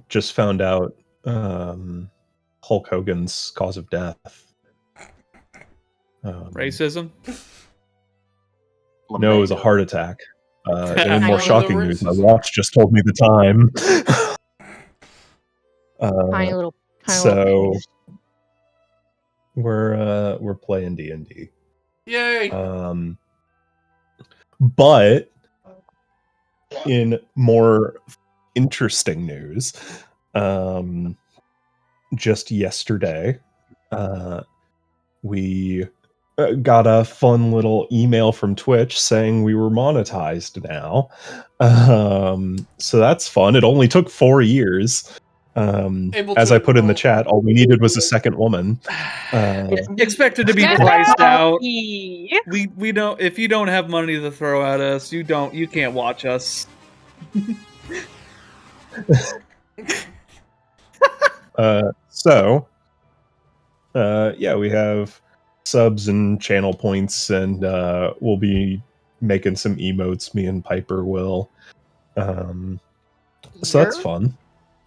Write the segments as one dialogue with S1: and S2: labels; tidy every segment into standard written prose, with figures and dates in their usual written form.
S1: just found out Hulk Hogan's cause of death.
S2: Racism?
S1: No, it was a heart attack. And in more
S3: Follow
S1: shocking
S3: the
S1: news, my
S3: racism.
S1: watch just told me the time.
S4: Tiny little
S1: so
S4: fingers.
S1: we're playing D&D.
S3: Yay!
S1: But in more interesting news, just yesterday, we got a fun little email from Twitch saying we were monetized now. So that's fun. It only took 4 years. As I put in the chat, all we needed was a second woman.
S2: Expected to be
S4: Yeah.
S2: priced out.
S4: Yeah.
S2: We don't. If you don't have money to throw at us, you can't watch us.
S1: Yeah, we have subs and channel points, and we'll be making some emotes. Me and Piper will. So that's fun.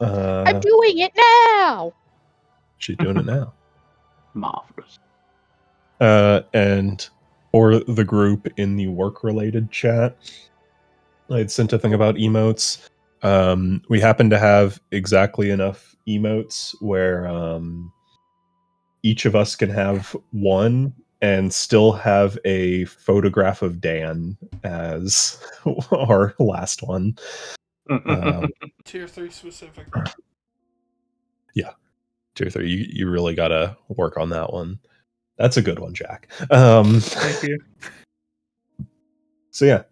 S4: I'm doing it now.
S1: She's doing it now.
S5: Marvelous.
S1: And for the group in the work-related chat, I'd sent a thing about emotes. We happen to have exactly enough emotes where each of us can have one and still have a photograph of Dan as our last one.
S3: Tier 3 specific.
S1: Yeah. Tier 3. You really gotta work on that one. That's a good one, Jack.
S2: Thank you.
S1: So yeah.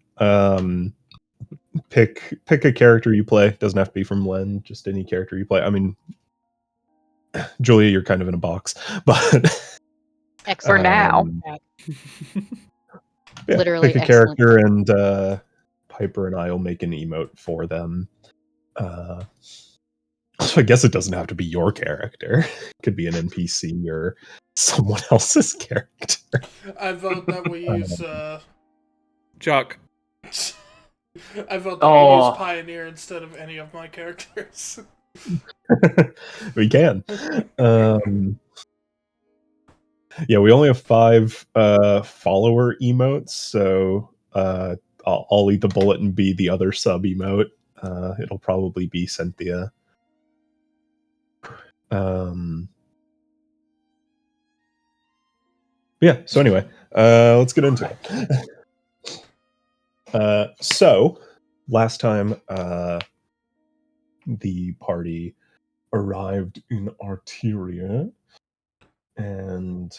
S1: Pick a character you play. Doesn't have to be from Len, just any character you play. I mean, Julia, you're kind of in a box, but
S4: Excellent.
S6: For now.
S1: Yeah,
S4: Literally
S1: pick a
S4: excellent.
S1: character, and Piper and I will make an emote for them. So I guess it doesn't have to be your character. It could be an NPC or someone else's character.
S3: I vote that we use
S2: Chuck.
S3: I vote that we use Pioneer instead of any of my characters.
S1: We can. Yeah, we only have 5 follower emotes, so I'll eat the bullet and be the other sub emote. It'll probably be Cynthia. Yeah, so anyway, let's get into it. So, last time the party arrived in Arteria, and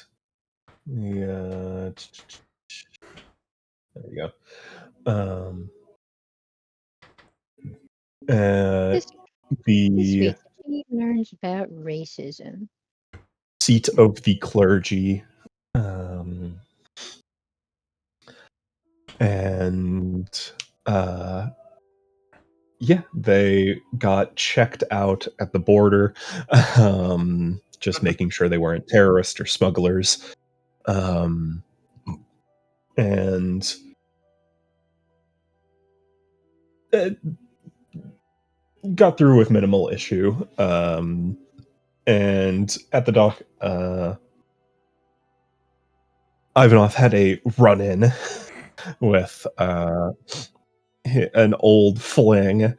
S1: there you go. The
S4: He learns about racism.
S1: Seat of the clergy, and yeah, they got checked out at the border, just making sure they weren't terrorists or smugglers, and got through with minimal issue. And at the dock, Ivanov had a run-in with an old fling,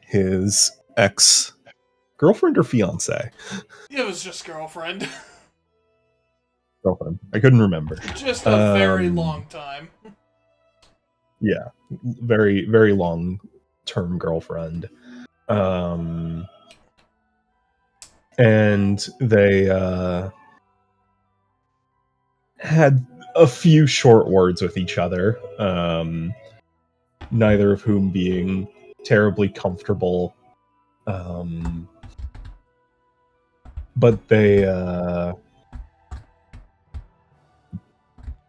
S1: his ex-girlfriend or fiance?
S3: It was just girlfriend.
S1: Girlfriend. I couldn't remember.
S3: Just a very long time.
S1: Yeah, very, very long-term girlfriend. And they had a few short words with each other, neither of whom being terribly comfortable. But they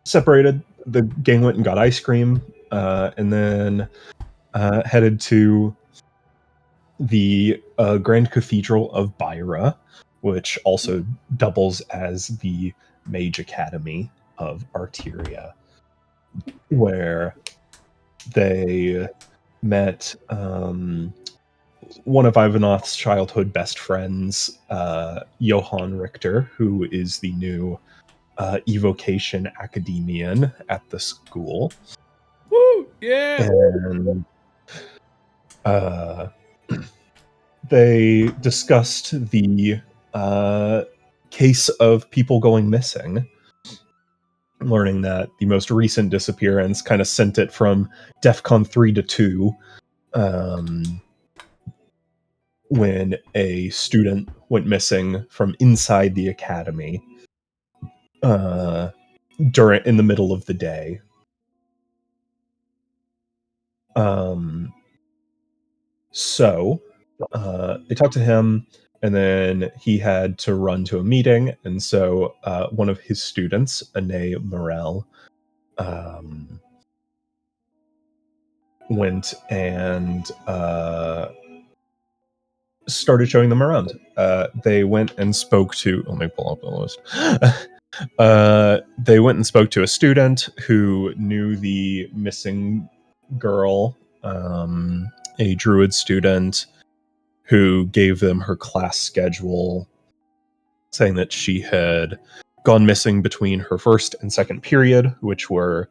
S1: separated. The gang went and got ice cream, and then headed to the Grand Cathedral of Byra, which also doubles as the Mage Academy of Arteria, where they met one of Ivanov's childhood best friends, Johann Richter, who is the new evocation academician at the school.
S2: Woo! Yeah.
S1: And they discussed the case of people going missing, learning that the most recent disappearance kind of sent it from DEFCON 3 to 2, when a student went missing from inside the academy in the middle of the day. So they talked to him, and then he had to run to a meeting, and so one of his students, Ane Morel, went and started showing them around. They went and spoke to... Let me pull up the list. They went and spoke to a student who knew the missing girl, a druid student, who gave them her class schedule, saying that she had gone missing between her first and second period, which were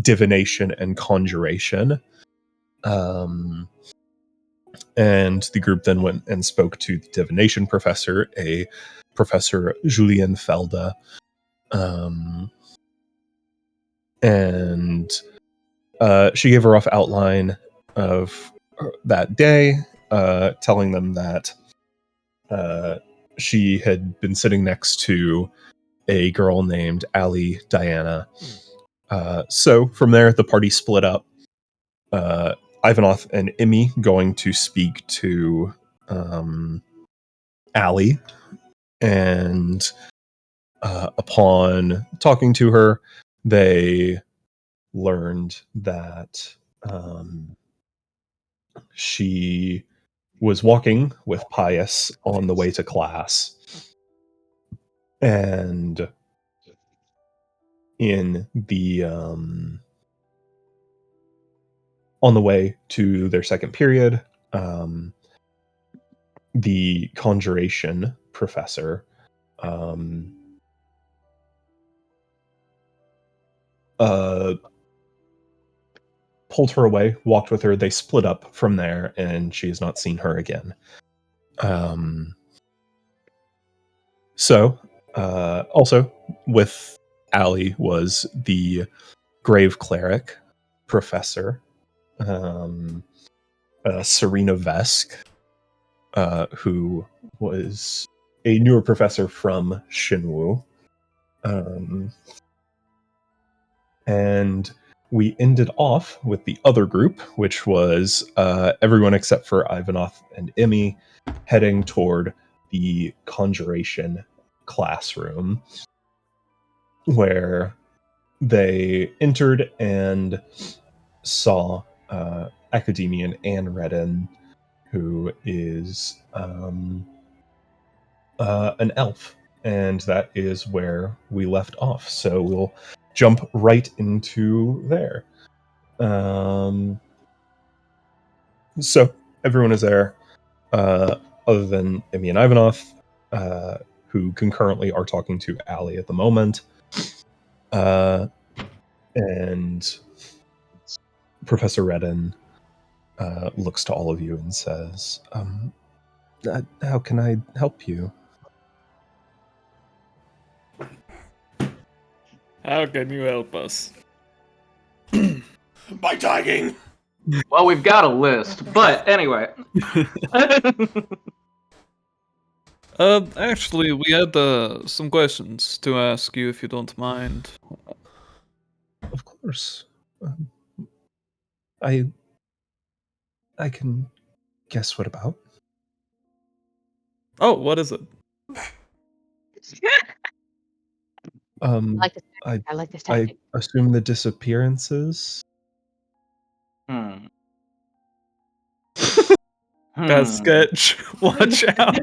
S1: divination and conjuration. And the group then went and spoke to the divination professor, a Professor Julien Felda. And she gave a rough outline of that day, telling them that she had been sitting next to a girl named Ali Diana. So from there, the party split up. Ivanov and Imi going to speak to Ali, and upon talking to her, they learned that she was walking with Pius on the way to class, and in the on the way to their second period, the conjuration professor pulled her away, walked with her. They split up from there, and she has not seen her again. So, also with Ali was the grave cleric professor, Serena Vesk, who was a newer professor from Shinwu. And we ended off with the other group, which was everyone except for Ivanov and Imi heading toward the conjuration classroom, where they entered and saw Academician Anne Redden, who is an elf, and that is where we left off. So we'll jump right into there. So everyone is there, other than Imi and Ivanov, who concurrently are talking to Ali at the moment. And Professor Redden looks to all of you and says, how can I help you?
S2: How can you help us?
S3: By tagging.
S5: Well, we've got a list, but anyway.
S2: Actually, we had some questions to ask you, if you don't mind.
S1: Of course. I can guess what about.
S2: Oh, what is it?
S4: I like this.
S1: I
S4: I like this tactic.
S1: assume the disappearances.
S2: That sketch. Watch out.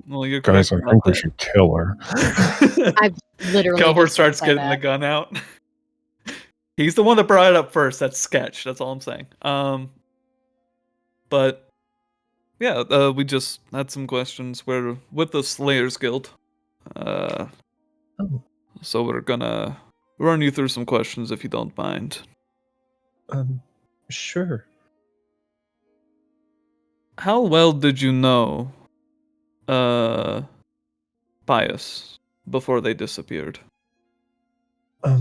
S2: Well, you're
S1: Guys, I
S2: correct
S1: think we
S2: about
S1: should kill her.
S4: I've
S2: that.
S4: literally.
S2: Kelvor
S4: just
S2: starts
S4: said
S2: getting the
S4: that.
S2: gun out. He's the one that brought it up first. That's Sketch. That's all I'm saying. But yeah, we just had some questions. We're with the Slayers Guild.
S1: Oh,
S2: So we're gonna run you through some questions if you don't mind.
S1: sure.
S2: How well did you know Pius before they disappeared?
S1: Uh,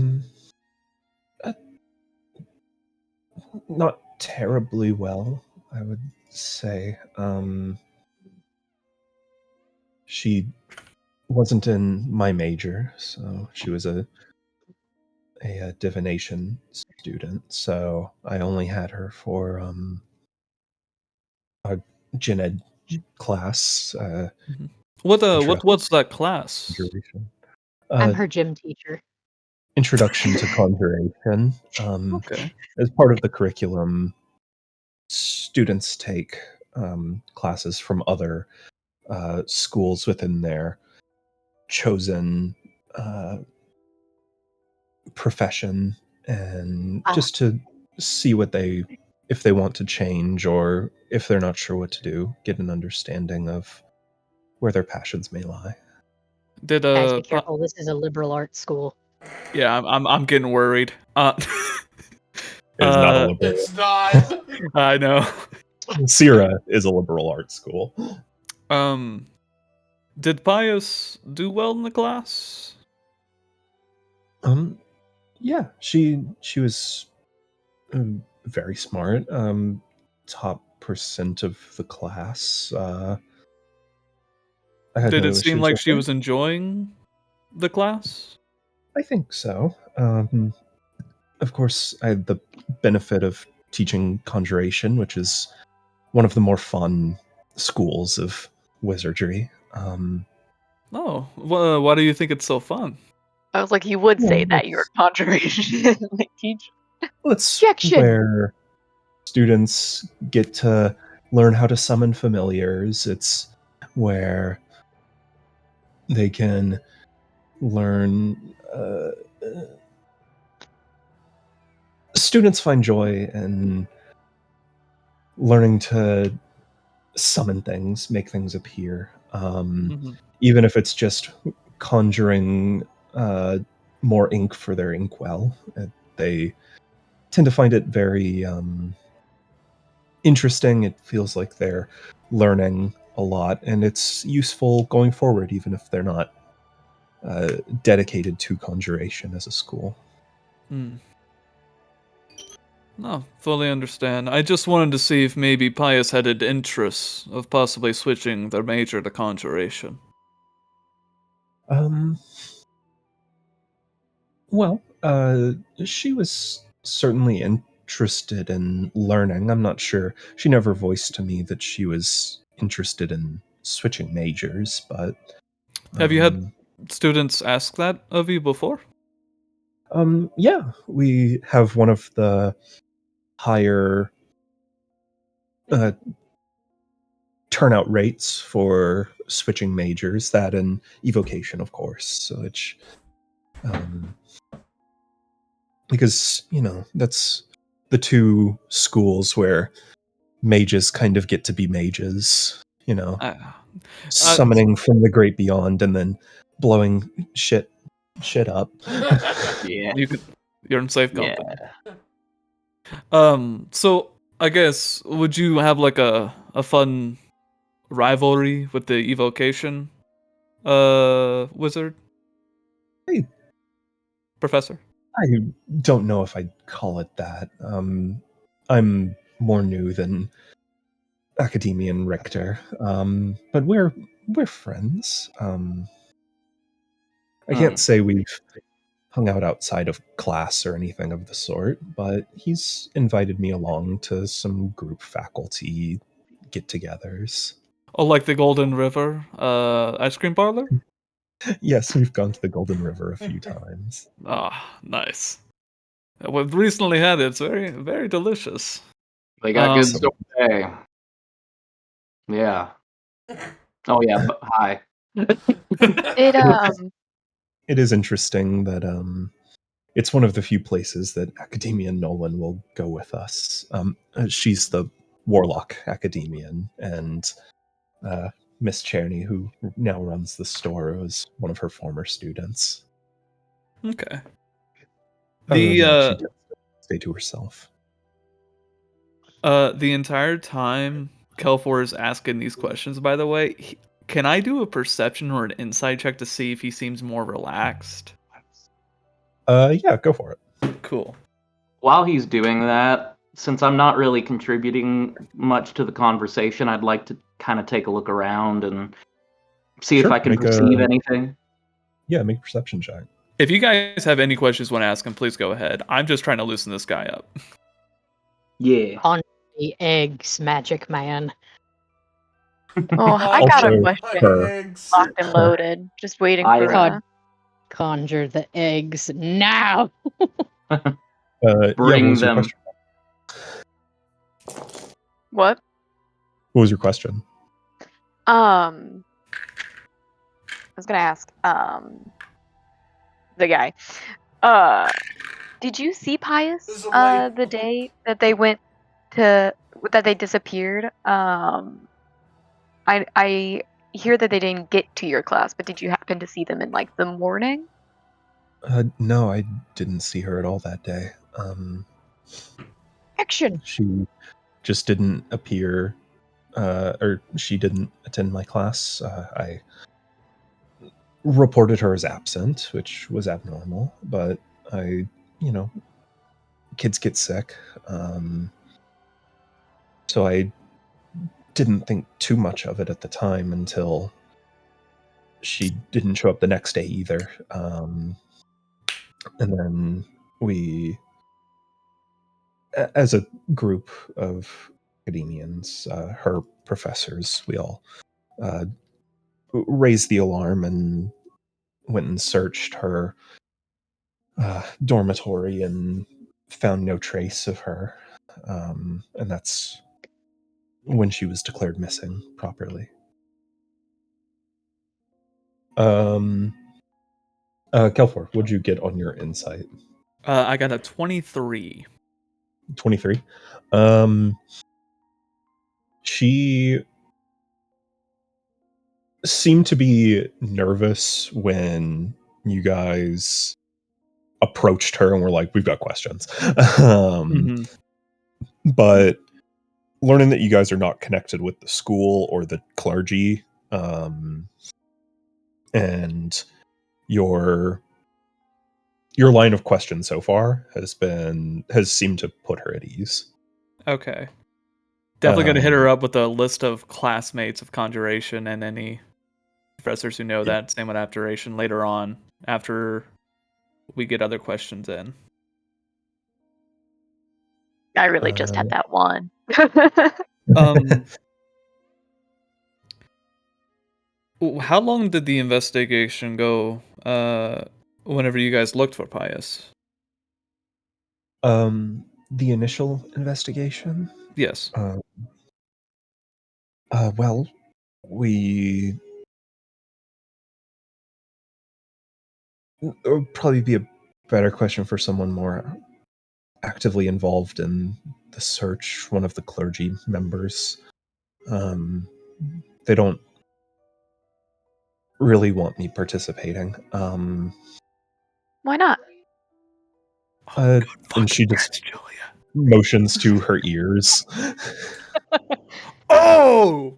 S1: Not terribly well, I would say. She wasn't in my major, so she was a divination student. So I only had her for a gen ed class.
S2: What's that class?
S1: Conjuration.
S4: I'm her gym teacher.
S1: Introduction to Conjuration.
S2: Okay.
S1: As part of the curriculum, students take classes from other schools within their chosen profession, and just to see if they want to change, or if they're not sure what to do, get an understanding of where their passions may lie.
S2: Did
S4: Guys, be careful. This is a liberal arts school.
S2: Yeah, I'm getting worried.
S1: It is not a liberal.
S3: It's not.
S2: I know.
S1: Sierra is a liberal arts school.
S2: Did Pius do well in the class?
S1: Yeah, she was very smart. Top percent of the class.
S2: Did it seem like she was enjoying the class?
S1: I think so. Of course, I had the benefit of teaching Conjuration, which is one of the more fun schools of wizardry.
S2: Oh, why do you think it's so fun?
S6: I was like, you would say that you're a Conjuration teacher.
S1: Well, it's
S4: Objection!
S1: where students get to learn how to summon familiars. It's where they can learn. Students find joy in learning to summon things, make things appear. Even if it's just conjuring more ink for their inkwell, they tend to find it very interesting. It feels like they're learning a lot, and it's useful going forward, even if they're not dedicated to Conjuration as a school.
S2: No, fully understand. I just wanted to see if maybe Pius had an interest of possibly switching their major to Conjuration.
S1: Well, she was certainly interested in learning. I'm not sure. She never voiced to me that she was interested in switching majors, but...
S2: Have you had students ask that of you before?
S1: Yeah, we have one of the higher turnout rates for switching majors, that and evocation, of course, which because that's the two schools where mages kind of get to be mages, summoning from the great beyond and then blowing shit up.
S5: Yeah.
S2: You're in safe company. So I guess, would you have like a fun rivalry with the evocation wizard?
S1: Hey.
S2: Professor?
S1: I don't know if I'd call it that. I'm more new than Academian Richter, but we're friends. I can't say we've hung out outside of class or anything of the sort, but he's invited me along to some group faculty get-togethers.
S2: Oh, like the Golden River ice cream parlor?
S1: Yes, we've gone to the Golden River a few times.
S2: Ah, nice. We've recently had it. It's very, very delicious.
S5: They got good stuff today. Yeah. Oh yeah. Hi.
S1: It is interesting that it's one of the few places that Academia Nolan will go with us. She's the Warlock Academian, and Miss Cherny, who now runs the store, was one of her former students.
S2: Okay.
S1: Other than that, she
S2: The
S1: tends to stay to herself.
S2: the entire time Kelfor is asking these questions, by the way, can I do a perception or an insight check to see if he seems more relaxed?
S1: Yeah, go for it.
S2: Cool.
S5: While he's doing that, since I'm not really contributing much to the conversation, I'd like to kind of take a look around and see if
S1: Sure,
S5: I can
S1: make
S5: perceive anything.
S1: Yeah, make a perception check.
S2: If you guys have any questions you want to ask him, please go ahead. I'm just trying to loosen this guy up.
S5: Yeah.
S4: On the eggs, magic man.
S6: Oh, I got a
S1: Also,
S6: question.
S1: her.
S3: Eggs.
S6: Locked and loaded. Just waiting
S5: I-
S6: for
S4: God. Conjure the eggs now.
S1: Yeah, what
S5: Bring
S1: was your
S5: them.
S1: question?
S6: What?
S1: What was your question?
S6: I was gonna ask, the guy. Did you see Pius
S3: There's a light.
S6: the day that they went that they disappeared? I hear that they didn't get to your class, but did you happen to see them in like the morning?
S1: No, I didn't see her at all that day.
S4: Action.
S1: She just didn't appear, or she didn't attend my class. I reported her as absent, which was abnormal, but kids get sick. So I didn't think too much of it at the time until she didn't show up the next day either. And then we, as a group of academians, her professors, we all raised the alarm and went and searched her dormitory and found no trace of her. And that's when she was declared missing properly. Kelfor, what'd you get on your insight?
S2: I got a 23.
S1: 23. She seemed to be nervous when you guys approached her and were like, we've got questions. But learning that you guys are not connected with the school or the clergy, and your line of question so far has seemed to put her at ease.
S2: Okay. Definitely going to hit her up with a list of classmates of Conjuration and any professors who know that same with Abjuration later on after we get other questions in.
S6: I really just had that one.
S2: How long did the investigation go whenever you guys looked for Pius?
S1: The initial investigation?
S2: Yes.
S1: Well, it would probably be a better question for someone more actively involved in the search, one of the clergy members. They don't really want me participating.
S6: Why not?
S1: And she just motions to her ears.
S2: Oh!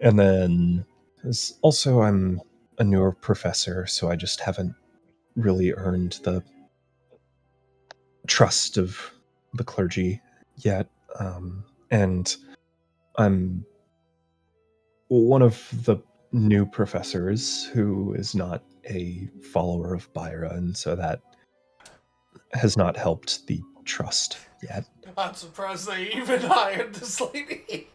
S1: And then also I'm a newer professor, so I just haven't really earned the trust of the clergy yet. And I'm one of the new professors who is not a follower of Byra, and so that has not helped the trust yet.
S3: Not surprised they even hired this lady.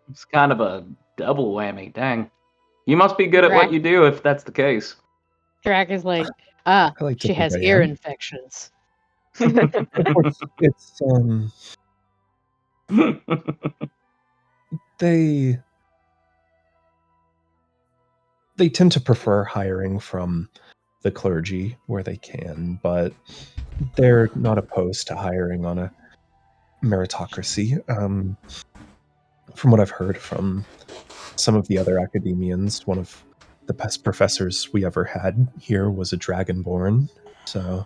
S5: It's kind of a double whammy. Dang. You must be good at what you do if that's the case.
S4: Drac is like,
S1: I like to
S4: she
S1: think
S4: has
S1: I
S4: ear
S1: am.
S4: infections.
S1: Of course, it's they tend to prefer hiring from the clergy where they can, but they're not opposed to hiring on a meritocracy. From what I've heard from some of the other academians, one of the best professors we ever had here was a Dragonborn. So,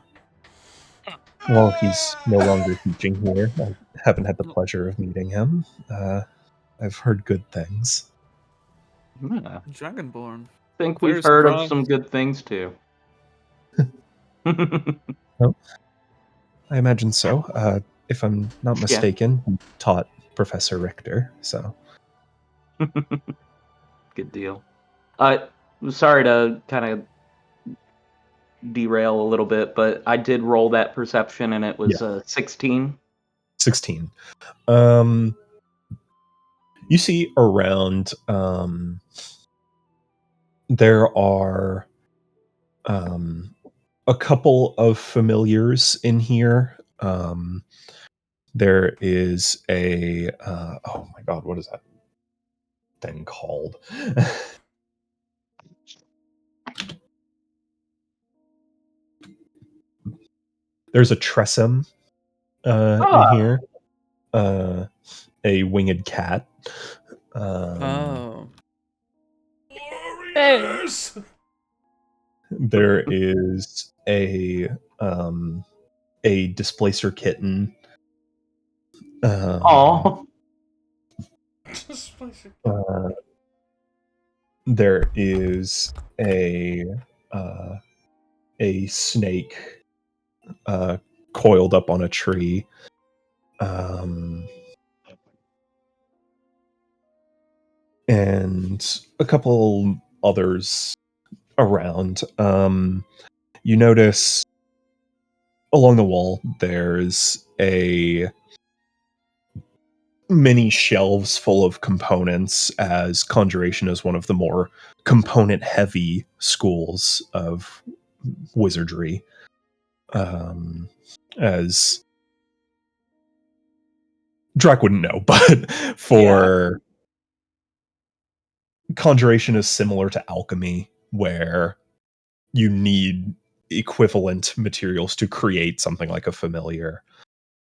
S1: while he's no longer teaching here, I haven't had the pleasure of meeting him. I've heard good things.
S5: Yeah.
S2: Dragonborn.
S5: I think
S2: Clear
S5: we've heard of
S2: surprise.
S5: some good things too.
S1: I imagine so. If I'm not mistaken, he taught Professor Richter, so.
S5: Good deal. Sorry to kind of derail a little bit, but I did roll that perception and it was 16.
S1: 16. You see around, there are a couple of familiars in here. There is a oh my god, what is that thing called? There's a Tressum in here. A winged cat.
S2: Oh.
S3: Warriors!
S1: There is a displacer kitten. There is a snake coiled up on a tree. And a couple others around. You notice along the wall there's a many shelves full of components, as Conjuration is one of the more component heavy schools of wizardry. As Drac wouldn't know, but for Conjuration is similar to alchemy, where you need equivalent materials to create something like a familiar.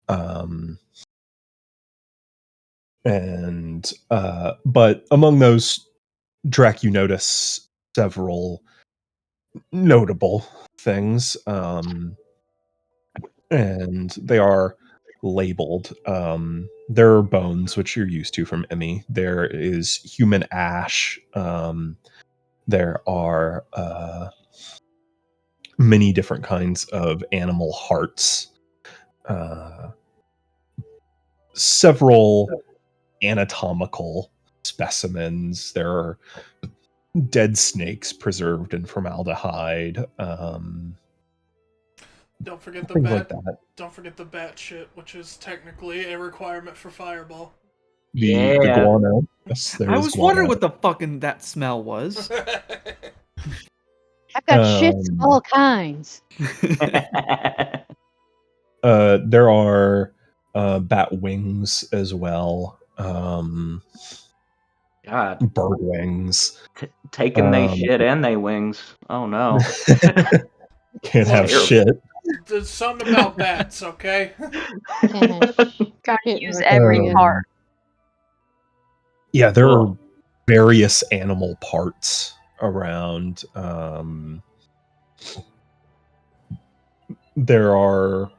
S1: But among those, Drac, you notice several notable things, and they are labeled. There are bones, which you're used to from Emmy. There is human ash. There are many different kinds of animal hearts. Several anatomical specimens. There are dead snakes preserved in formaldehyde.
S3: Don't forget the
S1: things
S3: bat.
S1: like that.
S3: Don't forget the bat shit, which is technically a requirement for Fireball.
S1: The guano. Yes, there
S2: I
S1: is
S2: was
S1: guano.
S2: wondering what the fucking that smell was.
S4: I've got shits of all kinds.
S1: There are bat wings as well.
S5: God.
S1: Bird wings.
S5: Taking they shit and they wings. Oh no.
S1: Can't have shit.
S3: There's something about bats, okay?
S6: Gotta use every part.
S1: Yeah, there are various animal parts around. There are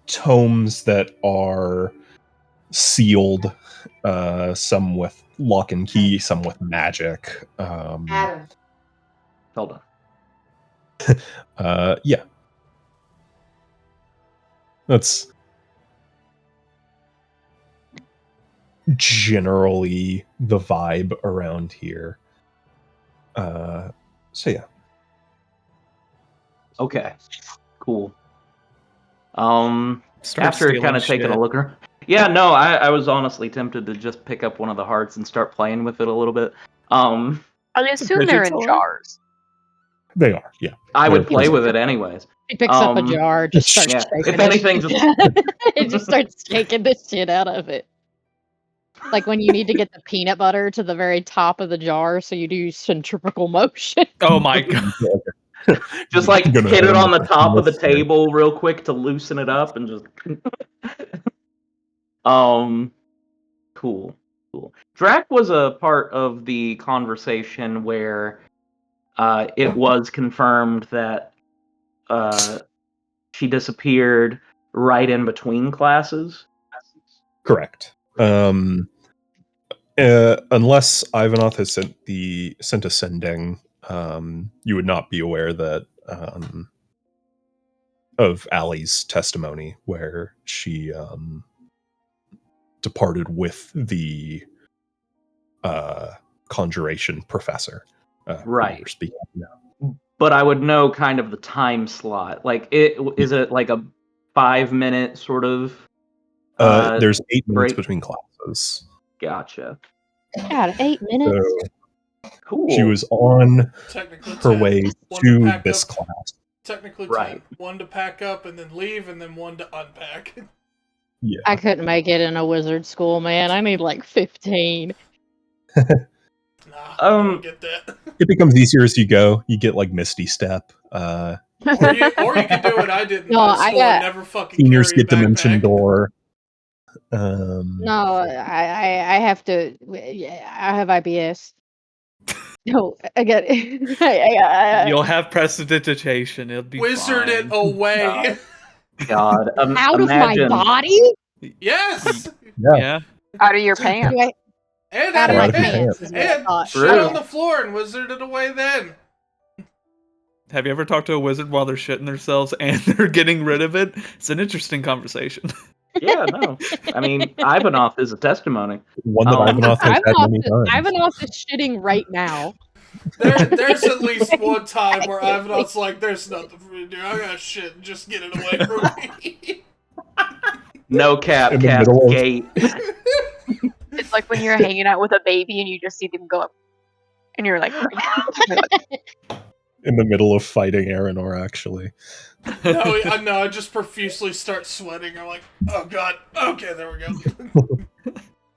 S1: tomes that are sealed, some with lock and key, some with magic.
S5: Adam. Hold on.
S1: Yeah. That's generally the vibe around here. So yeah.
S5: Okay. Cool.
S2: Start
S5: After
S2: stealing
S5: kind of taking a
S2: shit.
S5: look around. Yeah, no, I was honestly tempted to just pick up one of the hearts and start playing with it a little bit.
S6: I assume they're in
S2: toy?
S6: jars.
S1: They are, yeah.
S5: I would play with it anyways.
S4: He picks up a jar, just starts
S5: Yeah,
S4: shaking
S5: if anything,
S4: it.
S5: just
S4: It just starts shaking the shit out of it. Like when you need to get the peanut butter to the very top of the jar, so you do centrifugal motion.
S2: Oh my god.
S5: Just like
S1: Gonna
S5: hit it
S1: hit
S5: on the
S1: him
S5: top of the
S1: with the-
S5: table real quick to loosen it up and just. Cool. Drac was a part of the conversation where it was confirmed that she disappeared right in between classes.
S1: Correct. Unless Ivanoth has sent a sending, you would not be aware that of Allie's testimony where she departed with the conjuration professor.
S5: Right.
S1: We're speaking of now.
S5: But I would know kind of the time slot. Like, is it like a 5-minute sort of?
S1: There's 8 minutes
S5: break?
S1: between classes.
S5: Gotcha.
S4: God, 8 minutes.
S1: So
S5: Cool.
S1: she was on
S3: Technically
S1: her
S3: 10.
S1: way
S3: One to
S1: to
S3: pack
S1: this
S3: up.
S1: class.
S3: Technically
S5: Right.
S3: 10. One to pack up and then leave, and then one to unpack.
S1: Yeah.
S4: I couldn't make it in a wizard school, man. I need like 15.
S3: Nah, I don't get that.
S1: It becomes easier as you go. You get like Misty Step.
S3: Or you can do what I did in
S4: No,
S3: high
S4: I
S3: school
S4: got-
S3: and never fucking
S1: Seniors
S3: carry a
S1: get Dimension
S3: backpack.
S1: Door.
S4: No, I have to. I have IBS. No, I got it.
S2: You'll have prestidigitation. It'll be
S3: Wizard
S2: fine.
S3: it away.
S5: God.
S4: Out
S5: imagine,
S4: of my body?
S3: Yes!
S2: Yeah.
S6: Out of your pants.
S4: Do I-
S3: And
S4: Out of my
S1: Out of your
S4: pants is what I
S3: And
S4: thought.
S3: shit
S5: True.
S3: on the floor and wizard it away then.
S2: Have you ever talked to a wizard while they're shitting themselves and they're getting rid of it? It's an interesting conversation.
S5: Yeah, no. I mean, Ivanoth is a testimony.
S1: One that
S5: Oh.
S1: Ivanoth has had many times.
S4: Ivanoff is shitting right now.
S3: There's at least one time where Ivanhoe's like, there's nothing for me to do. I got shit. Just get it away from me.
S5: No cap,
S1: In the
S5: cast
S1: middle of-
S5: gate.
S6: It's like when you're hanging out with a baby and you just see them go up, and you're like,
S1: In the middle of fighting Aranor, actually.
S3: No, I just profusely start sweating. I'm like, oh god. Okay, there we go.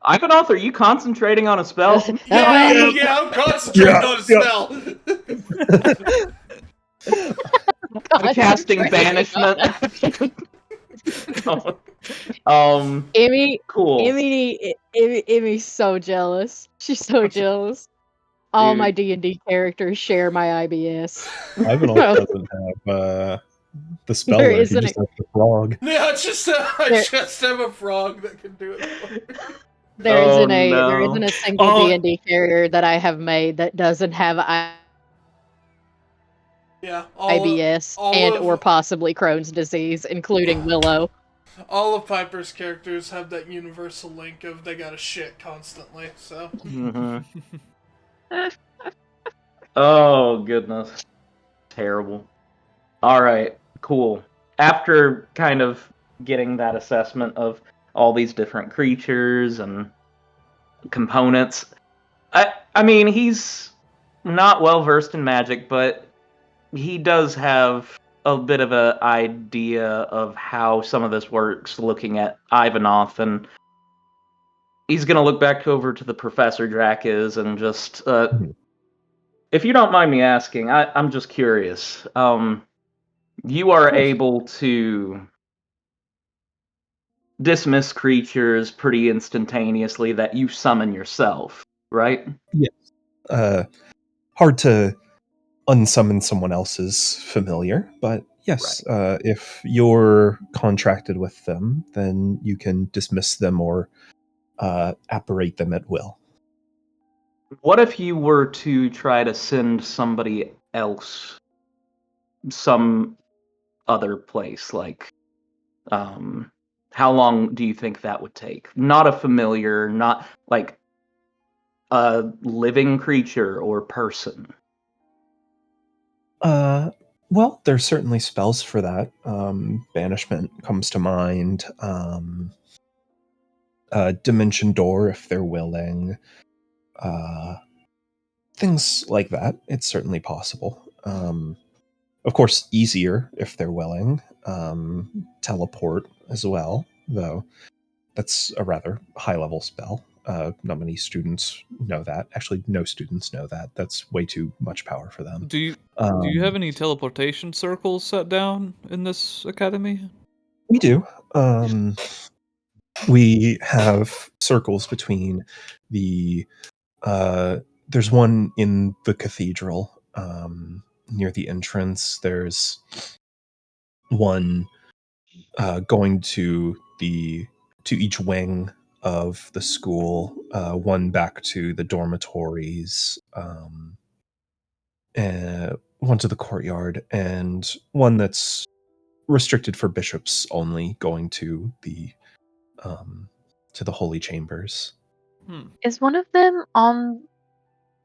S5: Ivanoth, are you concentrating on a spell?
S3: Yeah, I'm concentrating
S1: Yeah,
S3: on a spell.
S5: I'm casting banishment.
S4: Emmy,
S5: Cool.
S4: Emmy's so jealous. She's so jealous. All
S5: Dude.
S4: my D&D characters share my IBS.
S1: Ivanoth doesn't have the spell.
S4: There
S1: He
S4: isn't
S1: just has the frog.
S3: Yeah, I just have a frog that can do it. For me.
S4: There
S5: Oh,
S4: isn't a
S5: no.
S4: there isn't a single
S2: Oh.
S4: D&D carrier that I have made that doesn't have
S3: Yeah,
S4: IBS
S3: all
S4: and
S3: of-
S4: or possibly Crohn's disease, including Willow.
S3: all of Piper's characters have that universal link of they gotta shit constantly. So
S5: Mhm. Oh, goodness. Terrible. All right, cool. After kind of getting that assessment of all these different creatures and components, I mean, he's not well versed in magic, but he does have a bit of an idea of how some of this works looking at Ivanoth, and he's going to look back over to the Professor Drac and just, if you don't mind me asking, I'm just curious. You are able to dismiss creatures pretty instantaneously that you summon yourself, right?
S1: Hard to unsummon someone else's familiar, but yes, if you're contracted with them, then you can dismiss them or apparate them at will.
S5: What if you were to try to send somebody else some other place? Like, how long do you think that would take? Not a familiar, not like a living creature or person.
S1: Well, there's certainly spells for that. Banishment comes to mind. Dimension Door, if they're willing. Things like that. It's certainly possible. Of course, easier if they're willing. Teleport as well, though. That's a rather high-level spell. Not many students know that. Actually, no students know that. That's way too much power for them.
S2: Do you have any teleportation circles set down in this academy?
S1: We do. We have circles between the. There's one in the cathedral near the entrance. There's one going to each wing of the school. One back to the dormitories. One to the courtyard, and one that's restricted for bishops only, going to the holy chambers.
S6: Is one of them on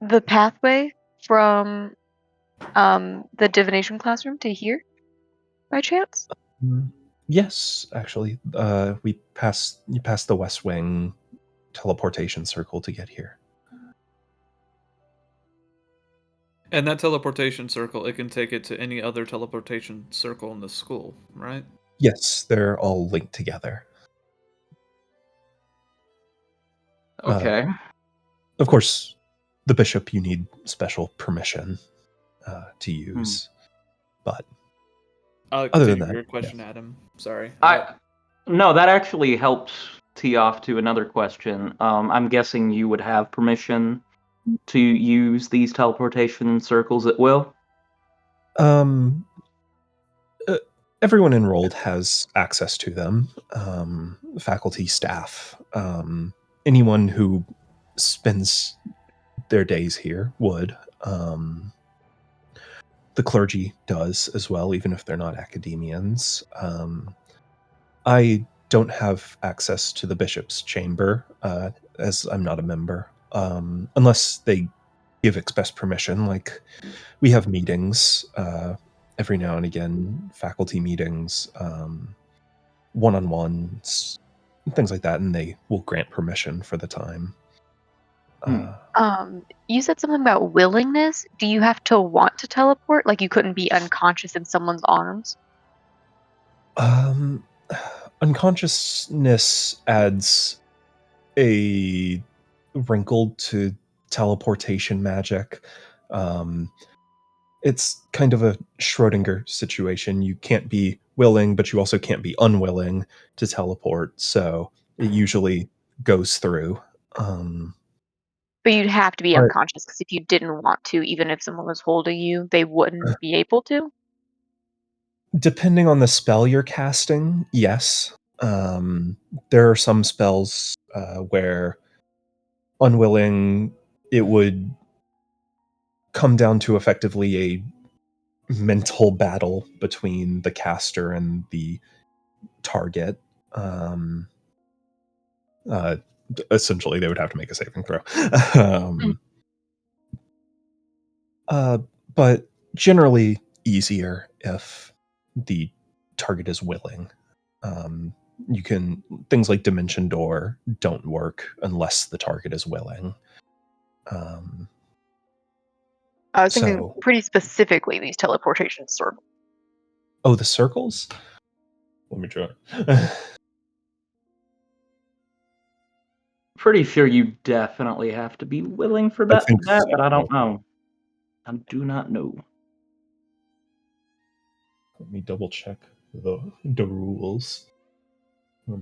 S6: the pathway from the divination classroom to here, by chance?
S1: Yes, actually, you pass the West Wing teleportation circle to get here.
S2: And that teleportation circle, it can take it to any other teleportation circle in the school, right?
S1: Yes, they're all linked together.
S5: Okay.
S1: Of course, the bishop you need special permission to use, but other than that,
S2: your question, yes. Adam. Sorry.
S5: No, that actually helps tee off to another question. I'm guessing you would have permission to use these teleportation circles at will?
S1: Everyone enrolled has access to them. Faculty, staff, anyone who spends their days here would. The clergy does as well, even if they're not academians. I don't have access to the bishop's chamber, as I'm not a member, unless they give express permission. Like, we have meetings every now and again, faculty meetings, one-on-ones, things like that, and they will grant permission for the time.
S6: You said something about willingness. Do you have to want to teleport? Like, you couldn't be unconscious in someone's arms?
S1: Unconsciousness adds a wrinkle to teleportation magic. It's kind of a Schrodinger situation. You can't be willing, but you also can't be unwilling to teleport, so it usually goes through.
S6: But you'd have to be unconscious, because if you didn't want to, even if someone was holding you, they wouldn't be able to?
S1: Depending on the spell you're casting, yes. There are some spells where unwilling, it would come down to effectively a mental battle between the caster and the target. Essentially, they would have to make a saving throw. But generally easier if the target is willing. You can, things like Dimension Door don't work unless the target is willing.
S6: I was thinking pretty specifically these teleportation circles.
S1: Oh, the circles? Let me try.
S5: Pretty sure you definitely have to be willing for that, but I don't know. I do not know.
S1: Let me double check the rules. God,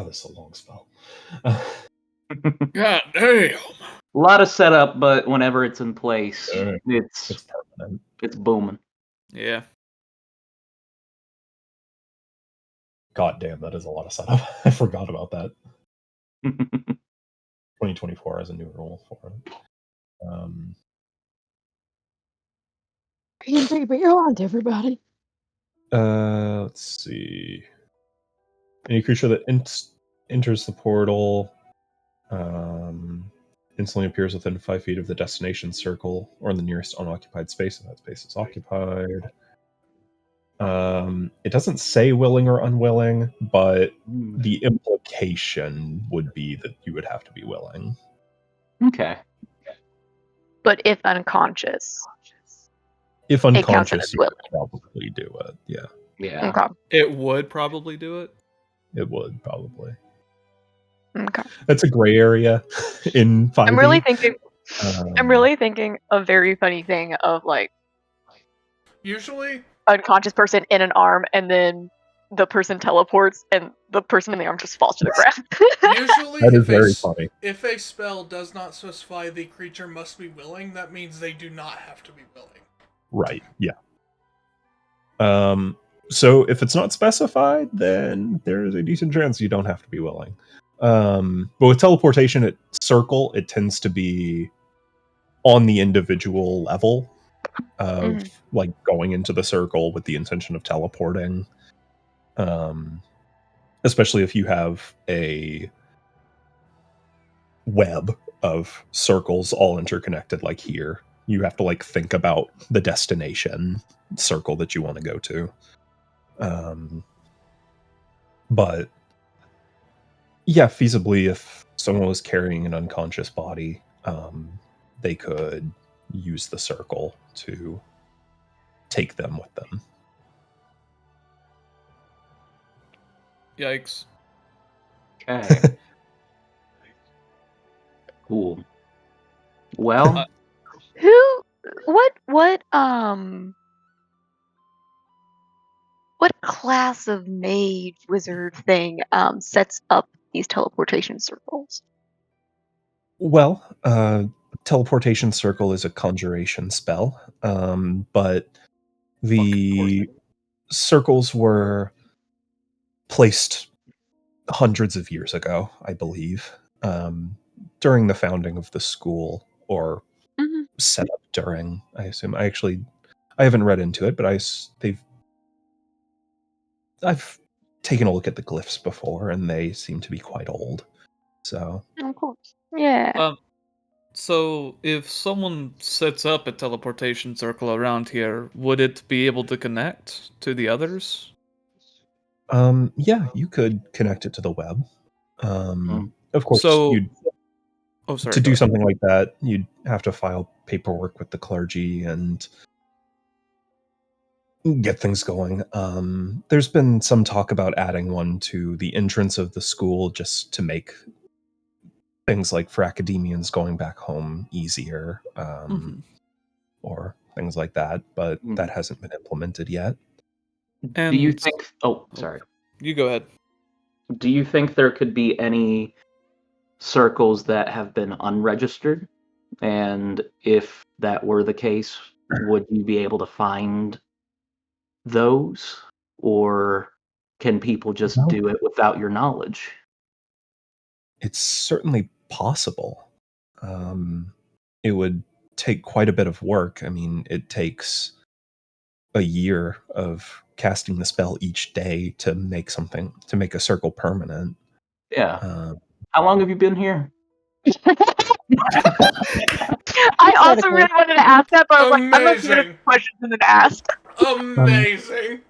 S1: this is a long spell.
S3: God damn.
S5: A lot of setup, but whenever it's in place, it's
S1: permanent.
S5: It's booming.
S2: Yeah.
S1: God damn, that is a lot of setup. I forgot about that. 2024 has a new rule for it.
S4: You can take what you want, everybody.
S1: Let's see. Any creature that enters the portal instantly appears within 5 feet of the destination circle or in the nearest unoccupied space if that space is occupied. It doesn't say willing or unwilling, but the implication would be that you would have to be willing.
S5: Okay.
S6: But if unconscious.
S1: If unconscious, you would probably do it. Yeah.
S5: Yeah.
S6: Okay.
S2: It would probably do it.
S1: it would probably.
S6: Okay.
S1: That's a gray area in 5e.
S6: I'm really thinking. I'm
S1: Um,
S6: really thinking a very funny thing of like
S3: Usually,
S6: unconscious person in an arm, and then the person teleports, and the person in the arm just falls to the ground.
S3: usually
S1: That is very funny.
S3: if a spell does not specify the creature must be willing, that means they do not have to be willing.
S1: Right, yeah. So if it's not specified, then there's a decent chance you don't have to be willing. But with teleportation at Circle, it tends to be on the individual level of like going into the circle with the intention of teleporting. Especially if you have a web of circles all interconnected like here. You have to like think about the destination circle that you want to go to. But yeah, feasibly, if someone was carrying an unconscious body, they could use the circle to take them with them.
S2: Yikes.
S5: Okay. Cool. Well,
S6: Who? What class of mage wizard thing sets up these teleportation circles?
S1: Well, teleportation circle is a conjuration spell, but the circles were placed hundreds of years ago, I believe, during the founding of the school, or set up during, I assume. I haven't read into it, but I've taken a look at the glyphs before, and they seem to be quite old. So,
S6: Of course. Yeah.
S2: So if someone sets up a teleportation circle around here, would it be able to connect to the others?
S1: yeah, you could connect it to the web. Of course,
S2: So-
S1: you'd
S2: Oh, sorry.
S1: to
S2: go
S1: do
S2: ahead.
S1: something like that, you'd have to file paperwork with the clergy and get things going. There's been some talk about adding one to the entrance of the school just to make things like for academians going back home easier, or things like that, but that hasn't been implemented yet.
S5: do you
S2: And-
S5: think... Oh, sorry.
S2: You go ahead.
S5: Do you think there could be any circles that have been unregistered? And if that were the case, would you be able to find those? Or can people just
S1: No.
S5: do it without your knowledge?
S1: It's certainly possible. It would take quite a bit of work. I mean, it takes a year of casting the spell each day to make a circle permanent.
S5: Yeah.
S1: Um,
S5: How long have you been here?
S6: I also really wanted to ask that, but I was like, I'm not gonna
S3: Amazing.
S6: have questions and then ask.
S3: Amazing.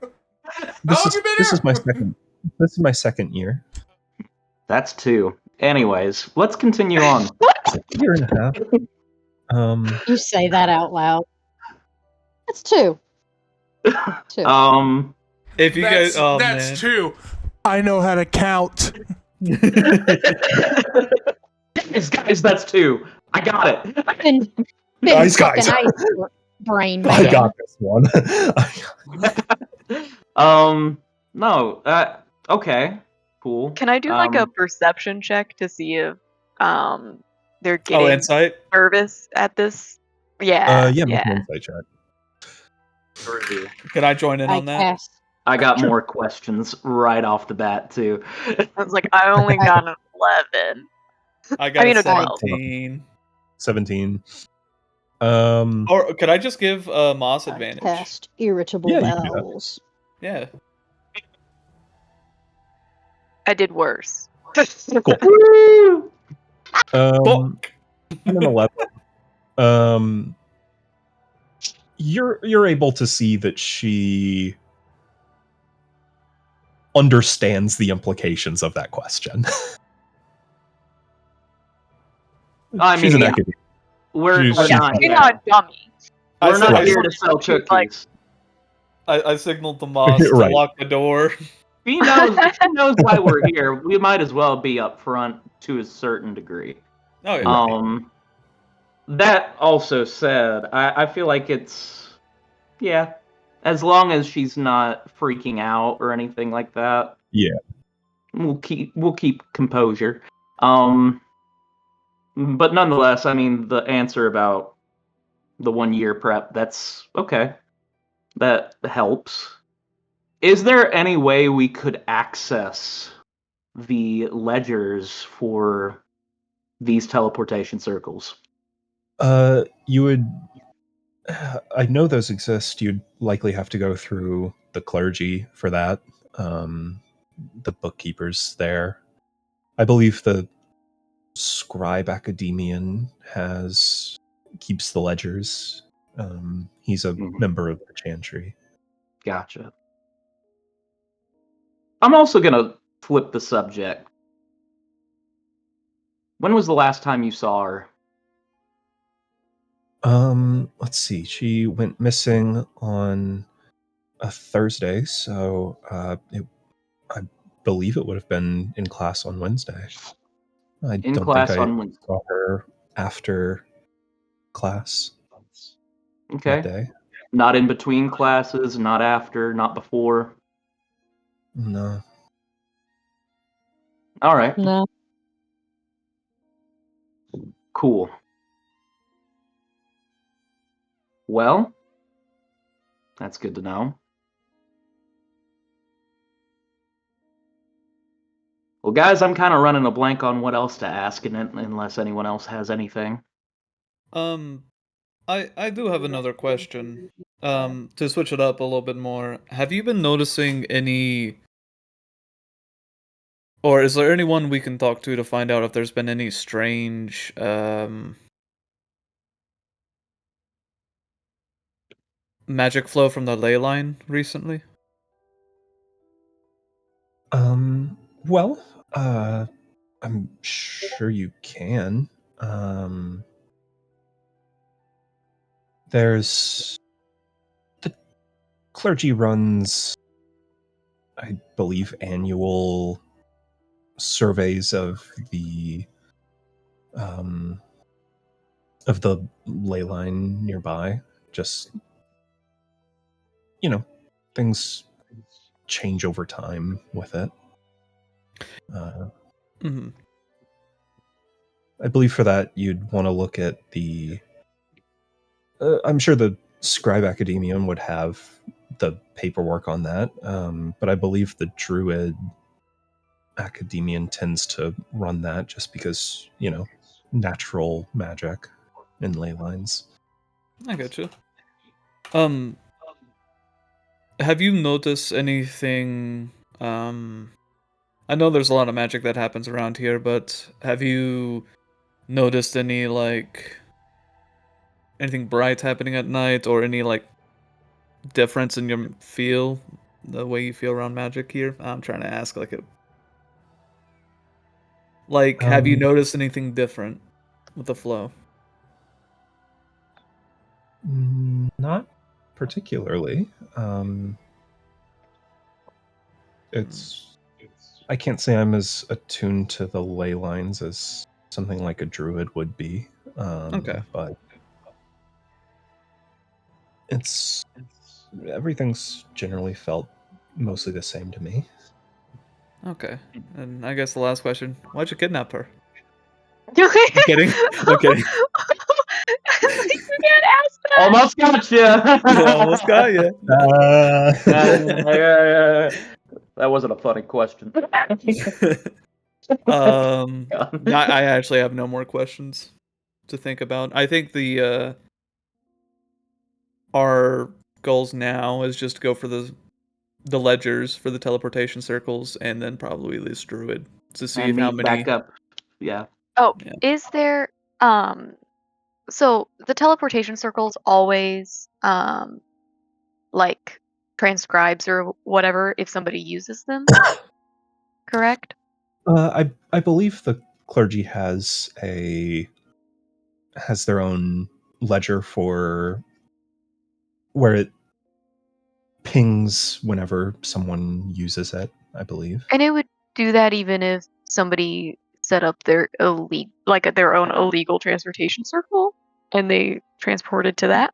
S3: How long have you been
S1: this
S3: here?
S1: is my second. This is my second year.
S5: That's 2. Anyways, let's continue on.
S1: Year and a half.
S4: You say that out loud. That's 2. 2.
S2: If you
S3: That's,
S2: guys, oh
S3: that's
S2: man.
S3: 2. I know how to count.
S5: Guys, that's 2. I got it.
S4: Been
S1: Guys.
S4: fucking ice brain.
S1: I
S4: man.
S1: got this one.
S5: No. Okay. Cool.
S6: Can I do like a perception check to see if they're
S2: Oh,
S6: getting
S2: insight.
S6: nervous at this? Yeah.
S1: yeah, make an insight check.
S5: 3.
S2: Can I join in
S4: I
S2: on that?
S4: cast.
S5: I got more questions right off the bat too.
S6: I was like, I only got an 11.
S2: I got
S6: I mean,
S2: a
S6: a 12.
S2: 17.
S1: 17.
S2: Or could I just give Moss
S4: I
S2: advantage?
S4: cast irritable
S1: Yeah, you can do that.
S4: bowels.
S2: Yeah.
S6: I did worse.
S1: Cool.
S2: Fuck.
S1: And an 11. You're able to see that she understands the implications of that question.
S5: I
S1: She's
S5: mean,
S1: an
S5: yeah.
S1: academic.
S5: We're
S1: She's-
S5: not
S6: You're
S5: here.
S6: not a dummy.
S5: We're not
S2: I
S5: here
S2: said-
S5: to sell
S6: She's like-
S5: cookies.
S2: I signaled to Moss to
S1: Right.
S2: lock the door.
S5: She knows why we're here. We might as well be upfront to a certain degree.
S2: Oh yeah.
S5: That also said, I feel like it's as long as she's not freaking out or anything like that.
S1: Yeah.
S5: We'll keep composure. But nonetheless, I mean, the answer about the 1 year prep, that's okay. That helps. Is there any way we could access the ledgers for these teleportation circles?
S1: You would. I know those exist. You'd likely have to go through the clergy for that. The bookkeepers there. I believe the scribe academian keeps the ledgers. He's a member of the chantry.
S5: Gotcha. I'm also gonna flip the subject. When was the last time you saw her?
S1: Let's see. She went missing on a Thursday, so I believe it would have been in class on Wednesday. I
S5: In
S1: don't
S5: class
S1: think I
S5: on Wednesday.
S1: saw her after class
S5: Okay.
S1: that day.
S5: Not in between classes, not after, not before.
S1: No.
S5: All right.
S4: No.
S5: Cool. Well, that's good to know. Well, guys, I'm kind of running a blank on what else to ask, unless anyone else has anything.
S2: I do have another question. To switch it up a little bit more, have you been noticing any, or is there anyone we can talk to find out if there's been any strange, magic flow from the ley line recently?
S1: Well, I'm sure you can. There's the clergy runs, I believe, annual surveys of the ley line nearby. Just, things change over time with it. I believe for that you'd want to look at the. I'm sure the Scribe Academium would have the paperwork on that, but I believe the Druid Academian tends to run that just because, natural magic and ley lines.
S2: I get you. Have you noticed anything? I know there's a lot of magic that happens around here, but have you noticed any anything bright happening at night, or any difference in your the way you feel around magic here? I'm trying to ask have you noticed anything different with the flow?
S1: Not particularly. I can't say I'm as attuned to the ley lines as something like a druid would be.
S2: Okay.
S1: But everything's generally felt mostly the same to me.
S2: Okay. And I guess the last question: why'd you kidnap her?
S6: I'm
S2: kidding. I'm kidding.
S6: You can't ask that.
S5: Almost got you.
S2: Almost got you.
S5: That wasn't a funny question.
S2: I actually have no more questions to think about. I think our goals now is just to go for the ledgers for the teleportation circles, and then probably this druid to see
S5: And
S2: how
S5: meet
S2: many.
S5: back up. Yeah.
S6: Oh,
S2: Yeah.
S6: is there so the teleportation circles always transcribes or whatever if somebody uses them? Correct?
S1: I believe the clergy has their own ledger for where it pings whenever someone uses it. I believe.
S6: And it would do that even if somebody set up their their own illegal transportation circle and they transported to that.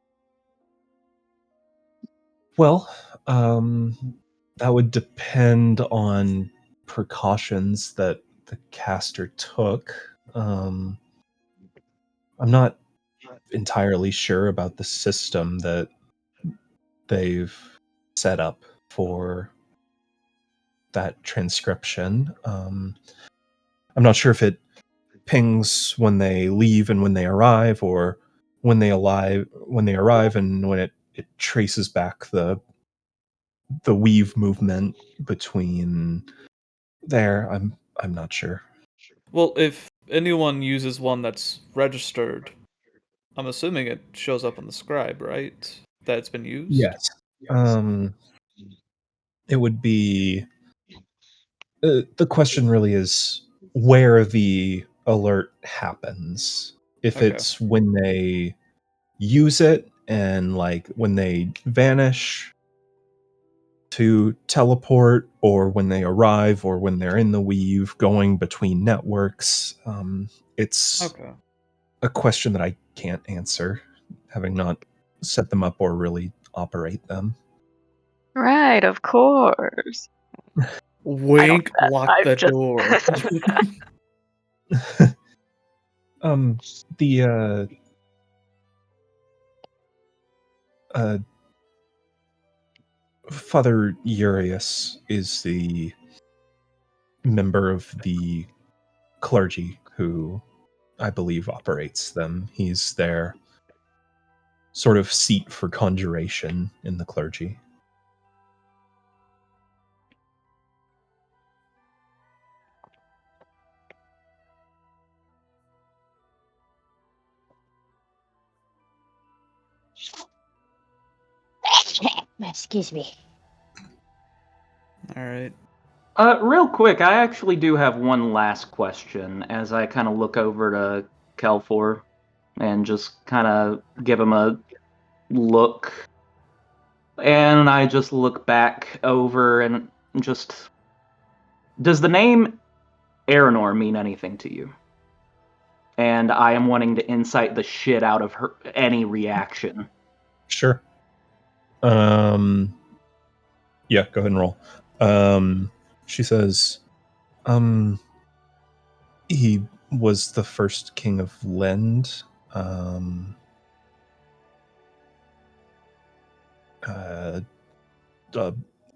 S1: Well, that would depend on precautions that the caster took. I'm not entirely sure about the system that they've set up for that transcription. I'm not sure if it pings when they leave and when they arrive, or when they arrive and when it traces back the weave movement between there. I'm not sure.
S2: Well, if anyone uses one that's registered, I'm assuming it shows up on the scribe, right? That it's been used?
S1: Yes. It would be the question really is where the alert happens. If
S2: Okay.
S1: it's when they use it and like when they vanish to teleport, or when they arrive, or when they're in the weave going between networks. It's
S2: Okay.
S1: a question that I can't answer, having not set them up or really operate them.
S6: Right, of course.
S2: Wink,
S6: I don't-
S2: lock
S6: I'm
S2: the
S6: just-
S2: door.
S1: Father Urius is the member of the clergy who I believe operates them. He's their sort of seat for conjuration in the clergy.
S4: Excuse me.
S2: All right.
S5: Real quick, I actually do have one last question as I kind of look over to Kelfor and just kind of give him a look. And I just look back over and just... Does the name Aranor mean anything to you? And I am wanting to insight the shit out of her any reaction.
S1: Sure. Yeah, go ahead and roll. She says, he was the first king of Lend. A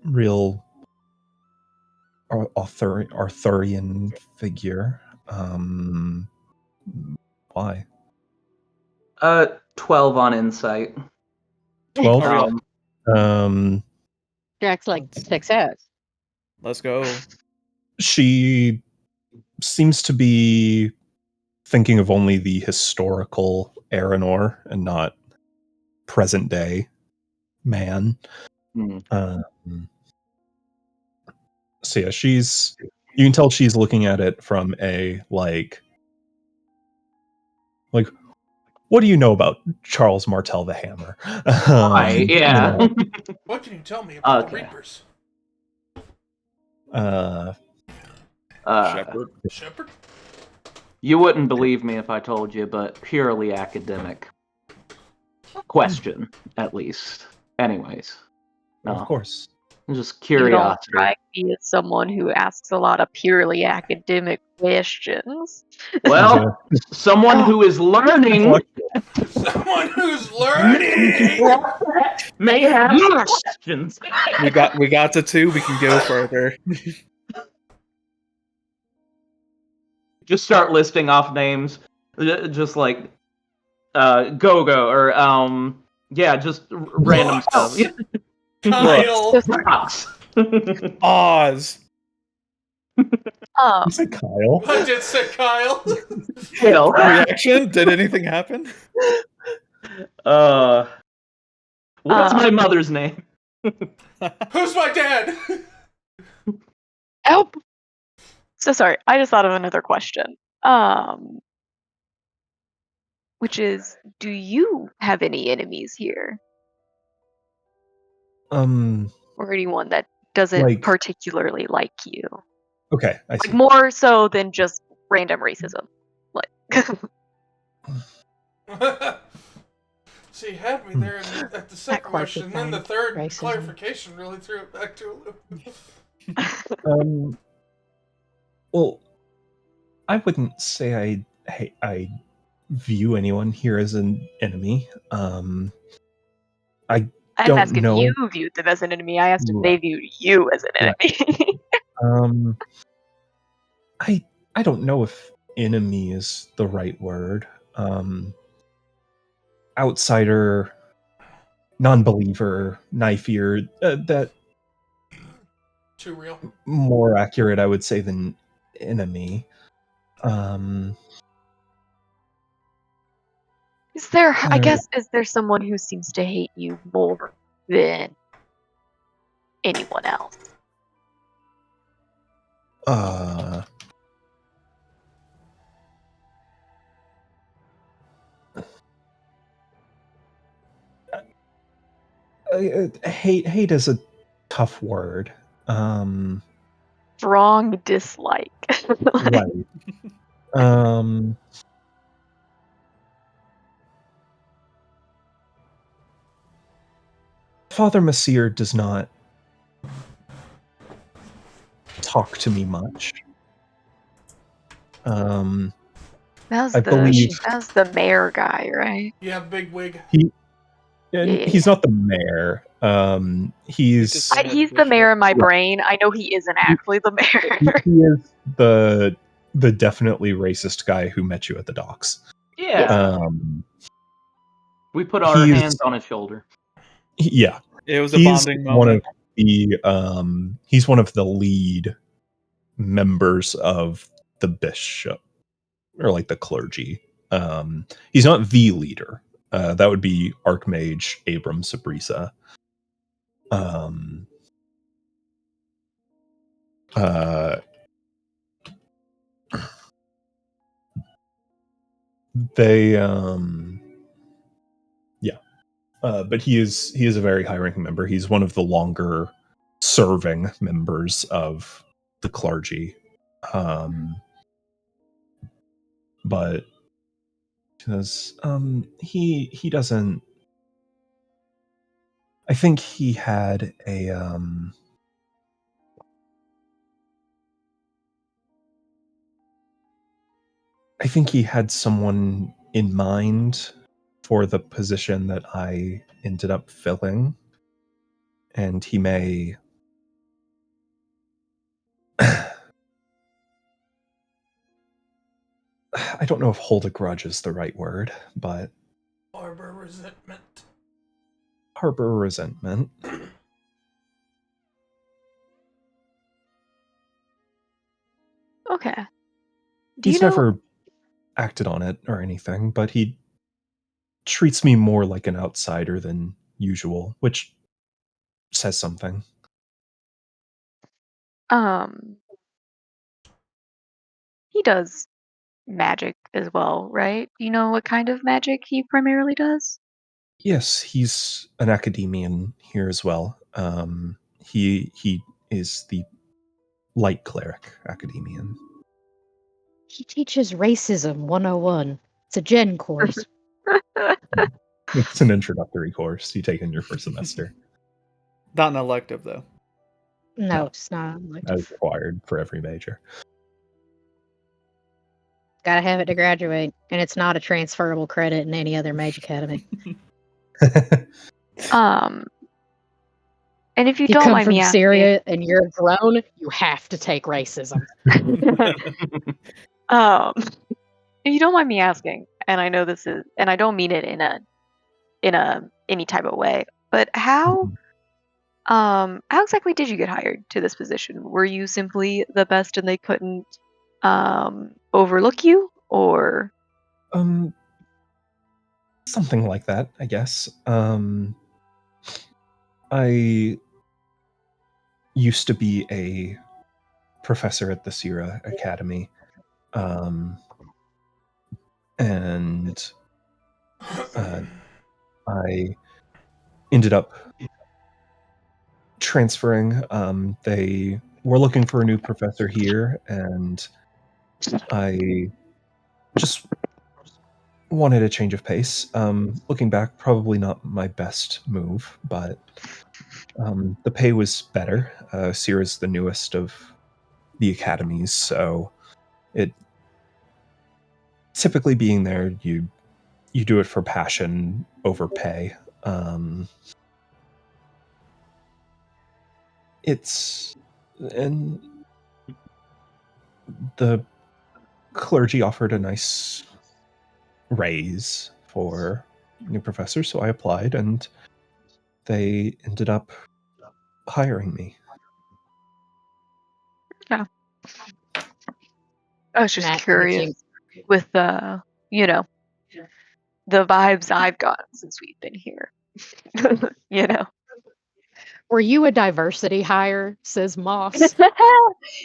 S1: real Arthurian figure. Why?
S5: 12 on insight.
S1: 12?
S2: Hurry up.
S4: Jack's like success.
S2: Let's go.
S1: She seems to be thinking of only the historical Aranor and not present day man.
S5: Hmm.
S1: So yeah, you can tell she's looking at it from a like, what do you know about Charles Martel the Hammer?
S5: Right, yeah.
S1: You know,
S3: What can you tell me about the
S5: Okay.
S3: Reapers?
S2: Shepherd.
S3: Shepherd?
S5: You wouldn't believe me if I told you, but purely academic question, at least. Anyways,
S1: of course.
S5: just
S6: You don't
S5: curiosity.
S6: strike me as someone who asks a lot of purely academic questions.
S5: Well, someone who is learning
S3: Someone who's learning!
S5: may have questions.
S2: We got to 2. We can go further.
S5: Just start listing off names, just like Go-Go or yeah, just random stuff.
S3: Kyle!
S5: Rocks.
S2: Oz.
S1: You said Kyle?
S3: I did say Kyle.
S5: Hell.
S2: Reaction? Did anything happen?
S5: What's my mother's name?
S3: Who's my dad?
S6: Help! So sorry, I just thought of another question. Which is, do you have any enemies here?
S1: Um,
S6: Or anyone that doesn't
S1: Like-
S6: particularly like you.
S1: Okay, I
S6: Like
S1: see.
S6: more so than just random racism. Like
S3: So you had me there at the second
S4: quirky
S3: question, and then the
S4: thing,
S3: third
S4: racism.
S3: clarification really threw it back to a loop.
S1: Well, I wouldn't say I view anyone here as an enemy.
S6: I
S1: Don't
S6: didn't ask if
S1: know.
S6: you viewed them as an enemy. I asked if
S1: Right.
S6: they viewed you as an
S1: Right.
S6: enemy.
S1: I don't know if enemy is the right word. Outsider, non-believer, knife ear. That
S3: Too real.
S1: more accurate, I would say, than enemy.
S6: Is there? I
S1: Uh,
S6: guess is there someone who seems to hate you more than anyone else?
S1: Hate is a tough word.
S6: Strong dislike.
S1: Right. Father Messire does not talk to me much.
S6: That's
S1: I
S6: the
S1: believe
S6: that's the mayor guy, right?
S3: Yeah, big wig.
S6: Yeah.
S1: he's not the mayor. He's
S2: just-
S6: He's the mayor in my brain. I know he isn't actually the mayor.
S1: he is the definitely racist guy who met you at the docks.
S5: Yeah. We put our
S1: he's-
S5: hands on his shoulder.
S1: Yeah,
S2: It was a
S1: he's
S2: bonding
S1: one
S2: moment.
S1: of the he's one of the lead members of the bishop, or like the clergy. He's not the leader. That would be Archmage Abram Sabrisa. But he is a very high ranking member. He's one of the longer serving members of the clergy. But because he doesn't, I think he had a I think he had someone in mind for the position that I ended up filling, and he may I don't know if hold a grudge is the right word, but
S3: Harbor resentment.
S1: harbor resentment.
S6: Okay. Do
S1: He's
S6: you know?
S1: never acted on it or anything, but he treats me more like an outsider than usual, which says something.
S6: He does magic as well, right? Do you know what kind of magic he primarily does?
S1: Yes, he's an academician here as well. He is the light cleric academician.
S4: He teaches racism 101. It's a gen course.
S1: It's an introductory course you take in your first semester.
S2: Not an elective though.
S4: No, it's not.
S1: That is required for every major.
S4: Gotta have it to graduate, and it's not a transferable credit in any other mage academy.
S6: And if you
S4: If you
S6: don't
S4: come
S6: mind
S4: from
S6: me asking,
S4: Syria and you're grown, you have to take racism.
S6: if you don't mind me asking, and I know this is, and I don't mean it in a any type of way, but how exactly did you get hired to this position? Were you simply the best and they couldn't overlook you, or
S1: Something like that, I guess. I used to be a professor at the Sierra Academy, and I ended up transferring. They were looking for a new professor here, and I just wanted a change of pace. Looking back, probably not my best move, but the pay was better. Sierra's the newest of the academies, so it typically being there, you do it for passion over pay. And the clergy offered a nice raise for new professors, so I applied, and they ended up hiring me.
S6: I was just
S4: Matt,
S6: curious with the, the vibes I've gotten since we've been here.
S4: Were you a diversity hire? Says Moss.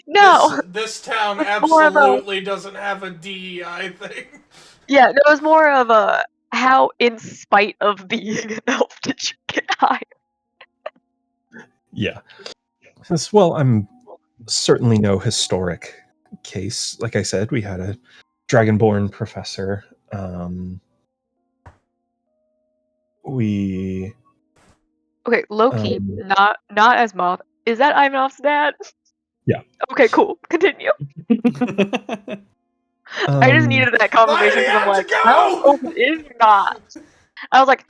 S6: No,
S3: This town
S6: more of a-
S3: absolutely doesn't have a DEI thing.
S6: yeah, no, it was more of a how, in spite of being an elf, did you get hired?
S1: Yeah. Well, I'm certainly no historic case. Like I said, we had a dragonborn professor.
S6: Okay, low-key, not as Moth. Is that Ivanov's dad?
S1: Yeah.
S6: Okay, cool. Continue. I just needed that confirmation because I'm like, no, it is not. I was like,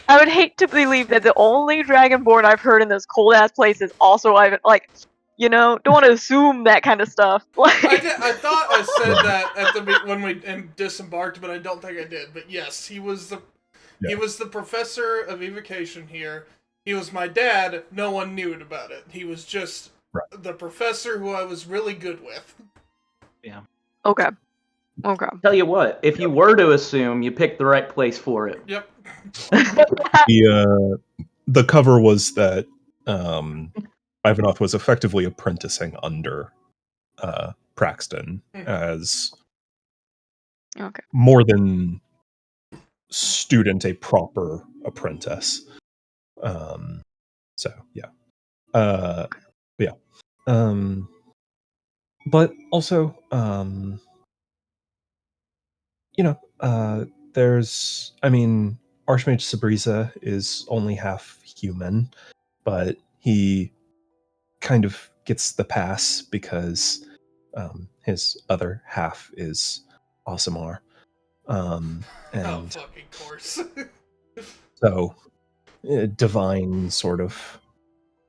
S6: I would hate to believe that the only dragonborn I've heard in this cold ass place is also Ivan. Like, don't want to assume that kind of stuff. Like,
S3: I thought I said that at the when we disembarked, but I don't think I did. But yes, he was the professor of evocation here. He was my dad. No one knew about it. He was just the professor who I was really good with.
S5: Yeah.
S6: Okay.
S5: Tell you what, if you were to assume, you picked the right place for it.
S3: Yep.
S1: The cover was that Ivanov was effectively apprenticing under Praxton as more than student, a proper apprentice. But also, there's, Archmage Sabriza is only half human, but he kind of gets the pass because his other half is Asimar. And
S3: fucking course.
S1: So, divine sort of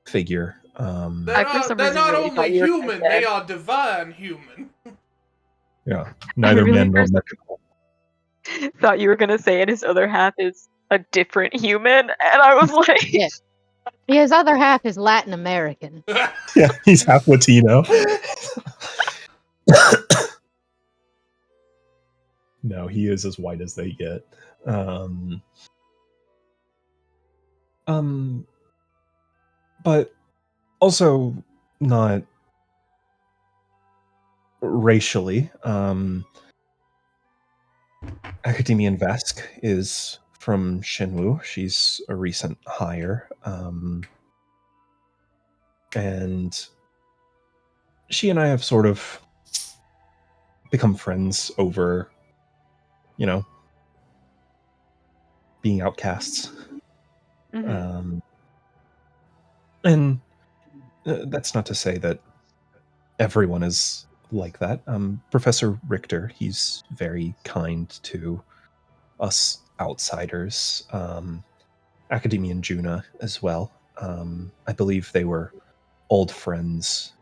S1: figure.
S3: They're not only human, they are divine human.
S1: Yeah, neither man nor magical.
S6: Thought you were gonna say, and his other half is a different human, and I was like,
S4: Yes. His other half is Latin American.
S1: Yeah, he's half Latino. No, he is as white as they get. But also not racially. Academian Vesk is from Shinwu. She's a recent hire. And she and I have sort of become friends over, being outcasts.
S6: mm-hmm.
S1: And that's not to say that everyone is like that. Professor Richter, he's very kind to us outsiders. Academian Juna as well. I believe they were old friends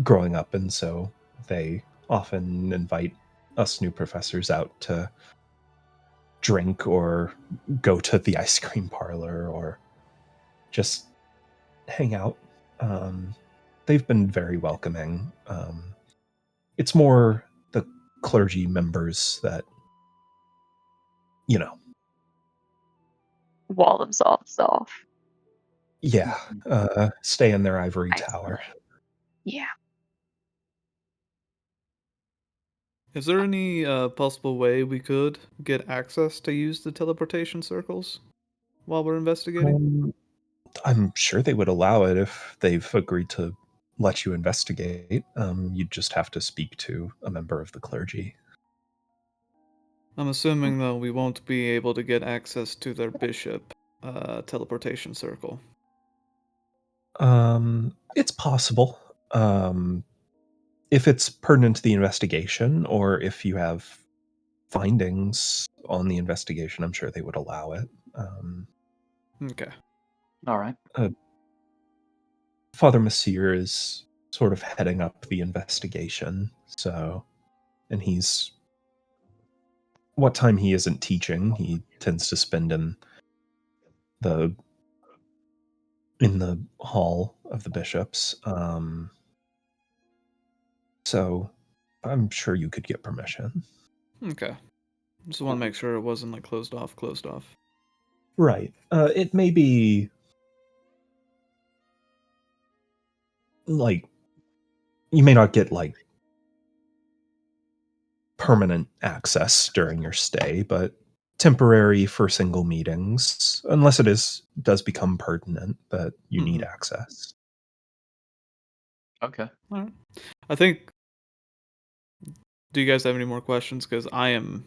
S1: growing up, and so they often invite us new professors out to drink or go to the ice cream parlor or just hang out. They've been very welcoming. It's more the clergy members that,
S6: wall themselves off.
S1: Yeah, stay in their ivory tower.
S6: Yeah.
S2: Is there any possible way we could get access to use the teleportation circles while we're investigating?
S1: I'm sure they would allow it if they've agreed to let you investigate. You'd just have to speak to a member of the clergy.
S2: I'm assuming, though, we won't be able to get access to their bishop teleportation circle.
S1: It's possible. If it's pertinent to the investigation, or if you have findings on the investigation, I'm sure they would allow it.
S2: Okay.
S5: All right.
S1: Father Messire is sort of heading up the investigation, and he's what time he isn't teaching, he tends to spend in the hall of the bishops. So I'm sure you could get permission.
S2: Okay. Just want to make sure it wasn't like closed off.
S1: Right. It may be like you may not get like permanent access during your stay, but temporary for single meetings, unless it does become pertinent that you need access.
S5: Okay.
S2: All right. I think. Do you guys have any more questions? Because I am.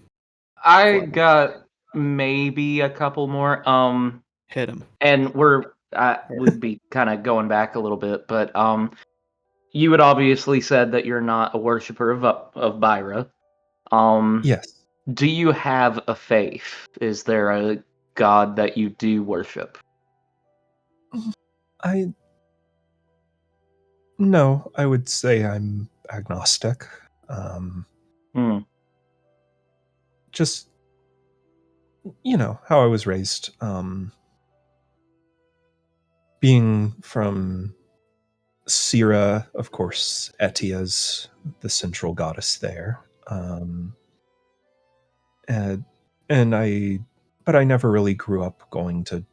S5: I got maybe a couple more.
S2: Hit him.
S5: And we'd be kind of going back a little bit, but you had obviously said that you're not a worshiper of Byra.
S1: Yes.
S5: Do you have a faith? Is there a god that you do worship?
S1: No, I would say I'm agnostic. Just, how I was raised. Being from Sira, of course, Etia's the central goddess there. But I never really grew up going to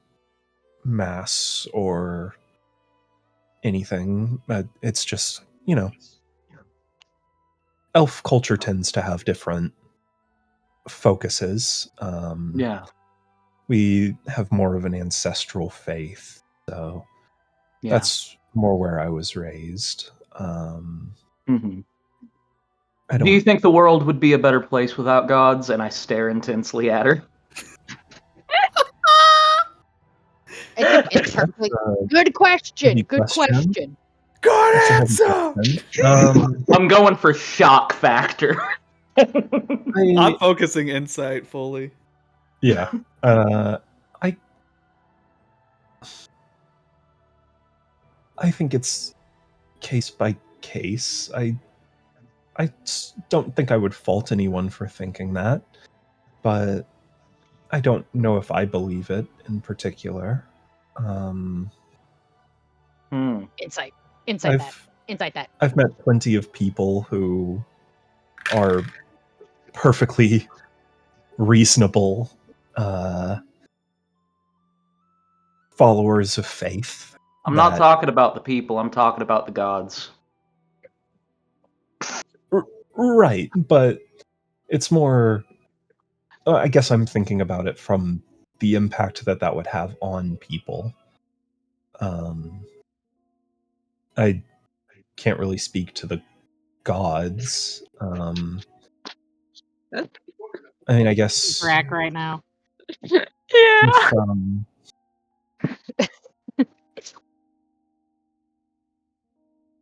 S1: mass or anything. It's just, elf culture tends to have different focuses.
S5: Yeah.
S1: We have more of an ancestral faith, so that's more where I was raised.
S5: Do you think the world would be a better place without gods? And I stare intensely at her.
S4: It's perfectly good question. Good question.
S2: Good answer.
S5: I'm going for shock factor.
S2: I'm focusing insight fully.
S1: Yeah. I think it's case by case. I don't think I would fault anyone for thinking that, but I don't know if I believe it in particular.
S4: Insight that.
S1: I've met plenty of people who are perfectly reasonable followers of faith.
S5: I'm not talking about the people, I'm talking about the gods.
S1: Right, but it's more... I guess I'm thinking about it from the impact that would have on people. I can't really speak to the gods. I mean, I guess...
S4: Rack right now.
S6: Yeah.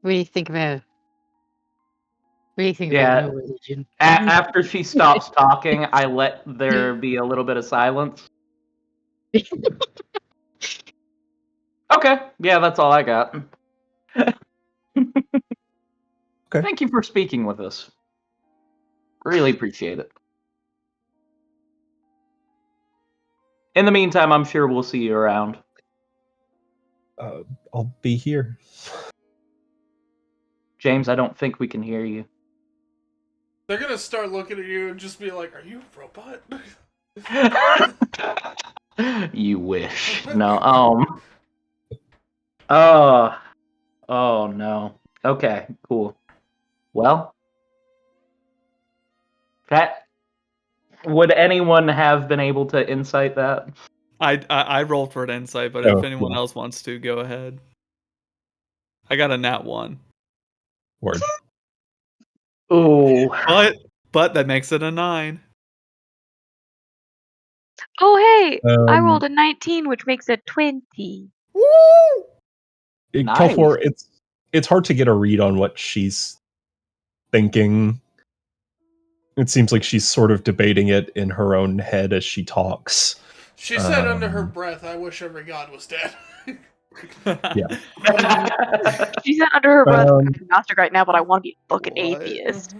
S4: What do you think about? What do you think
S5: Yeah.
S4: about no religion?
S5: After she stops talking, I let there be a little bit of silence. Okay, yeah, that's all I got.
S1: Okay.
S5: Thank you for speaking with us. Really appreciate it. In the meantime, I'm sure we'll see you around.
S1: I'll be here.
S5: James, I don't think we can hear you.
S3: They're gonna start looking at you and just be like, "Are you a robot?"
S5: You wish. No, oh no. Okay, cool. Well, would anyone have been able to insight that?
S2: I rolled for an insight, but
S1: Oh,
S2: if anyone
S1: yeah.
S2: else wants to, go ahead. I got a nat 1.
S1: Word.
S5: Ooh.
S2: But that makes it a 9.
S6: Oh, hey! I
S1: Um,
S6: rolled a 19, which makes it 20.
S5: Nice.
S1: Kelfor, it's hard to get a read on what she's thinking. It seems like she's sort of debating it in her own head as she talks.
S3: She said under her breath, "I wish every god was dead."
S1: Yeah.
S6: She said under her breath,
S1: Um,
S6: I'm agnostic right now, but I want to be a fucking
S3: What?
S6: atheist.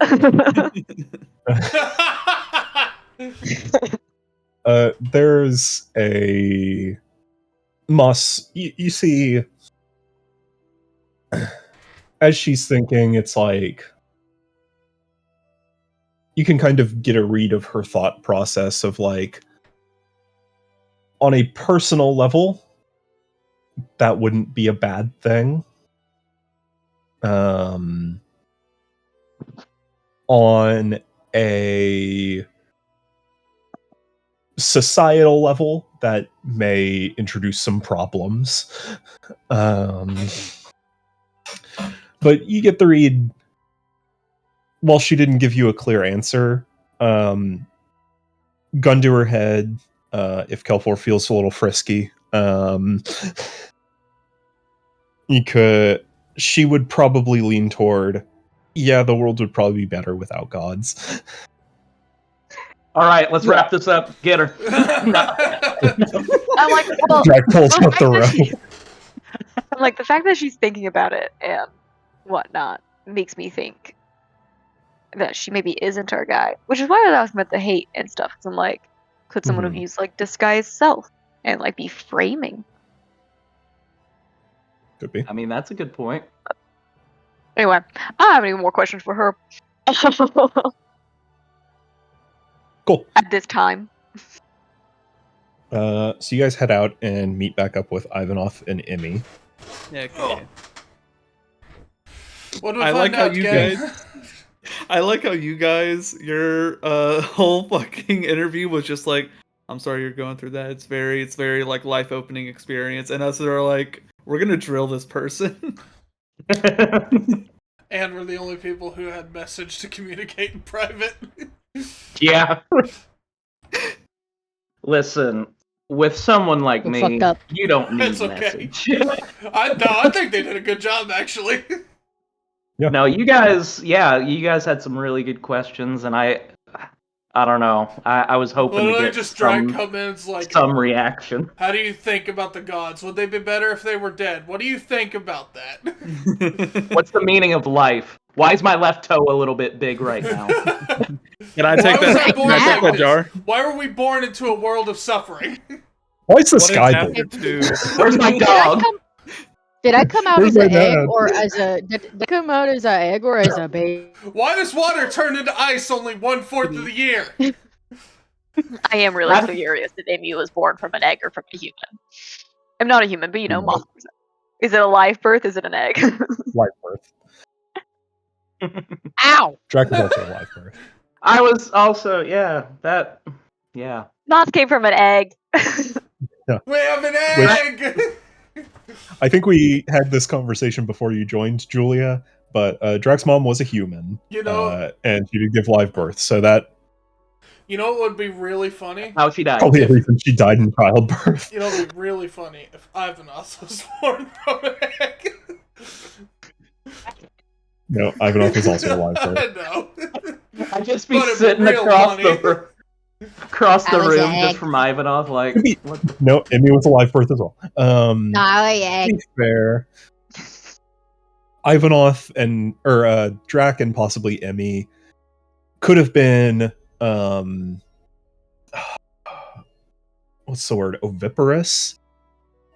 S1: There's a Moss. You see, as she's thinking, it's like you can kind of get a read of her thought process of like, on a personal level, that wouldn't be a bad thing. On a societal level, that may introduce some problems. But you get the read, while she didn't give you a clear answer, gun to her head, if Kelfor feels a little frisky, she would probably lean toward, yeah, the world would probably be better without gods.
S5: All right, let's wrap this up. Get her.
S6: I'm like, well,
S1: Jack pulls
S6: the
S1: out the
S6: fact that
S1: rope.
S6: I'm like, the fact that she's thinking about it and whatnot makes me think that she maybe isn't our guy. Which is why I was about the hate and stuff. Cause I'm like, could someone have used like disguise self and like be framing?
S1: Could be.
S5: I mean, that's a good point.
S6: Anyway, I don't have any more questions for her.
S1: Cool.
S6: At this time.
S1: So you guys head out and meet back up with Ivanov and Emmy.
S2: Yeah, okay.
S3: What do we
S2: I
S3: find
S2: like how
S3: out,
S2: you
S3: gang?
S2: guys. I like how you guys, your whole fucking interview was just like, I'm sorry you're going through that. It's very like life opening experience, and us are like, we're gonna drill this person.
S3: And we're the only people who had message to communicate in private.
S5: Yeah. Listen, with someone like
S4: We're
S5: me,
S4: fucked up.
S5: you don't need
S3: It's okay.
S5: message.
S3: I think they did a good job, actually.
S1: Yeah.
S5: No, you guys had some really good questions, and I don't know. I was hoping to
S3: Literally
S5: get
S3: just drag
S5: some
S3: comments like,
S5: some reaction.
S3: how do you think about the gods? Would they be better if they were dead? What do you think about that?
S5: What's the meaning of life? Why is my left toe a little bit big right now?
S2: Can I take
S3: Why was I
S2: that?
S3: born
S2: Can I take
S3: like
S2: that jar?
S3: this? Why were we born into a world of suffering?
S1: Why is the
S2: What
S1: sky
S2: is
S1: blue?
S2: happening to?
S5: Where's my dog?
S4: Did I come out
S1: Where's
S4: as an
S1: my
S4: egg
S1: dad?
S4: or as a? Did I come out as an egg or as a baby?
S3: Why does water turn into ice only 1/4 of the year?
S6: I am really curious if Amy was born from an egg or from a human. I'm not a human, but you know, mom. Is it a live birth? Is it an egg?
S1: Live birth.
S4: Ow!
S1: Drac is also a live birth.
S5: I was also yeah.
S6: Moths came from an egg.
S3: We have an egg!
S1: I think we had this conversation before you joined, Julia, but Drac's mom was a human.
S3: You know-
S1: and she did give live birth, so that
S3: You know what would be really funny?
S5: How she died.
S1: probably the reason she died in childbirth.
S3: You know what would be really funny if Ivanos was born from an egg.
S1: No, Ivanov was also a live
S3: I
S1: birth.
S3: know.
S5: I'd just be
S3: But it'd be
S5: sitting
S3: real
S5: across
S3: funny.
S5: across the
S4: I was
S5: room
S4: an
S5: just
S4: egg.
S5: from Ivanov, like what the
S1: No, Emmy was a live birth as well.
S4: No,
S1: To
S4: egg.
S1: be fair, Ivanov and Drac and possibly Emmy could have been what's the word? Oviparous.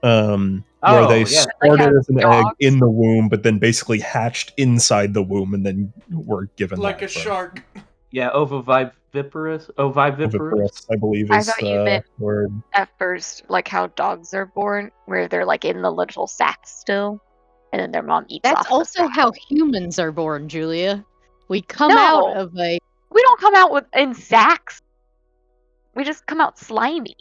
S1: Where
S5: Oh,
S1: they
S5: yeah.
S6: Like
S1: started
S6: how
S1: as an egg
S6: dogs-
S1: in the womb, but then basically hatched inside the womb and then were given
S3: Like a
S1: live birth.
S3: shark.
S5: Yeah, oviviparous.
S1: Oviparous, I believe,
S6: I
S1: is
S6: thought you
S1: the
S6: meant-
S1: word.
S6: At first, like how dogs are born, where they're like in the little sack still, and then their mom eats
S4: That's
S6: off the
S4: also
S6: sack.
S4: how humans are born, Julia. We come
S6: No.
S4: out of a.
S6: We don't come out in sacks. We just come out slimy.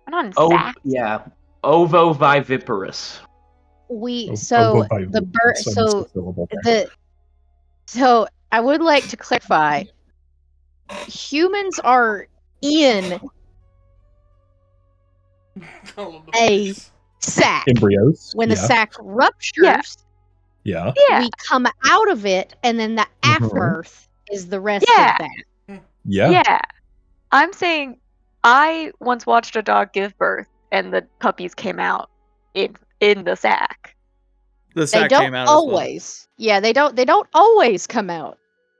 S6: Not in
S5: Oh,
S6: sack.
S5: yeah. Ovoviviparous.
S4: So
S1: by
S4: the bird.
S1: some
S4: So
S1: syllable there.
S4: So I would like to clarify. Humans are in
S3: All of the
S4: a
S3: place.
S4: sack.
S1: Embryos.
S4: When the
S1: yeah.
S4: sack ruptures,
S1: Yeah.
S6: Yeah.
S4: we come out of it, and then the
S1: Mhm.
S4: afterbirth is the rest
S6: Yeah.
S4: of that.
S1: Yeah.
S6: Yeah. I'm saying I once watched a dog give birth and the puppies came out in the sack.
S2: The
S4: They
S2: sack
S4: don't
S2: came out as well.
S4: always. Yeah, they don't always come out.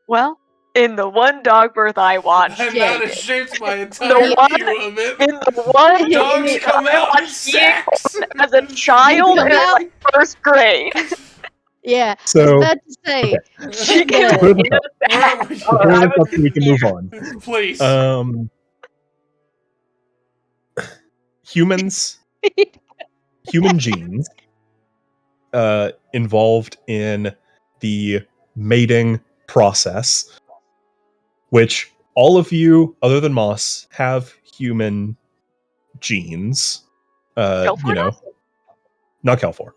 S6: Well, in the one dog birth I watched,
S3: And
S4: Yeah,
S3: that
S4: you
S3: has
S4: did.
S3: shaped my
S6: The
S3: entire
S6: one-
S3: view of it.
S6: in the one
S3: Dogs
S6: dog
S3: come
S6: I
S3: out in
S6: watched being
S3: sacks.
S6: born as a child
S4: Come
S6: in
S4: out-
S6: like first grade.
S4: Yeah, I was
S1: So
S4: about to say.
S6: She
S4: The-
S6: came
S1: to
S6: out
S1: clear
S6: in
S1: this
S6: a
S1: up,
S3: Where are
S6: sack.
S3: we?
S1: to
S6: Oh,
S1: clear
S6: I
S1: this
S6: was
S1: up so we can move on.
S3: Please.
S1: Humans, human genes, involved in the mating process, which all of you, other than Moss, have human genes.
S6: Kelfor
S1: You know,
S6: does?
S1: not Kelfor.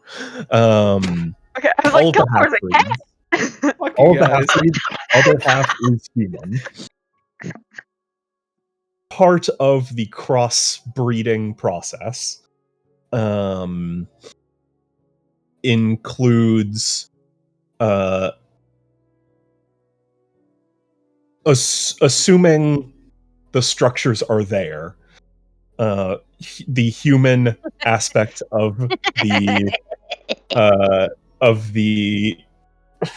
S6: Okay, I was
S1: All
S6: like,
S1: of the
S6: Kelpor's a cat.
S1: half-breeds.
S2: Fuck
S1: All
S2: you
S1: of the
S2: guys.
S1: half-breeds. Other half is human. Part of the cross-breeding process includes assuming the structures are there, the human aspect of the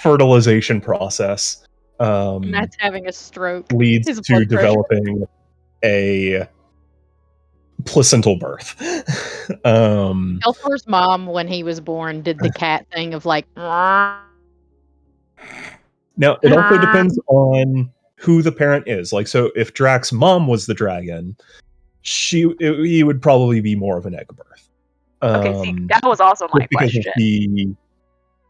S1: fertilization process
S4: Matt's having a stroke.
S1: leads
S4: His
S1: to
S4: blood pressure.
S1: developing a placental birth.
S4: Elfor's mom, when he was born, did the cat thing of like.
S1: Now, it also depends on who the parent is. Like, so if Drax's mom was the dragon, he would probably be more of an egg birth.
S6: Okay, see, that was also my
S1: just because of
S6: question.
S1: the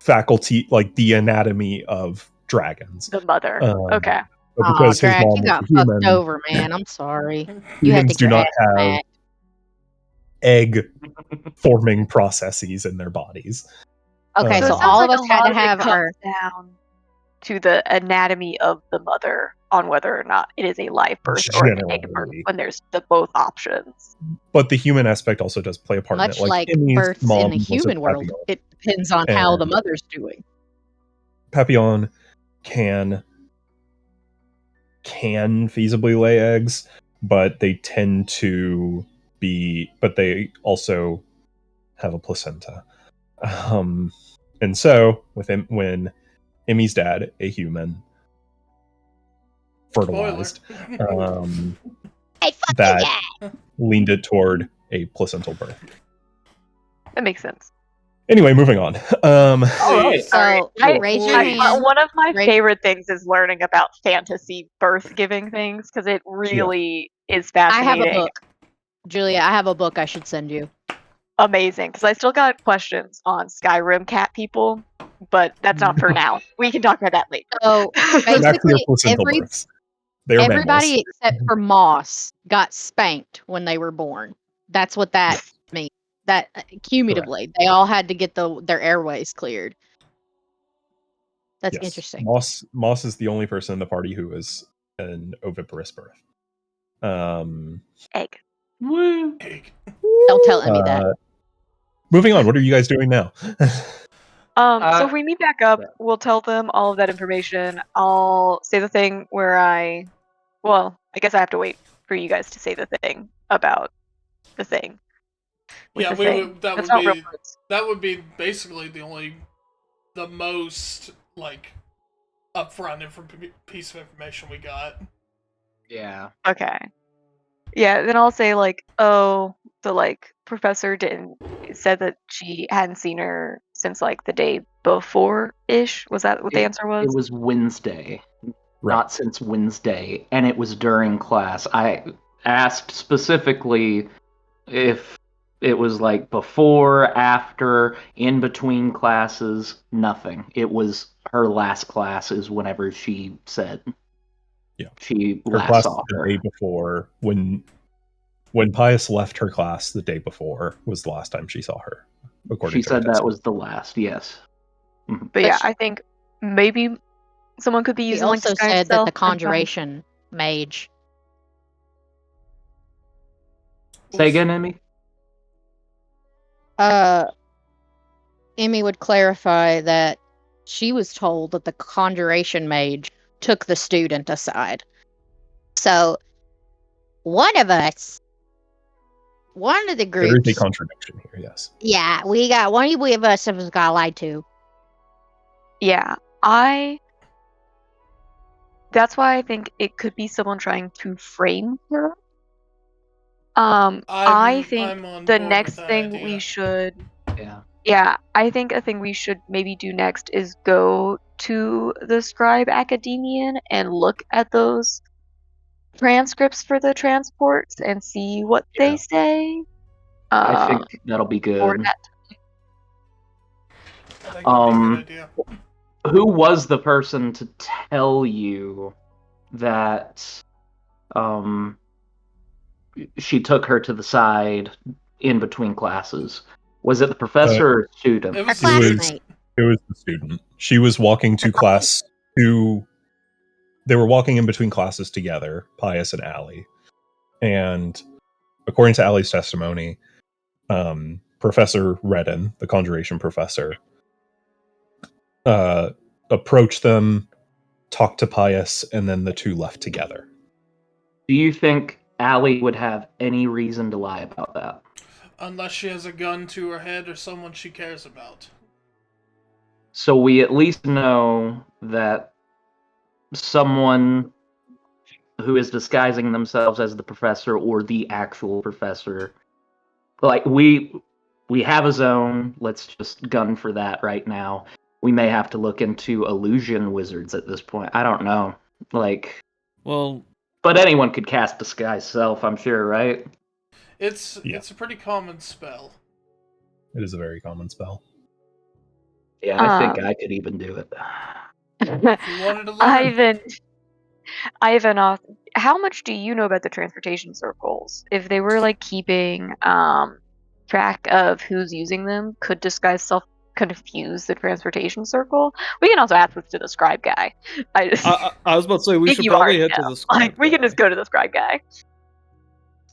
S1: faculty, like the anatomy of dragons.
S6: The mother.
S1: Um,
S6: Okay.
S1: But
S4: Aw,
S1: because his
S4: Drac,
S1: mom
S4: you
S1: was
S4: got
S1: a human,
S4: fucked over, man. I'm sorry. You had to
S1: humans do
S4: get
S1: not
S4: ass
S1: have
S4: smacked.
S1: egg forming processes in their bodies.
S4: Okay,
S1: So
S4: so
S1: it
S4: all of
S6: like
S4: us
S6: a
S4: had
S6: lot
S4: to
S6: of it
S4: have
S6: comes
S4: our.
S6: down to the anatomy of the mother on whether or not it is a live birth or an egg birth
S1: Generally.
S6: when there's the both options.
S1: But the human aspect also does play a part in
S4: Much
S1: it. Like
S4: like
S1: Emmy's
S4: births in
S1: mom
S4: the
S1: was a
S4: human world,
S1: Papillon.
S4: it depends on how the
S1: And-
S4: mother's doing.
S1: Papillon can feasibly lay eggs, but they tend to but they also have a placenta. And so when Emmy's dad, a human, fertilized,
S4: Hey, fuck
S1: that
S4: yeah!
S1: leaned it toward a placental birth.
S6: That makes sense.
S1: Anyway, moving on.
S3: Please.
S4: So
S6: I-
S4: raise your
S3: Please.
S4: hand.
S6: One of my
S4: Right.
S6: favorite things is learning about fantasy birth giving things because it really is fascinating.
S4: I have a book, Julia. I have a book I should send you.
S6: Amazing because I still got questions on Skyrim cat people, but that's not for now. We can talk about that later.
S4: So
S1: Actually, they're
S4: basically,
S1: placental births. They are
S4: everybody
S1: mammals.
S4: except for Moss got spanked when they were born. That's what that means. That cumulatively, they all had to get their airways cleared. That's
S1: Yes.
S4: interesting.
S1: Moss is the only person in the party who is an oviparous birth.
S6: Egg.
S3: Egg.
S4: Don't tell Emmy that.
S1: Moving on, what are you guys doing now?
S6: So if we meet back up, we'll tell them all of that information. I'll say the thing where I guess I have to wait for you guys to say the thing about the thing. with
S3: Yeah,
S6: the
S3: we
S6: thing.
S3: would. That
S6: That's
S3: would
S6: not real
S3: be.
S6: words.
S3: That would be basically the most like upfront piece of information we got.
S5: Yeah.
S6: Okay. Yeah, then I'll say like, oh, the like professor said that she hadn't seen her since like the day before ish. Was that what the answer was?
S5: It was Wednesday. Not since Wednesday, and it was during class. I asked specifically if it was like before, after, in between classes. Nothing. It was her last class is whenever she said.
S1: Yeah.
S5: She
S1: Her
S5: last
S1: class
S5: saw
S1: the
S5: her.
S1: day before when when Pius left her class the day before was the last time she saw her. According
S5: She
S1: to her
S5: said that
S1: testimony.
S5: was the last, yes.
S6: But yeah, I think maybe someone could be
S4: He
S6: using like
S4: also
S6: disguise
S4: said that
S6: self
S4: the
S6: and come-
S4: conjuration mage.
S5: Say again, Emmy?
S4: Emmy would clarify that she was told that the conjuration mage took the student aside. So, one of the
S1: There
S4: groups.
S1: is a contradiction here, yes.
S4: Yeah, we got one of us has got lied to.
S6: Yeah, that's why I think it could be someone trying to frame her. I think
S3: I'm on
S6: the
S3: board
S6: next
S3: with that
S6: thing
S3: idea.
S6: we should,
S5: Yeah.
S6: I think a thing we should maybe do next is go to the Scribe Academian and look at those transcripts for the transports and see what they say.
S5: I think that'll be
S6: Or
S5: good.
S6: that.
S3: I think that'd be a good idea.
S5: Who was the person to tell you that she took her to the side in between classes? Was it the professor or student?
S3: It
S4: Her
S3: was
S4: classmate.
S1: It was the student. She was walking to class to. They were walking in between classes together, Pius and Allie. And according to Allie's testimony, Professor Redden, the conjuration professor, approached them, talked to Pius, and then the two left together.
S5: Do you think Allie would have any reason to lie about that?
S3: Unless she has a gun to her head or someone she cares about.
S5: So we at least know that someone who is disguising themselves as the professor or the actual professor, like we have a zone. Let's just gun for that right now. We may have to look into illusion wizards at this point. I don't know. But anyone could cast disguise self, I'm sure, right?
S3: It's a pretty common spell.
S1: It is a very common spell.
S5: Yeah, I think I could even do it.
S3: If you wanted to learn.
S6: Ivan, how much do you know about the transportation circles? If they were like keeping track of who's using them, could disguise self confuse the transportation circle? We can also ask this to the scribe guy.
S2: I was about to say we should probably head to the scribe.
S6: Like we can just go to the scribe guy.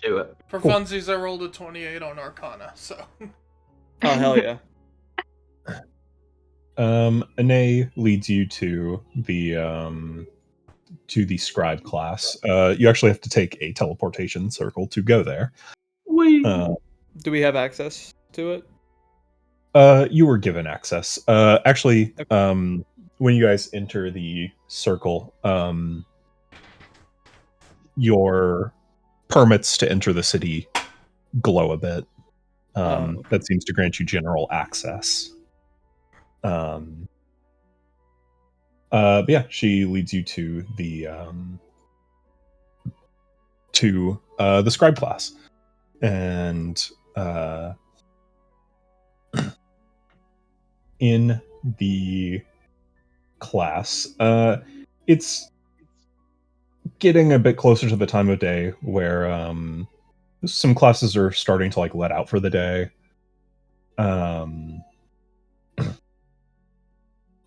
S5: Do it.
S3: For funsies, I rolled a 28 on Arcana, so.
S2: Oh hell yeah.
S1: Ane leads you to the scribe class. You actually have to take a teleportation circle to go there.
S2: Do we have access to it?
S1: You were given access. Actually, when you guys enter the circle, your permits to enter the city glow a bit. That seems to grant you general access. But yeah, she leads you to the scribe class, and in the class, it's getting a bit closer to the time of day where some classes are starting to like let out for the day.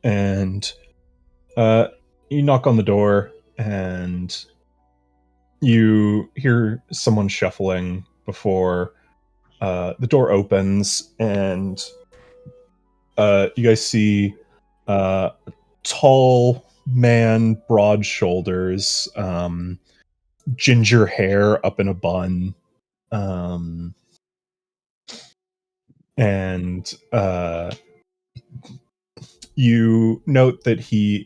S1: And you knock on the door and you hear someone shuffling before the door opens, and you guys see a tall man, broad shoulders, ginger hair up in a bun, and you note that he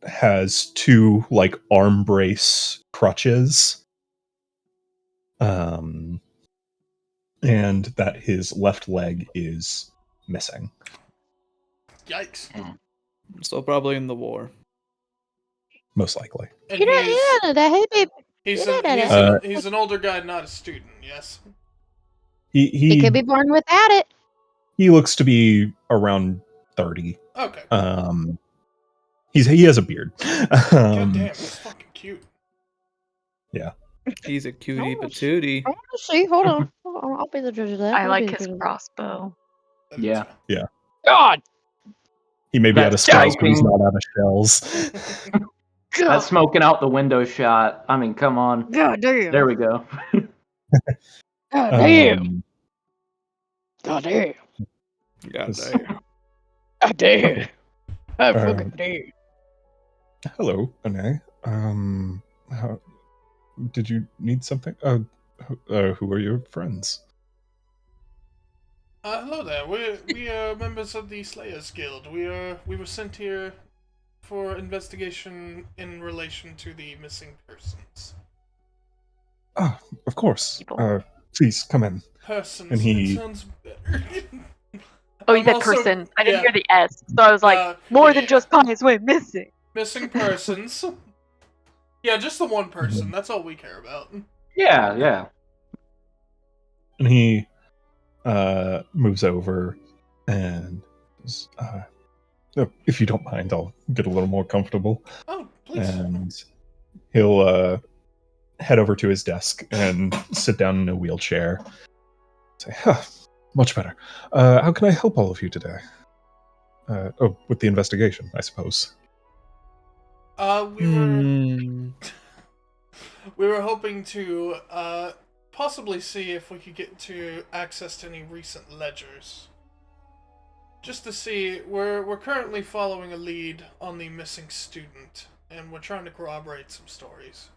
S1: has two like arm brace crutches, and that his left leg is missing.
S3: Yikes.
S2: So probably in the war.
S1: Most likely.
S3: And
S4: He's
S3: an older guy, not a student, yes?
S4: He could be born without it.
S1: He looks to be around 30.
S3: Okay.
S1: He has a beard.
S3: God damn, that's fucking cute.
S2: He's a cutie
S4: Oh,
S2: patootie.
S4: I want to see. Hold on. I'll be the judge of that.
S6: I
S4: I'll
S6: like
S4: be the
S6: his
S4: judge of that.
S6: crossbow.
S5: Yeah.
S4: God.
S1: He may be out of
S5: That's
S1: spells, but he's
S5: typing.
S1: not out of shells.
S5: That
S4: God.
S5: smoking out the window shot. I mean, come on.
S4: God damn.
S5: There we go.
S4: God damn.
S1: Um,
S4: God damn.
S2: God
S1: This-
S2: damn.
S4: God damn. God
S1: Um,
S4: fucking damn.
S1: hello, Ane. How, did you need something? Who are your friends?
S3: Hello there. We are members of the Slayers Guild. We were sent here for investigation in relation to the missing persons.
S1: Ah, of course.
S6: People.
S1: Please come in.
S3: Persons.
S1: And he-
S3: It sounds better.
S6: Oh, you
S3: I'm
S6: said
S3: also-
S6: person. I didn't
S3: yeah.
S6: hear the S, so I was like, more than
S3: Yeah.
S6: just Pious went missing.
S3: Missing persons. Yeah, just the one person. That's all we care about.
S5: Yeah.
S1: And he moves over and says, no, if you don't mind, I'll get a little more comfortable.
S3: Oh, please.
S1: And he'll head over to his desk and sit down in a wheelchair. Say, much better. How can I help all of you today? With the investigation, I suppose.
S3: We were hoping to possibly see if we could get to access to any recent ledgers. Just to see, we're currently following a lead on the missing student, and we're trying to corroborate some stories.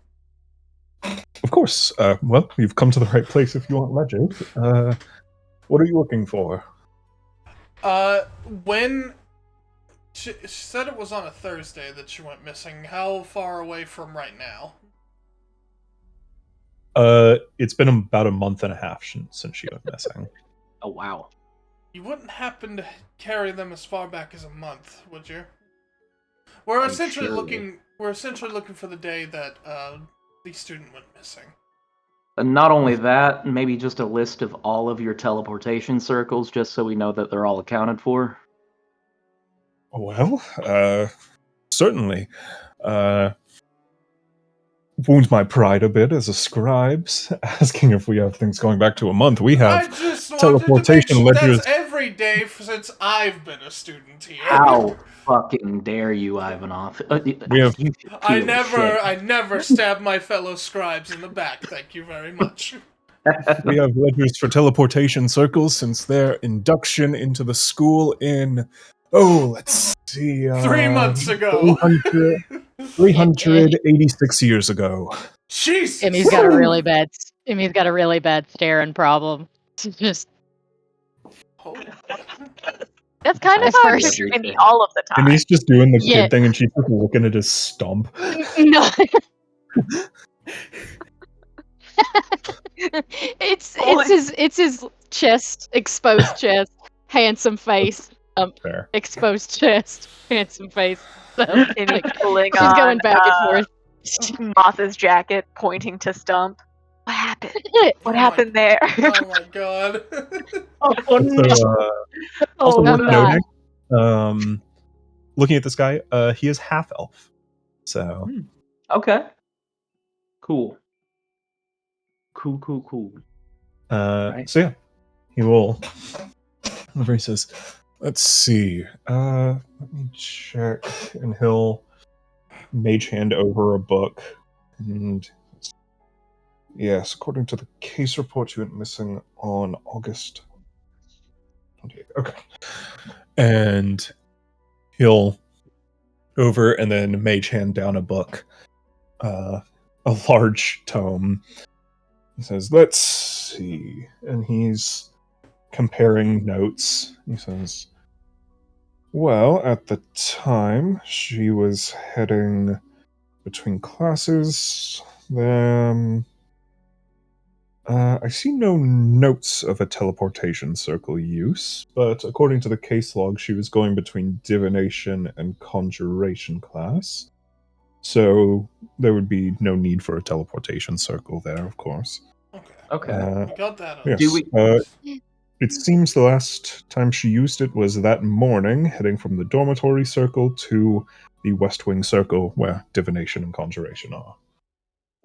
S1: Of course. Well, you've come to the right place if you want legend. What are you looking for?
S3: When she said it was on a Thursday that she went missing, how far away from right now?
S1: It's been about a month and a half since she went missing.
S5: Oh, wow.
S3: You wouldn't happen to carry them as far back as a month, would you? We're
S5: I'm
S3: essentially
S5: sure.
S3: looking for the day that the student went missing.
S5: And not only that, maybe just a list of all of your teleportation circles, just so we know that they're all accounted for.
S1: Well, certainly. Wounds my pride a bit as a scribe, asking if we have things going back to a month. We
S3: I
S1: have
S3: just wanted
S1: teleportation
S3: to make sure
S1: ledgers.
S3: that's every day since I've been a student here.
S5: How fucking dare you, Ivanov?
S1: We have-
S5: You should
S3: I
S5: feel shit.
S3: never stab my fellow scribes in the back. Thank you very much.
S1: We have ledgers for teleportation circles since their induction into the school in, let's see,
S3: 3 months ago.
S1: 386 years ago.
S3: Jesus.
S4: Emmy's got a really bad staring problem. Just
S3: Oh.
S6: That's kind of
S4: At
S6: how I
S4: first-
S6: picture Emmy all of the time.
S1: And he's just doing the
S4: Yeah.
S1: kid thing, and she's just looking at his stump.
S4: no. it's his chest, exposed chest, handsome face,
S1: Fair.
S4: exposed chest, handsome face. So,
S6: Emmy
S4: like,
S6: pulling
S4: she's
S6: on
S4: going back and forth.
S6: Moth's jacket, pointing to Stump. What happened? What
S3: my-
S6: happened there?
S3: Oh my god.
S4: Oh no!
S1: Also
S4: Oh,
S1: worth
S4: I'm not.
S1: noting, looking at this guy, he is half elf. So
S5: Okay. Cool. Cool. Right.
S1: So yeah, he will. Whenever he says, "Let's see, let me check," and he'll mage hand over a book, and yes, according to the case report, you went missing on August 28th. Okay, and he'll over and then mage hand down a book, a large tome. He says, "Let's see," and he's comparing notes. He says, "Well, at the time, she was heading between classes. Then I see no notes of a teleportation circle use, but according to the case log, she was going between divination and conjuration class. So there would be no need for a teleportation circle there, of course."
S5: Okay.
S3: We got that.
S1: Yes.
S5: Do we-
S1: It seems the last time she used it was that morning, heading from the dormitory circle to the West Wing circle, where divination and conjuration are.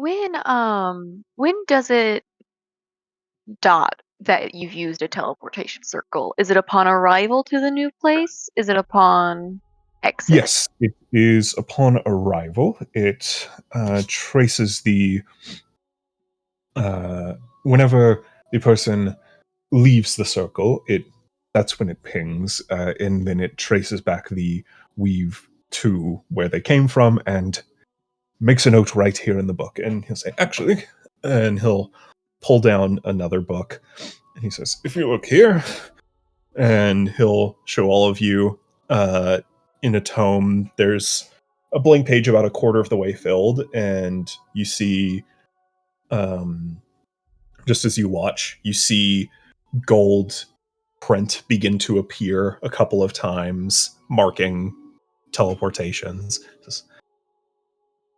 S6: when does it dot that you've used a teleportation circle? Is it upon arrival to the new place? Is it upon exit?
S1: Yes, it is upon arrival. It traces the whenever the person leaves the circle, that's when it pings, and then it traces back the weave to where they came from and makes a note right here in the book. And he'll say, actually, and he'll pull down another book, and he says, if you look here, and he'll show all of you in a tome, there's a blank page about a quarter of the way filled, and you see, just as you watch, you see gold print begin to appear a couple of times, marking teleportations.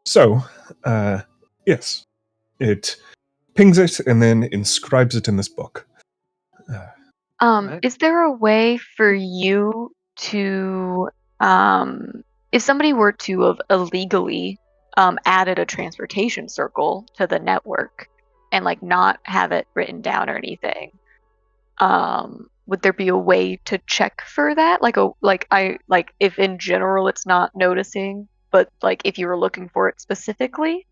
S1: So, yes, it pings it and then inscribes it in this book.
S6: Is there a way for you to, if somebody were to have illegally added a transportation circle to the network and like not have it written down or anything, would there be a way to check for that? Like if in general it's not noticing, but like if you were looking for it specifically?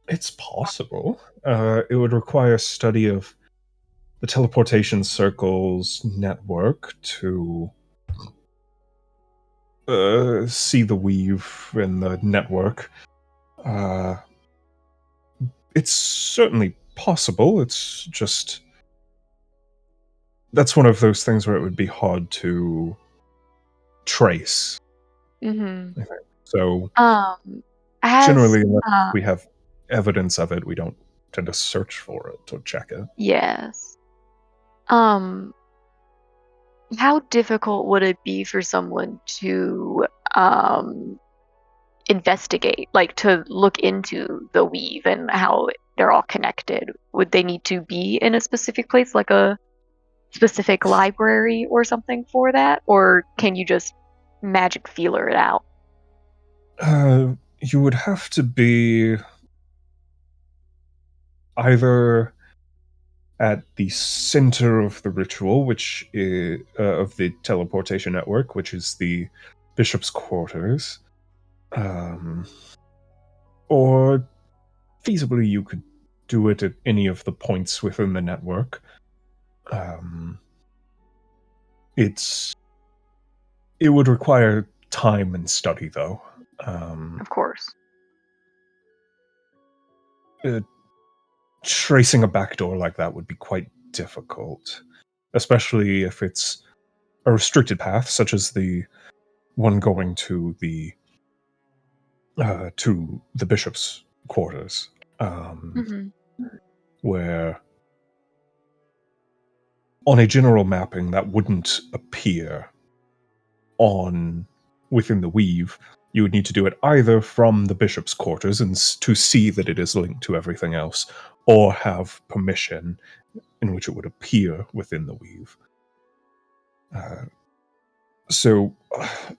S1: It's possible. It would require study of the teleportation circle's network to see the weave in the network. It's certainly possible. It's just that's one of those things where it would be hard to trace.
S6: Mm-hmm.
S1: So
S6: Has
S1: generally, unless we have evidence of it, we don't tend to search for it or check it.
S6: yes. How difficult would it be for someone to investigate, like to look into the weave and how they're all connected? Would they need to be in a specific place, like a specific library or something for that? Or can you just magic feeler it out?
S1: You would have to be either at the center of the ritual, which is of the teleportation network, which is the bishop's quarters, or feasibly you could do it at any of the points within the network. It would require time and study, though.
S6: Of course.
S1: Tracing a backdoor like that would be quite difficult, especially if it's a restricted path, such as the one going to the bishop's quarters, where on a general mapping that wouldn't appear within the weave. You would need to do it either from the bishop's quarters and to see that it is linked to everything else, or have permission in which it would appear within the weave. So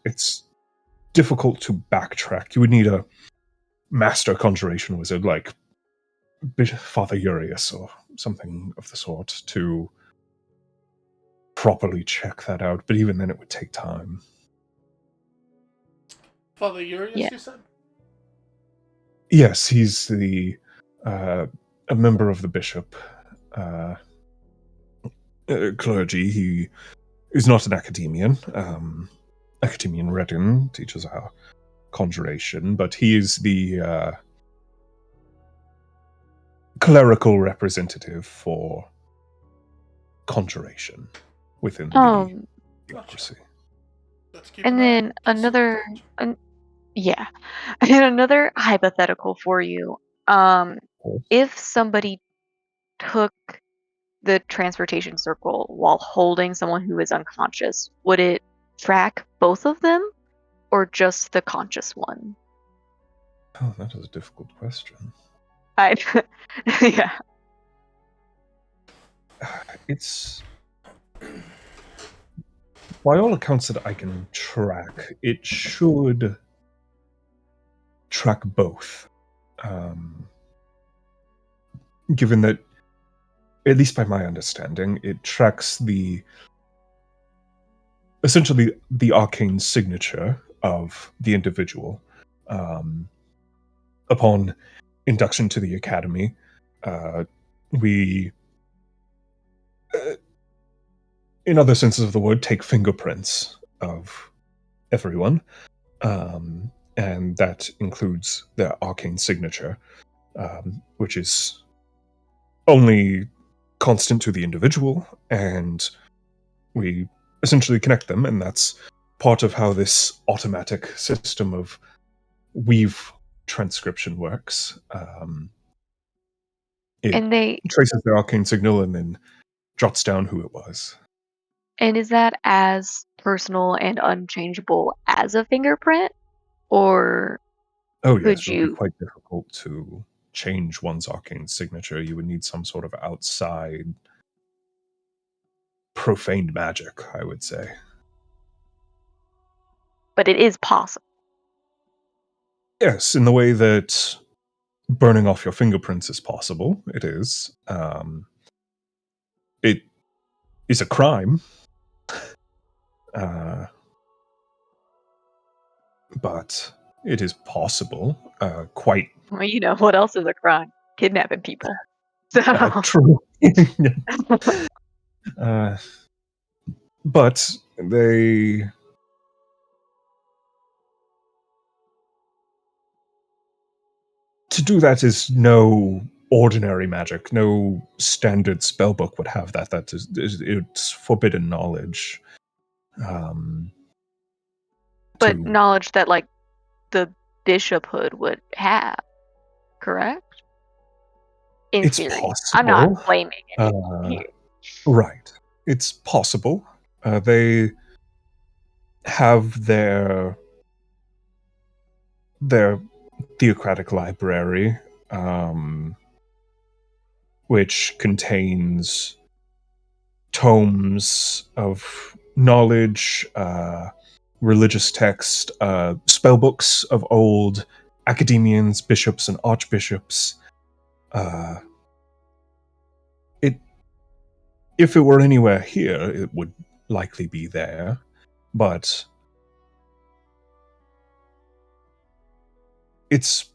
S1: it's difficult to backtrack. You would need a master conjuration wizard like Father Urius or something of the sort to properly check that out, but even then it would take time.
S3: Father Urius, you said?
S1: Yes, he's a member of the bishop clergy. He is not an academician. Academician Redden teaches our conjuration, but he is the clerical representative for conjuration within the bureaucracy.
S6: And then another hypothetical for you. If somebody took the transportation circle while holding someone who is unconscious, would it track both of them or just the conscious one?
S1: Oh, that is a difficult question.
S6: Yeah.
S1: It's, by all accounts that I can track, it should track both. Given that, at least by my understanding, it tracks essentially the arcane signature of the individual. Upon induction to the academy, we, in other senses of the word, take fingerprints of everyone, and that includes their arcane signature, which is only constant to the individual, and we essentially connect them, and that's part of how this automatic system of weave transcription works. It
S6: And they
S1: traces the arcane signal and then jots down who it was.
S6: and is that as personal and unchangeable as a fingerprint, or
S1: Oh yes,
S6: could
S1: it would be
S6: you?
S1: quite difficult to change one's arcane signature. You would need some sort of outside profaned magic, I would say.
S6: But it is possible.
S1: Yes, in the way that burning off your fingerprints is possible, it is. It is a crime. But it is possible. Quite
S6: Well, you know what else is a crime? Kidnapping people. So
S1: true. But they. To do that is no ordinary magic. No standard spellbook would have that. It's forbidden knowledge.
S6: but knowledge that like the bishophood would have, correct? In
S1: It's
S6: theory.
S1: possible.
S6: I'm not blaming it here.
S1: Right. It's possible. They have their theocratic library, which contains tomes of knowledge, religious text, spellbooks of old academians, bishops, and archbishops. If it were anywhere here, it would likely be there, but it's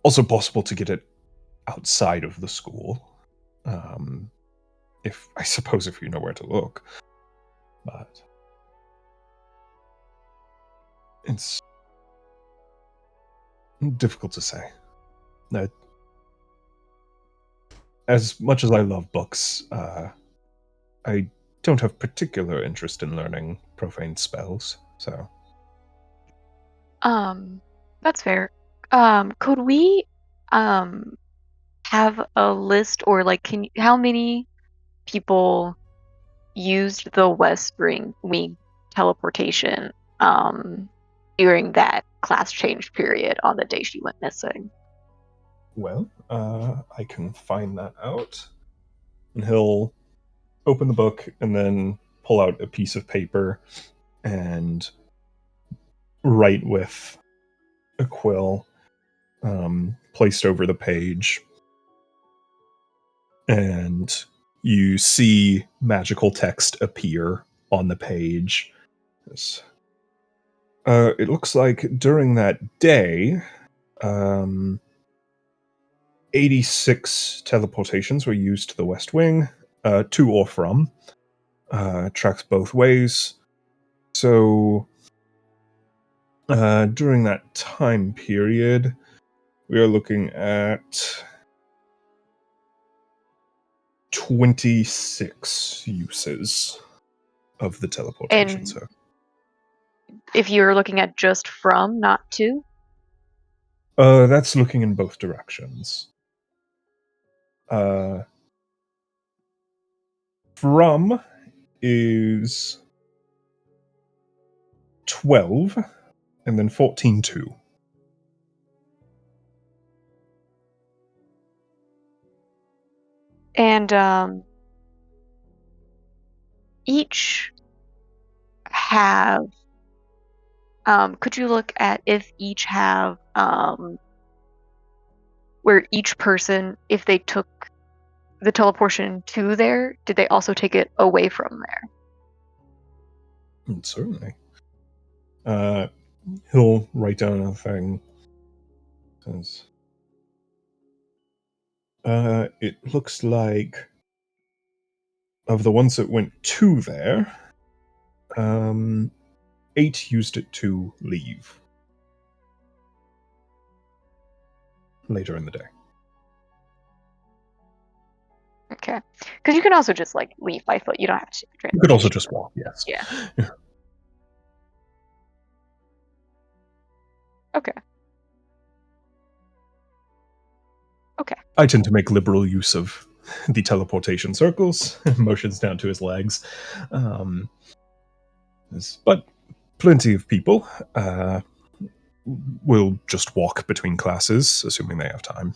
S1: also possible to get it outside of the school, if you know where to look. But it's difficult to say. That, as much as I love books, I don't have particular interest in learning profane spells. So,
S6: That's fair. Could we have a list, or like how many people used the West Wing teleportation during that class change period on the day she went missing?
S1: well, I can find that out. And he'll open the book and then pull out a piece of paper and write with a quill placed over the page. And you see magical text appear on the page. It looks like during that day, 86 teleportations were used to the West Wing, to or from. Tracks both ways. So, during that time period, we are looking at 26 uses of the teleportation.
S6: And
S1: so,
S6: if you're looking at just from, not to?
S1: that's looking in both directions. From is 12, and then 14 2.
S6: And each have could you look at if each have where each person, if they took the teleportation to there, did they also take it away from there?
S1: Certainly. He'll write down a thing. Says, it looks like of the ones that went to there, 8 used it to leave later in the day.
S6: Okay, because you can also just like leave by foot. You don't have to take the train.
S1: You could also just walk, yes.
S6: Yeah. Okay.
S1: I tend to make liberal use of the teleportation circles, motions down to his legs. But plenty of people will just walk between classes, assuming they have time.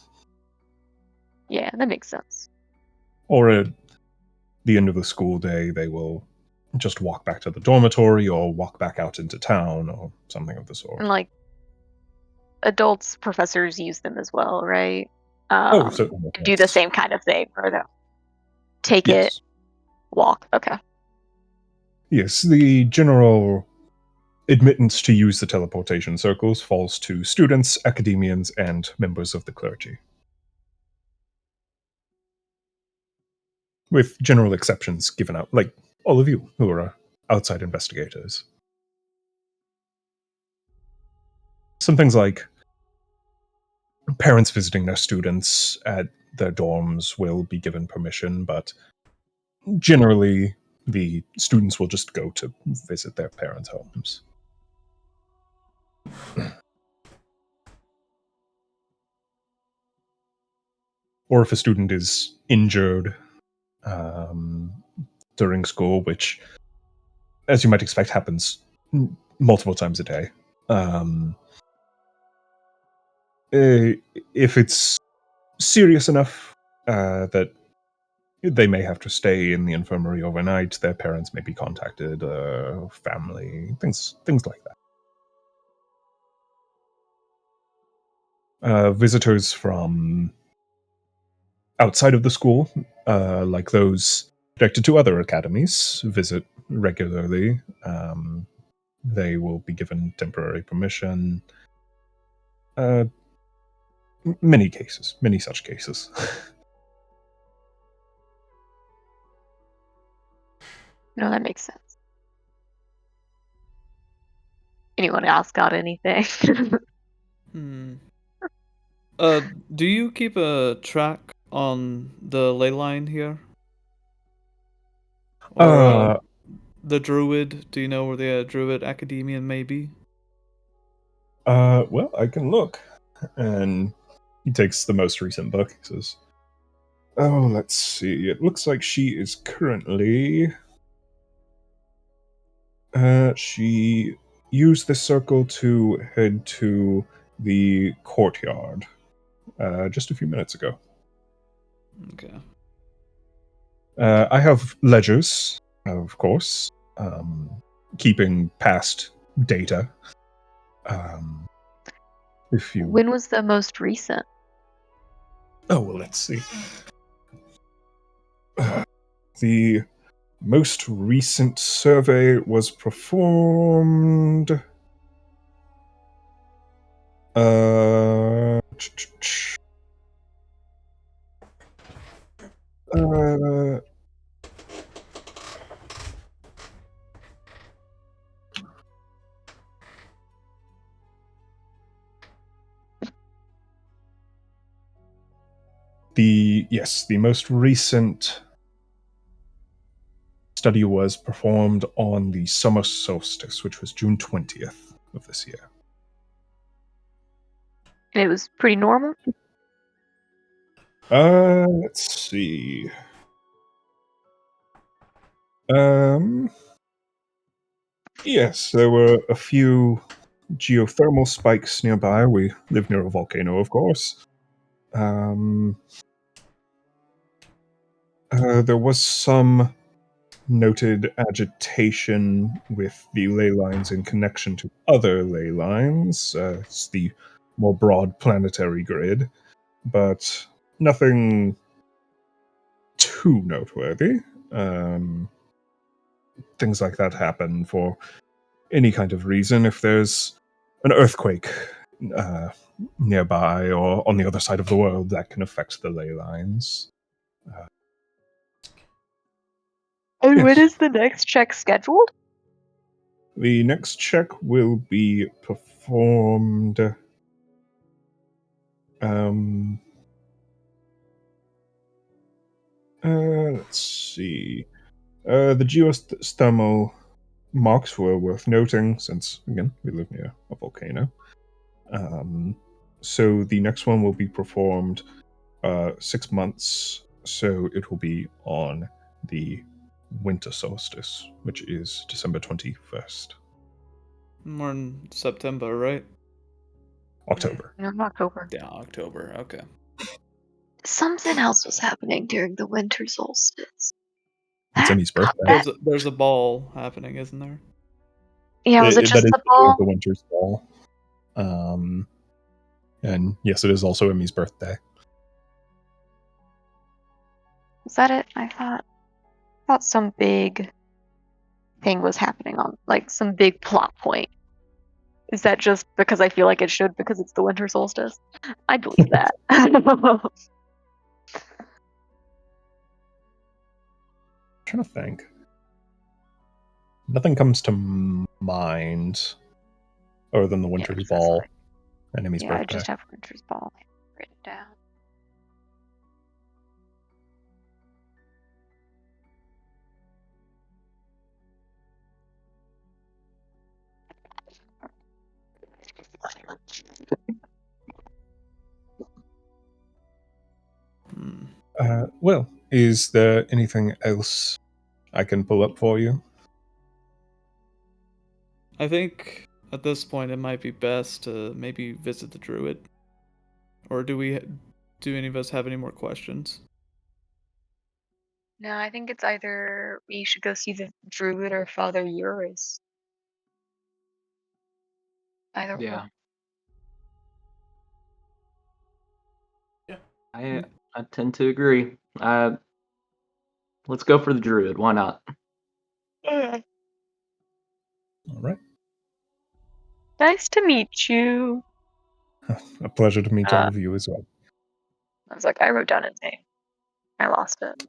S6: Yeah, that makes sense.
S1: Or at the end of the school day, they will just walk back to the dormitory or walk back out into town or something of the sort.
S6: And like adults, professors use them as well, right?
S1: Certainly.
S6: Do the same kind of thing, or they'll take
S1: Yes.
S6: it, walk. Okay.
S1: Yes, the general admittance to use the teleportation circles falls to students, academians, and members of the clergy. With general exceptions given out, like all of you who are outside investigators. Some things like parents visiting their students at their dorms will be given permission, but generally the students will just go to visit their parents' homes. Or if a student is injured during school, which, as you might expect, happens multiple times a day. If it's serious enough that they may have to stay in the infirmary overnight, their parents may be contacted, family, things like that. Visitors from outside of the school, like those connected to other academies, visit regularly. They will be given temporary permission. Many such cases.
S6: No, that makes sense. Anyone else got anything?
S2: Do you keep a track on the ley line here? Or the druid? Do you know where the druid academia may be?
S1: Well, I can look. And he takes the most recent book. He says, "Oh, let's see. It looks like she is currently. She used this circle to head to the courtyard just a few minutes ago.
S2: Okay.
S1: I have ledgers, of course, keeping past data. If you.
S6: When was the most recent?
S1: Oh, well, let's see. The most recent survey was performed. The most recent study was performed on the summer solstice, which was June 20th of this year.
S6: And it was pretty normal?
S1: Let's see. Yes, there were a few geothermal spikes nearby. We live near a volcano, of course. There was some noted agitation with the ley lines in connection to other ley lines. It's the more broad planetary grid. but nothing too noteworthy. Things like that happen for any kind of reason. If there's an earthquake nearby or on the other side of the world, that can affect the ley lines.
S6: And when
S1: Yes.
S6: is the next check scheduled?
S1: The next check will be performed. Let's see. The geothermal marks were worth noting, since again we live near a volcano. So the next one will be performed 6 months. So it will be on the winter solstice, which is December 21st.
S2: More in September, right?
S1: October.
S6: No, October.
S2: Yeah, October. Okay.
S6: Something else was happening during the winter solstice.
S1: It's Emmy's birthday.
S2: There's a ball happening, isn't there?
S6: Yeah, was it just
S1: that is
S6: the ball?
S1: the winter's ball. And yes, it is also Emmy's birthday.
S6: Is that it? I thought some big thing was happening on, like, some big plot point. Is that just because I feel like it should because it's the winter solstice? I believe that.
S1: Trying to think. Nothing comes to mind other than the winter's
S6: just has,
S1: ball
S6: like-
S1: and Emmy's
S6: Yeah, I
S1: birthday.
S6: just have winter's ball written down.
S2: Hmm.
S1: Well, is there anything else I can pull up for you?
S2: I think at this point it might be best to maybe visit the druid. Or do any of us have any more questions?
S6: No, I think it's either we should go see the druid or Father Eurus. Either
S5: Yeah.
S6: one.
S5: I tend to agree. Let's go for the druid. Why not?
S1: All right.
S6: Nice to meet you.
S1: A pleasure to meet all of you as well.
S6: I was like, I wrote down his name. I lost it.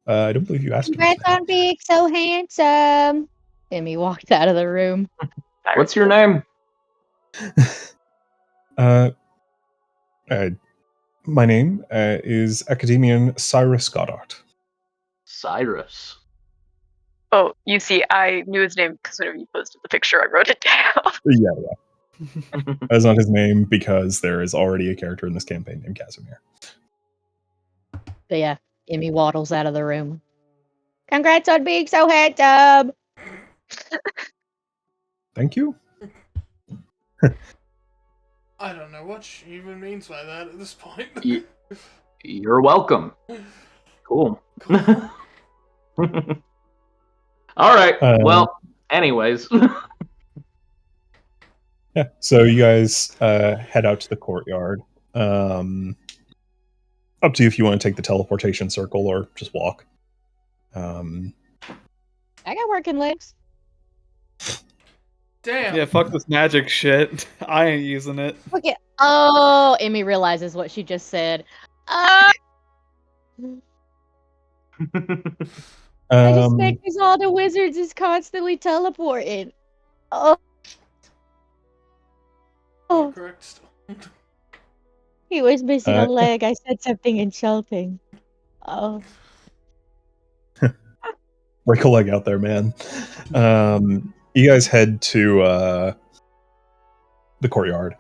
S1: I don't believe you asked me.
S4: Congrats on being so handsome. Emmy walked out of the room.
S5: What's your name?
S1: My name is Academian Cyrus Goddard.
S5: Cyrus.
S6: Oh, you see, I knew his name because whenever you posted the picture, I wrote it down.
S1: Yeah. That's not his name because there is already a character in this campaign named Casimir.
S4: But yeah, Emmy waddles out of the room. Congrats on being so handsome.
S1: Thank you.
S3: I don't know what she even means by that at this point.
S5: You're welcome. Cool. All right. Well, anyways.
S1: Yeah. So you guys head out to the courtyard. Up to you if you want to take the teleportation circle or just walk.
S4: I got working legs.
S3: Damn.
S2: Yeah, fuck this magic shit. I ain't using it.
S4: Okay. Oh, Emmy realizes what she just said. I just think because all the wizards is constantly teleporting. Oh.
S3: You're correct still.
S4: He was missing a leg. I said something insulting. Oh.
S1: Break a leg out there, man. You guys head to the courtyard,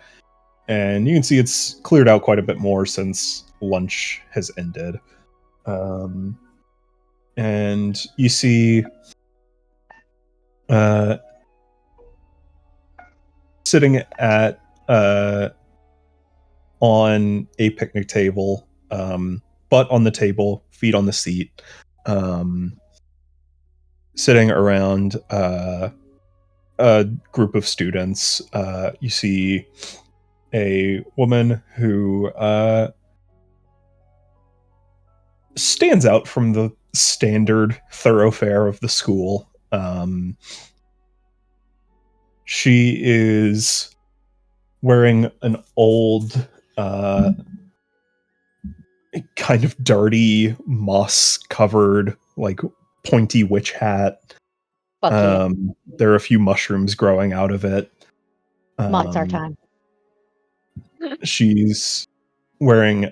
S1: and you can see it's cleared out quite a bit more since lunch has ended. And you see sitting at on a picnic table, butt on the table, feet on the seat, sitting around a group of students. You see a woman who stands out from the standard thoroughfare of the school. She is wearing an old, kind of dirty, moss-covered, like pointy witch hat.
S4: Fuck yeah.
S1: There are a few mushrooms growing out of it.
S4: Monster time.
S1: She's wearing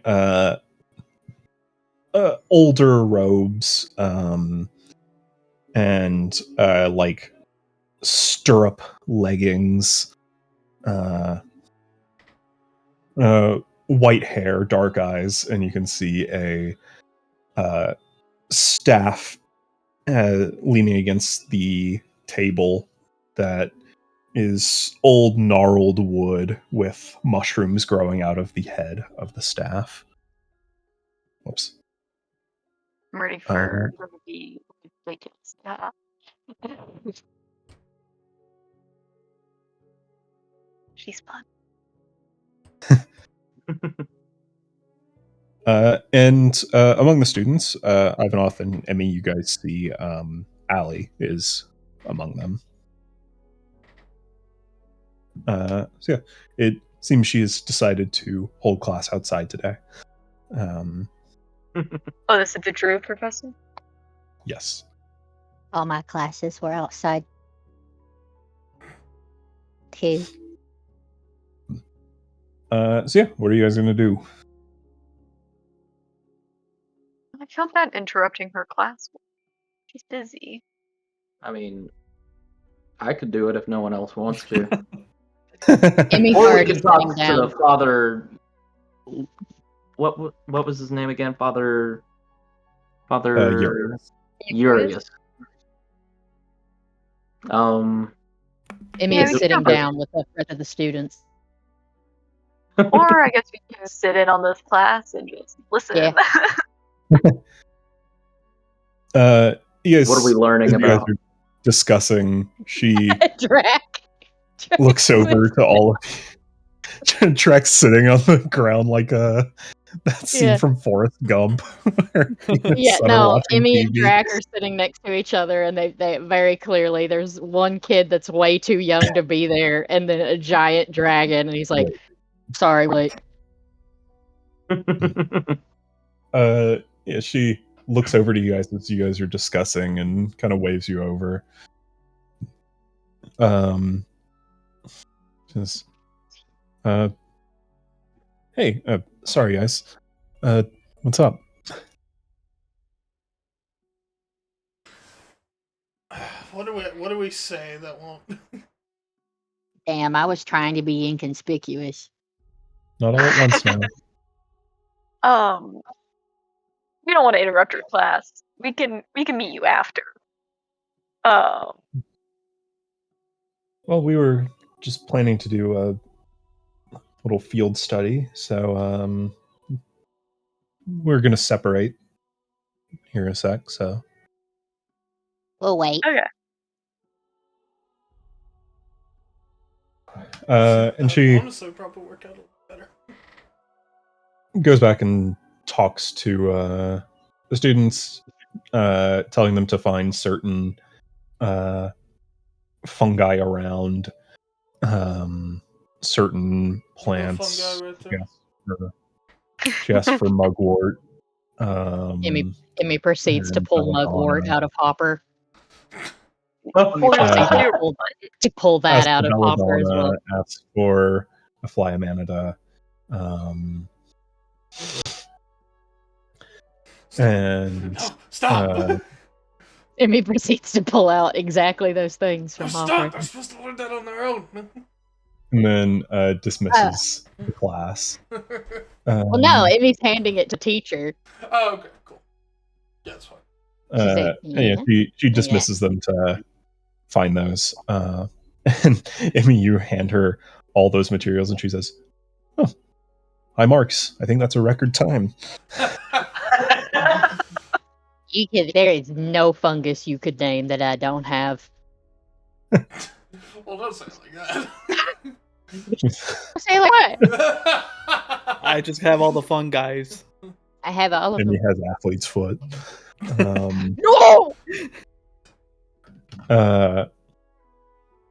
S1: older robes and like stirrup leggings, white hair, dark eyes, and you can see a staff leaning against the table that is old gnarled wood with mushrooms growing out of the head of the staff. Whoops.
S6: I'm ready for the ridiculous stuff. She's fun.
S1: And among the students, Ivanoth and Emmy, you guys see Allie is among them. So yeah, it seems she has decided to hold class outside today.
S6: Oh, this is the Druid professor?
S1: Yes.
S4: All my classes were outside. Too.
S1: So yeah, what are you guys gonna do?
S6: I feel bad interrupting her class. She's busy.
S5: I mean, I could do it if no one else wants to.
S4: Emmy's
S5: Or we
S4: already
S5: could talk
S4: sitting
S5: to
S4: down.
S5: the father. What was his name again? Father
S1: Urius.
S5: Urius.
S4: Emmy
S6: Yeah,
S4: is
S6: we
S4: sitting
S6: can-
S4: down with the rest of the students.
S6: Or I guess we can sit in on this class and just listen.
S4: Yeah.
S1: Yes.
S5: What are we learning
S1: as you guys
S5: about?
S1: are discussing, she
S4: Drac.
S1: looks over to all of you. Trek's sitting on the ground like that scene
S4: Yeah.
S1: from Forrest Gump. where he and his
S4: Yeah,
S1: son are
S4: no,
S1: watching
S4: Emmy and
S1: TV.
S4: Drac are sitting next to each other, and they very clearly, there's one kid that's way too young to be there, and then a giant dragon, and he's like, sorry, wait.
S1: Yeah, she looks over to you guys as you guys are discussing and kind of waves you over. Says, hey, sorry guys. What's up?
S3: What do we say that won't?
S4: Damn, I was trying to be inconspicuous.
S1: Not all at once now.
S6: We don't want to interrupt your class. We can meet you after.
S1: Well, we were just planning to do a little field study, so we're gonna separate here in a sec. So
S4: We'll wait.
S6: Okay.
S1: and she
S3: Honestly, probably work out a little better.
S1: goes back and talks to the students, telling them to find certain fungi around certain plants.
S3: Fungi right there.
S1: She asked for mugwort.
S4: Emmy proceeds to
S1: and
S4: pull mugwort
S1: belladonna.
S4: out of Hopper.
S6: Well,
S4: To pull that
S1: Asked
S4: out
S1: for
S4: of Hopper as well.
S1: belladonna, asked for a Flyamanida. And
S3: No, stop!
S4: Emmy proceeds to pull out exactly those things
S3: No,
S4: from
S3: stop!
S4: Hopper.
S3: They're supposed to learn that on their own.
S1: and then dismisses the class.
S4: Well, no, Emmy's handing it to teacher.
S3: Oh, okay, cool. Yeah, that's fine.
S4: She's like,
S1: yeah, she dismisses them to find those. And Emmy, you hand her all those materials, and she says, "Oh, high marks. I think that's a record time."
S4: There is no fungus you could name that I don't have.
S3: Well, don't say it like that.
S4: Say like what?
S2: I just have all the fun guys.
S4: I have all of
S1: And
S4: them.
S1: he has athlete's foot.
S4: No!
S1: Uh,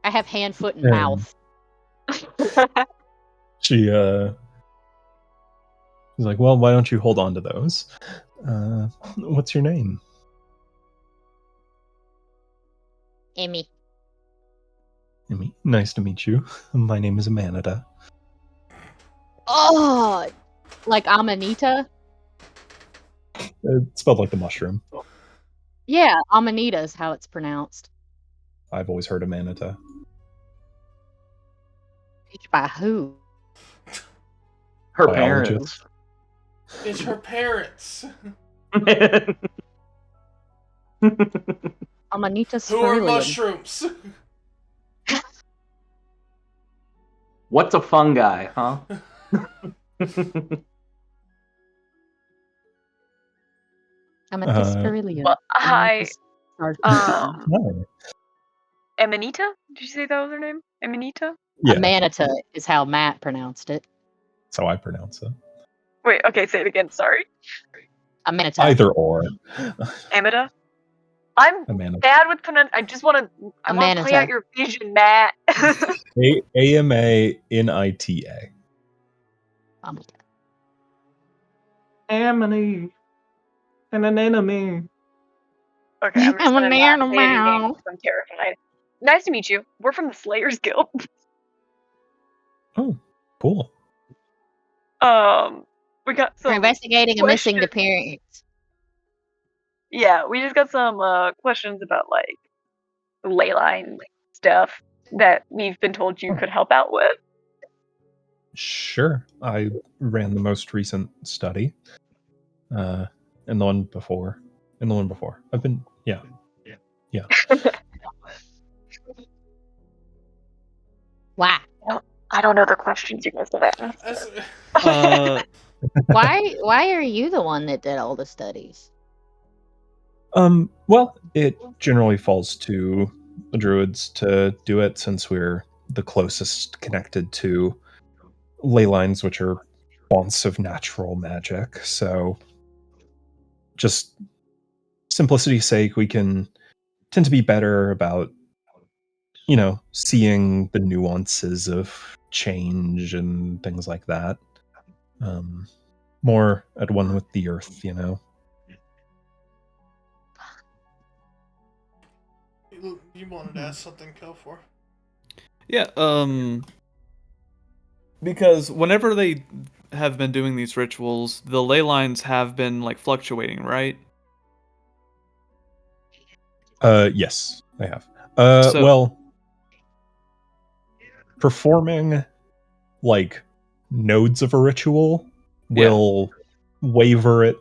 S4: I have hand, foot, and
S1: Yeah.
S4: mouth.
S1: she's like, well, why don't you hold on to those? What's your name?
S4: Emmy.
S1: Emmy. Nice to meet you. My name is Amanita.
S4: Oh! Like Amanita?
S1: It's spelled like the mushroom.
S4: Yeah, Amanita is how it's pronounced.
S1: I've always heard Amanita.
S4: By who?
S5: Her
S1: Biologist.
S5: parents.
S3: It's her parents.
S4: Amanita
S3: Who are
S4: cerulean.
S3: mushrooms?
S5: What's a fungi, huh?
S4: Amanita
S1: Uh,
S4: cerulean.
S6: Well, hi,
S1: Hi.
S6: Amanita? Did you say that was her name? Amanita?
S1: Yeah,
S4: Amanita is how Matt pronounced it.
S1: that's how I pronounce it.
S6: Wait, okay, say it again. Sorry.
S4: Amanita.
S1: Either or.
S6: Amida? I'm
S1: Amanita.
S6: bad with pronunciation. I just want to play
S4: Amanita.
S6: out your vision, Matt.
S1: Amanita.
S4: Amanita.
S5: Amity. And an enemy.
S6: Okay, I'm just
S4: I'm
S6: gonna
S4: an
S6: not say any
S4: animal.
S6: names 'cause I'm terrified. Nice to meet you. We're from the Slayers Guild.
S1: Oh, cool.
S6: We got
S4: We're
S6: some.
S4: investigating a missing
S6: questions.
S4: appearance.
S6: Yeah, we just got some questions about like ley line stuff that we've been told you could help out with.
S1: Sure. I ran the most recent study. And the one before. And the one before. I've been yeah.
S4: Why?
S6: I don't know the questions you guys have asked.
S3: That's-
S4: Why are you the one that did all the studies?
S1: Well, it generally falls to the druids to do it since we're the closest connected to ley lines, which are fonts of natural magic. So just simplicity's sake, we can tend to be better about, seeing the nuances of change and things like that. More at one with the earth,
S3: You wanted to ask something, Kelfor.
S2: Yeah, because whenever they have been doing these rituals, the ley lines have been like fluctuating, right?
S1: Yes, they have.
S2: So-
S1: Well, performing like nodes of a ritual will waver it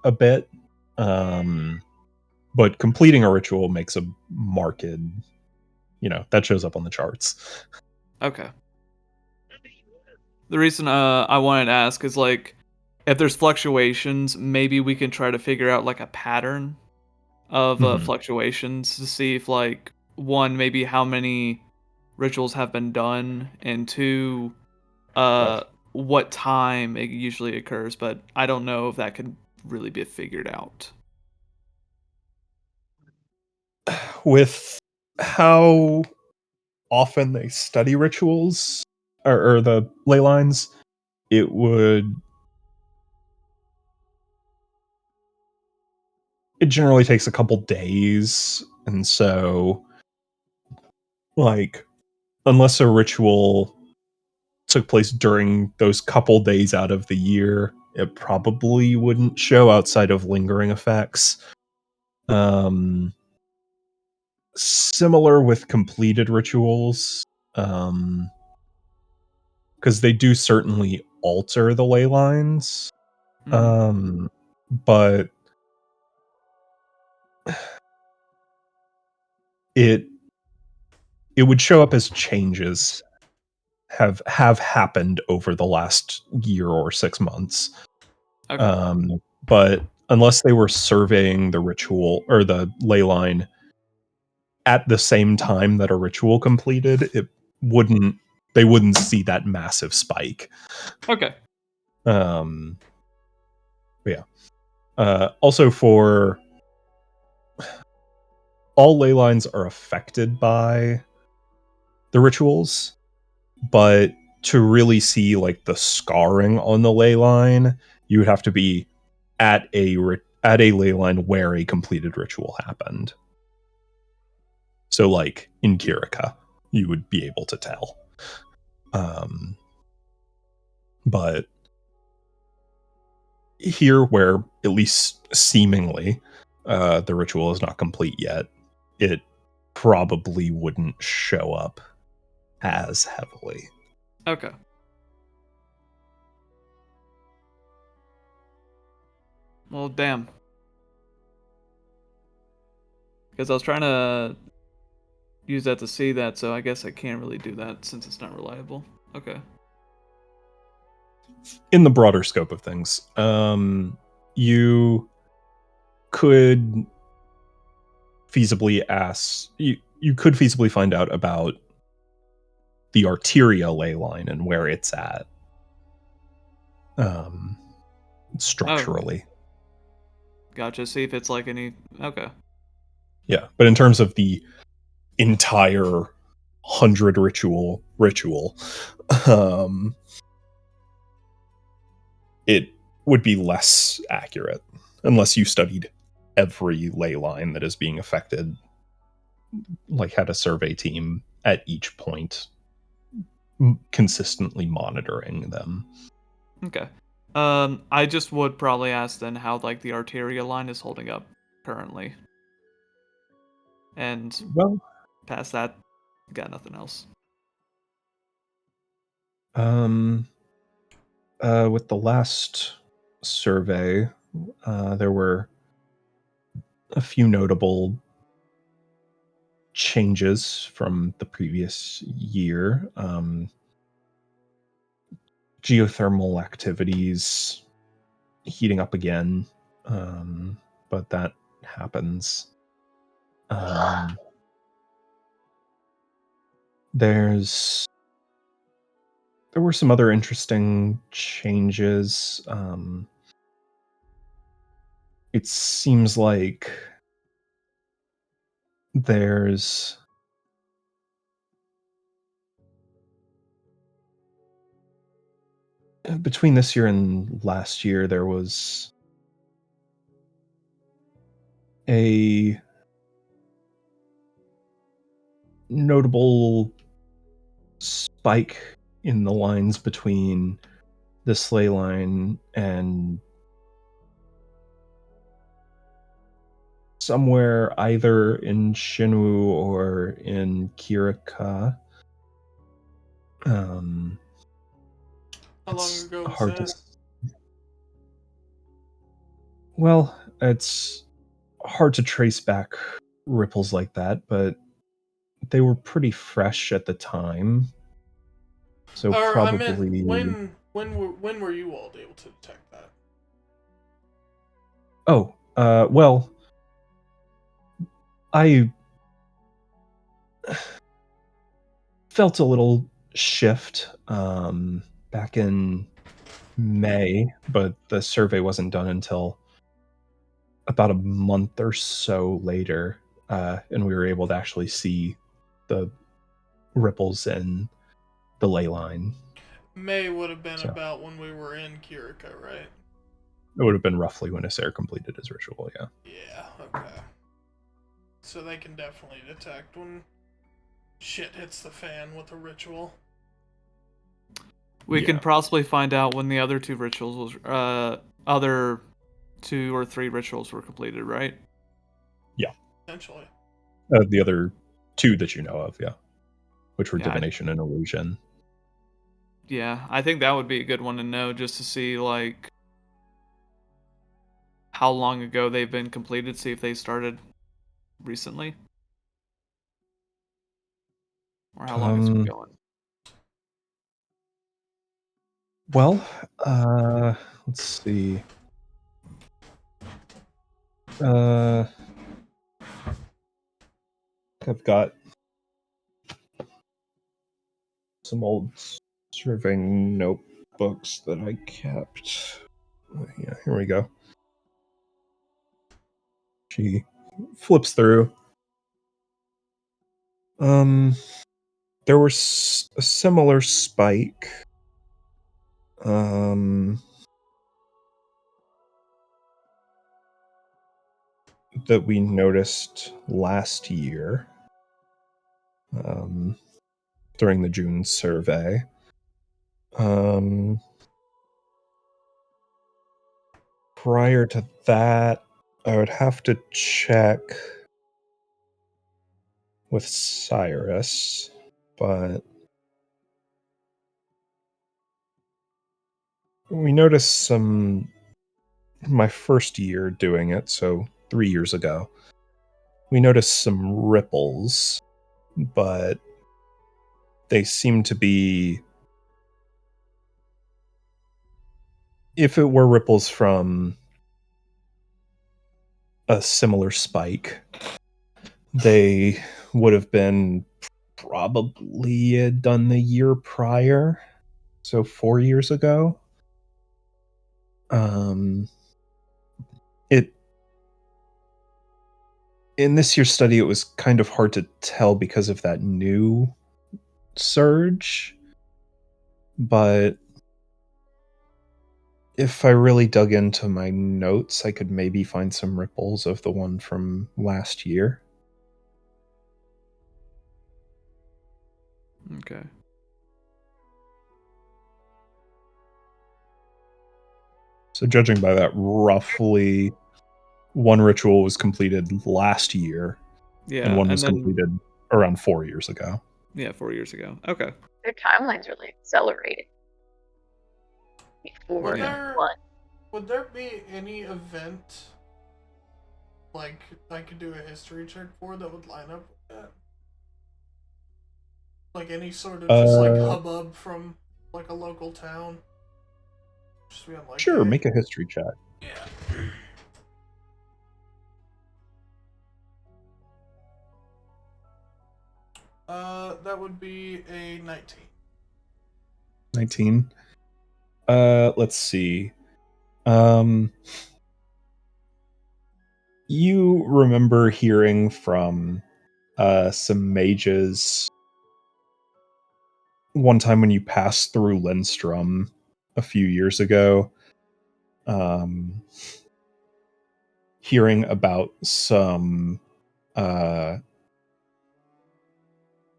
S1: a bit. But completing a ritual makes a marked, that shows up on the charts.
S2: Okay. The reason I wanted to ask is like, if there's fluctuations, maybe we can try to figure out like a pattern of
S1: Mhm.
S2: fluctuations to see if like one, maybe how many rituals have been done, and two, what time it usually occurs. But I don't know if that could really be figured out.
S1: With how often they study rituals or the ley lines, it generally takes a couple days, and so like unless a ritual took place during those couple days out of the year, it probably wouldn't show outside of lingering effects. Similar with completed rituals, because they do certainly alter the ley lines, but it would show up as changes have happened over the last year or 6 months.
S2: Okay.
S1: But unless they were surveying the ritual or the ley line at the same time that a ritual completed, it wouldn't they wouldn't see that massive spike.
S2: Okay.
S1: But yeah. Also, for all ley lines are affected by the rituals, but to really see like the scarring on the ley line, you would have to be at a ley line where a completed ritual happened. So, like in Kirika, you would be able to tell. But here, where at least seemingly the ritual is not complete yet, it probably wouldn't show up as heavily.
S2: Okay. Well, damn. Because I was trying to use that to see that, so I guess I can't really do that since it's not reliable. Okay.
S1: In the broader scope of things, you could feasibly find out about the Arteria ley line and where it's at structurally.
S2: Oh. Gotcha. See if it's like any... Okay.
S1: Yeah, but in terms of the entire 100 ritual, it would be less accurate unless you studied every ley line that is being affected, like had a survey team at each point consistently monitoring them.
S2: Okay. I just would probably ask then how like the Arteria line is holding up currently. And
S1: well,
S2: past that, got nothing else.
S1: With the last survey, there were a few notable changes from the previous year. Geothermal activities heating up again, but that happens. There were some other interesting changes. It seems like there's between this year and last year, there was a notable spike in the lines between the ley line and somewhere either in Shinwu or in Kirika.
S3: How long ago was that?
S1: Well, it's hard to trace back ripples like that, but they were pretty fresh at the time. So probably
S3: I meant, when were you all able to detect that?
S1: Oh, well, I felt a little shift back in May, but the survey wasn't done until about a month or so later, and we were able to actually see the ripples in the ley line.
S3: May would have been about when we were in Kirika, right?
S1: It would have been roughly when Acer completed his ritual, yeah.
S3: Yeah, okay. So they can definitely detect when shit hits the fan with a ritual.
S2: We can possibly find out when the other two rituals was other 2 or 3 rituals were completed, right?
S1: Yeah.
S3: Essentially.
S1: The other 2 that you know of, yeah. Which were divination and illusion.
S2: Yeah, I think that would be a good one to know, just to see like how long ago they've been completed, see if they started recently. Or how long it's been going.
S1: Well, let's see. I've got some old surveying notebooks that I kept. Yeah, here we go. She flips through. There was a similar spike. That we noticed last year. During the June survey. Prior to that, I would have to check with Cyrus, but we noticed some my first year doing it, so 3 years ago. We noticed some ripples, but they seem to be, if it were ripples from a similar spike, they would have been probably done the year prior, so 4 years ago. It in this year's study, it was kind of hard to tell because of that new surge, but if I really dug into my notes, I could maybe find some ripples of the one from last year.
S2: Okay.
S1: So judging by that, roughly one ritual was completed last year,
S2: Yeah,
S1: and one was
S2: then,
S1: completed around 4 years ago.
S2: Yeah, 4 years ago. Okay.
S6: Their timeline's really accelerated. Before one.
S3: Would there be any event like I could do a history check for that would line up with that? Like any sort of just like hubbub from like a local town? Just be like,
S1: sure, make a history check.
S3: Yeah. That would be a 19.
S1: 19. Let's see. You remember hearing from some mages one time when you passed through Lindstrom a few years ago, hearing about some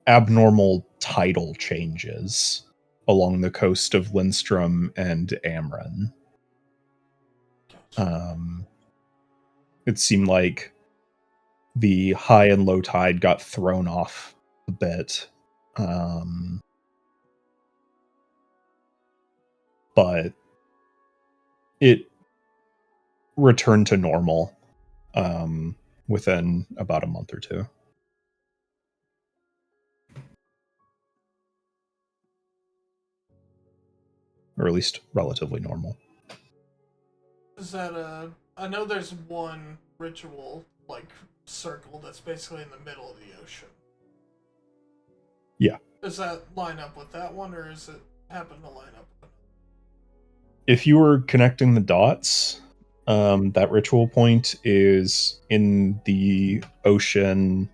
S1: abnormal tidal changes along the coast of Lindstrom and Amran. It seemed like the high and low tide got thrown off a bit. But it returned to normal within about a month or two. Or at least relatively normal.
S3: Is that I know there's one ritual, like, circle that's basically in the middle of the ocean.
S1: Yeah.
S3: Does that line up with that one, or is it happen to line up with it?
S1: If you were connecting the dots, that ritual point is in the ocean.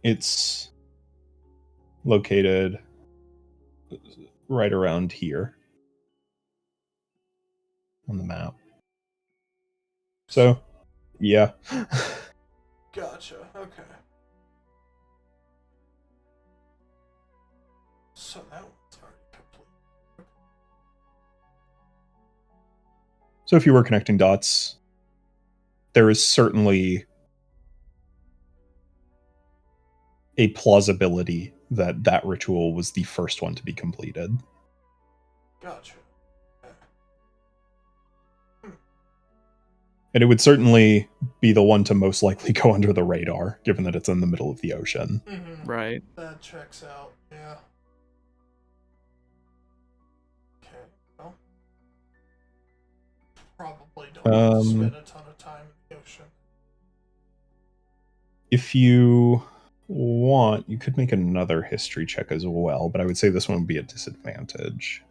S1: It's located right around here on the map. So, yeah.
S3: Gotcha, okay. So that one's already complete.
S1: So if you were connecting dots, there is certainly a plausibility that that ritual was the first one to be completed.
S3: Gotcha.
S1: And it would certainly be the one to most likely go under the radar, given that it's in the middle of the ocean.
S3: Mm-hmm.
S2: Right.
S3: That checks out, yeah. Okay, well. Probably don't want to spend a ton of time in the ocean.
S1: If you want, you could make another history check as well, but I would say this one would be a disadvantage.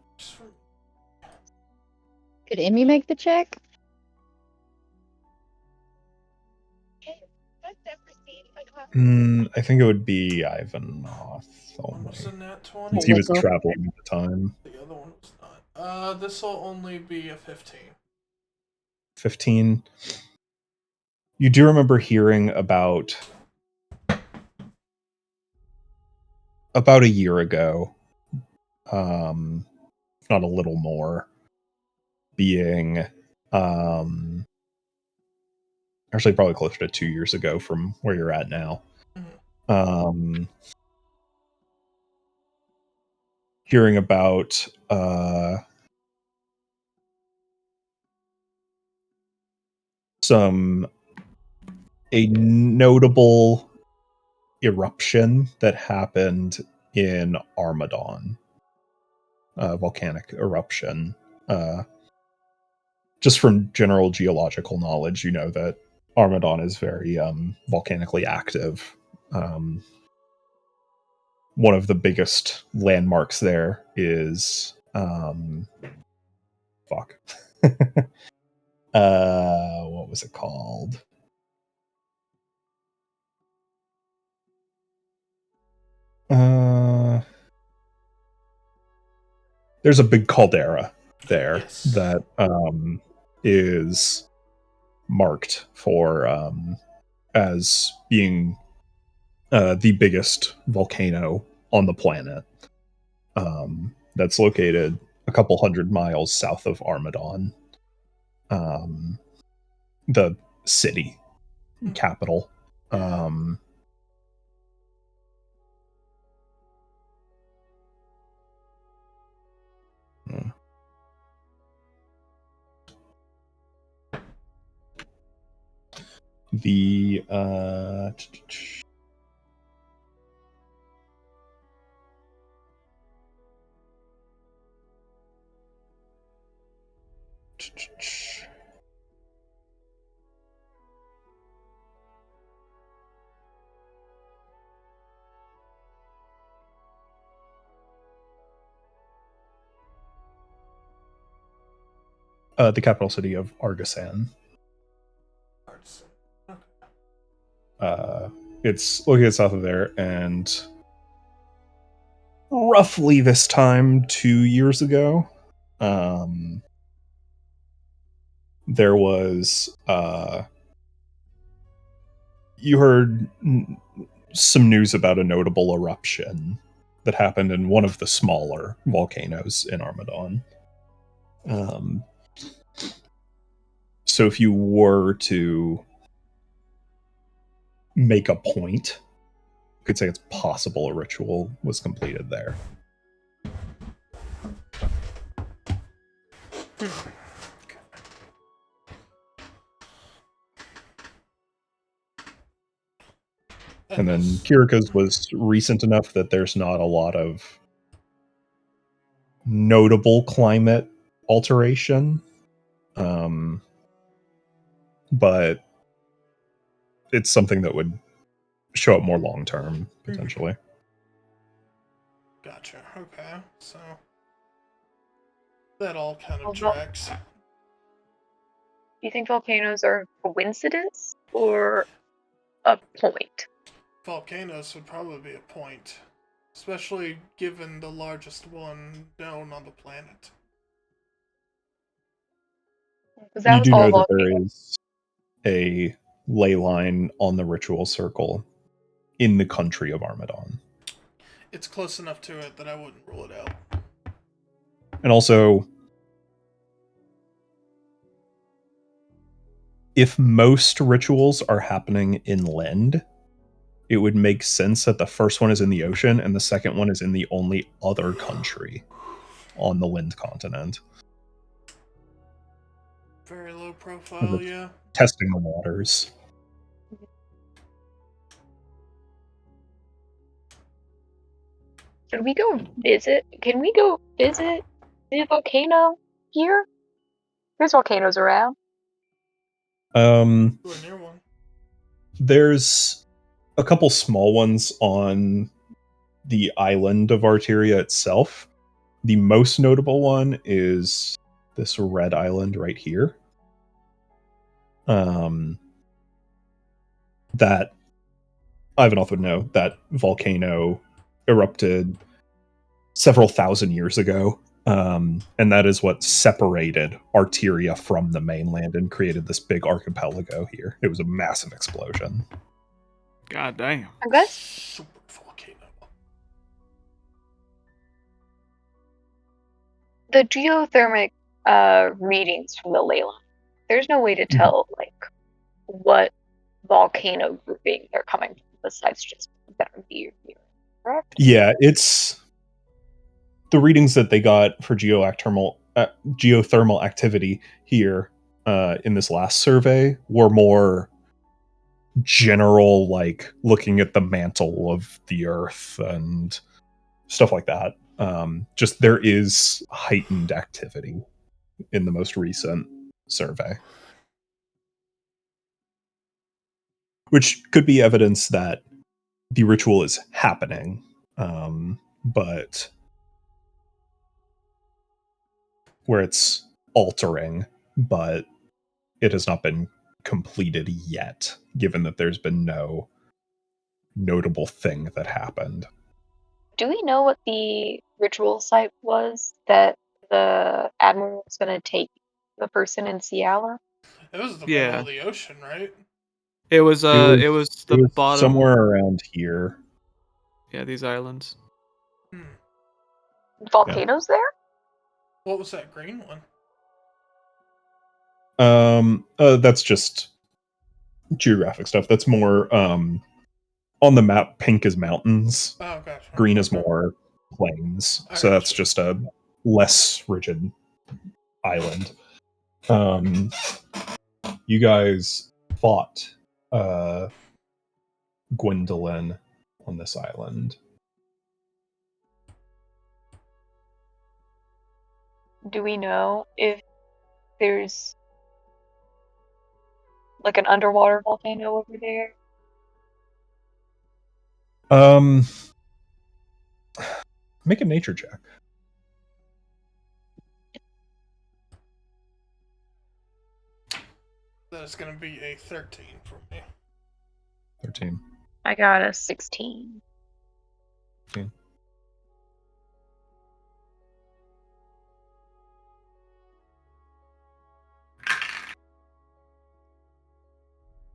S4: Could Emmy make the check?
S1: I think it would be Ivanhoth only.
S3: Was it nat 20?
S1: Since he was traveling at the time.
S3: The other one was not. This will only be a 15.
S1: 15. You do remember hearing about a year ago, if not a little more, being actually probably closer to 2 years ago from where you're at now. Hearing about a notable eruption that happened in Armadon, volcanic eruption. Just from general geological knowledge, you know that Armadon is very volcanically active. One of the biggest landmarks there is what was it called? There's a big caldera there that is marked for as being the biggest volcano on the planet. That's located a couple 100 miles south of Armadon, the city capital. The capital city of Argasan. It's located south of there, and roughly this time 2 years ago, there was you heard some news about a notable eruption that happened in one of the smaller volcanoes in Armadon. So if you were to make a point, you could say it's possible a ritual was completed there. And then Kirika's was recent enough that there's not a lot of notable climate alteration. But it's something that would show up more long term, potentially.
S3: Gotcha. Okay. So that all kind of tracks.
S6: Do you think volcanoes are a coincidence or a point?
S3: Volcanoes would probably be a point, especially given the largest one known on the planet.
S1: You do know that there is a ley line on the ritual circle in the country of Armadon.
S3: It's close enough to it that I wouldn't rule it out.
S1: And also, if most rituals are happening inland, it would make sense that the first one is in the ocean and the second one is in the only other country on the Lind continent.
S3: Very low profile, yeah.
S1: Testing the waters.
S6: Can we go visit the volcano here? There's volcanoes around.
S3: Near one.
S1: There's a couple small ones on the island of Arteria itself. The most notable one is this red island right here. That Ivanov would know, that volcano erupted several thousand years ago. And that is what separated Arteria from the mainland and created this big archipelago here. It was a massive explosion.
S2: God damn.
S6: I guess
S3: Super volcano.
S6: the geothermic readings from the ley line, there's no way to tell like what volcano grouping they're coming from besides just that are near, correct?
S1: Yeah, it's the readings that they got for geothermal activity here in this last survey were more general, like looking at the mantle of the earth and stuff like that. Just there is heightened activity in the most recent survey, which could be evidence that the ritual is happening, but where it's altering, but it has not been completed yet, given that there's been no notable thing that happened.
S6: Do we know what the ritual site was that the admiral was going to take the person in Ciala?
S3: It was the middle of the ocean, right?
S2: It was the bottom,
S1: somewhere around here.
S2: Yeah, these islands.
S6: Volcanoes there?
S3: What was that green one?
S1: That's just geographic stuff. That's more on the map. Pink is mountains.
S3: Oh gosh.
S1: Green is more plains. So that's just a less rigid island. You guys fought Gwendolyn on this island.
S6: Do we know if there's like an underwater volcano over there?
S1: Make a nature check.
S3: That is going to be a 13 for me.
S1: 13.
S6: I got a 16.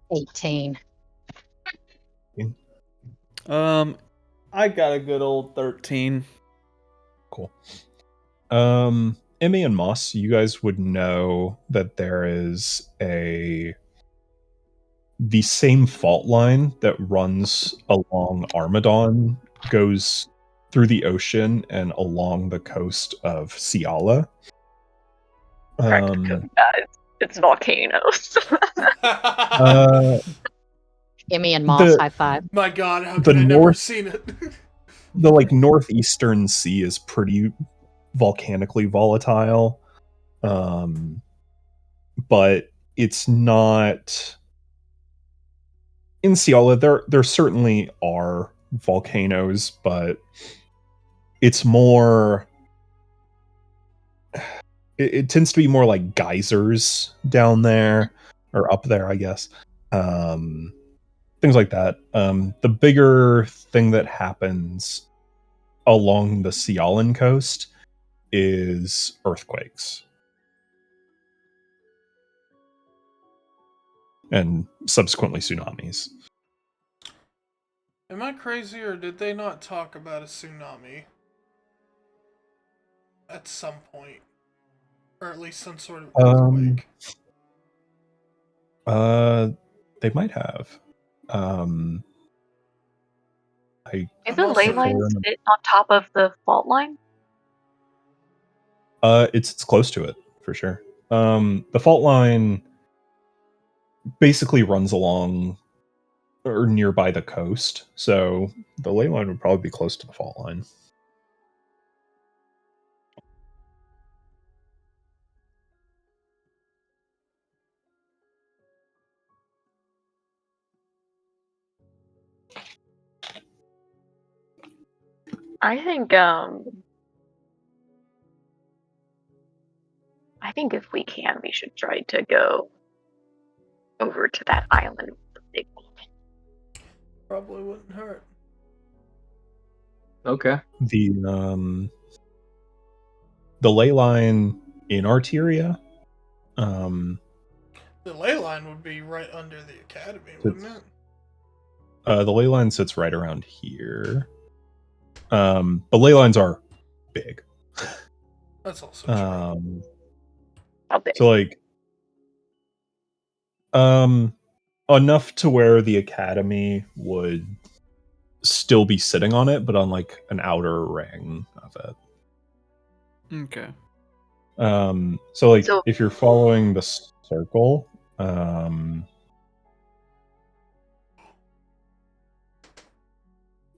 S1: 15.
S4: $18.
S2: I got a good old 13.
S1: Cool. Emmy and Moss, you guys would know that there is the same fault line that runs along Armadon goes through the ocean and along the coast of Ciala.
S6: It's volcanoes.
S4: Emmy and Moss, high five.
S3: My God, how could I never seen it?
S1: The northeastern sea is pretty volcanically volatile, but it's not. In Ciala, there certainly are volcanoes, but it's more. It tends to be more like geysers down there, or up there, I guess. Things like that. The bigger thing that happens along the Cialan coast is earthquakes. And subsequently tsunamis.
S3: Am I crazy, or did they not talk about a tsunami at some point? Or at least some sort of earthquake?
S1: They might have.
S6: Is the ley line sit on top of the fault line?
S1: It's close to it, for sure. The fault line basically runs along or nearby the coast, so the ley line would probably be close to the fault line.
S6: I think if we can, we should try to go over to that island with the big one.
S3: Probably wouldn't hurt.
S5: Okay.
S1: The ley line in Arteria.
S3: The ley line would be right under the academy, wouldn't it?
S1: The ley line sits right around here. The ley lines are big.
S3: That's also true.
S6: How big?
S1: So like enough to where the academy would still be sitting on it, but on like an outer ring of it.
S2: Okay.
S1: So like if you're following the circle,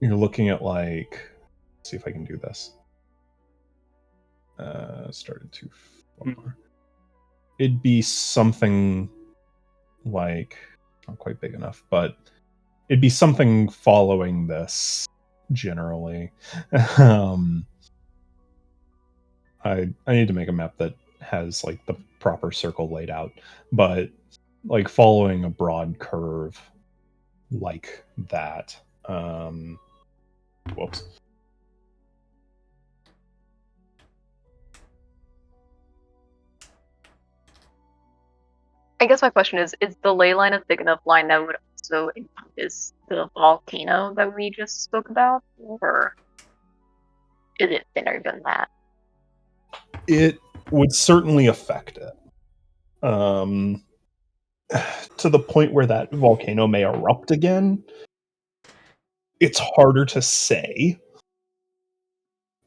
S1: you're looking at like, let's see if I can do this. Started too far. It'd be something like, not quite big enough, but it'd be something following this generally. I need to make a map that has like the proper circle laid out, but like following a broad curve like that. Whoops.
S6: I guess my question is the ley line a big enough line that would also encompass the volcano that we just spoke about, or is it thinner than that?
S1: It would certainly affect it. To the point where that volcano may erupt again. It's harder to say,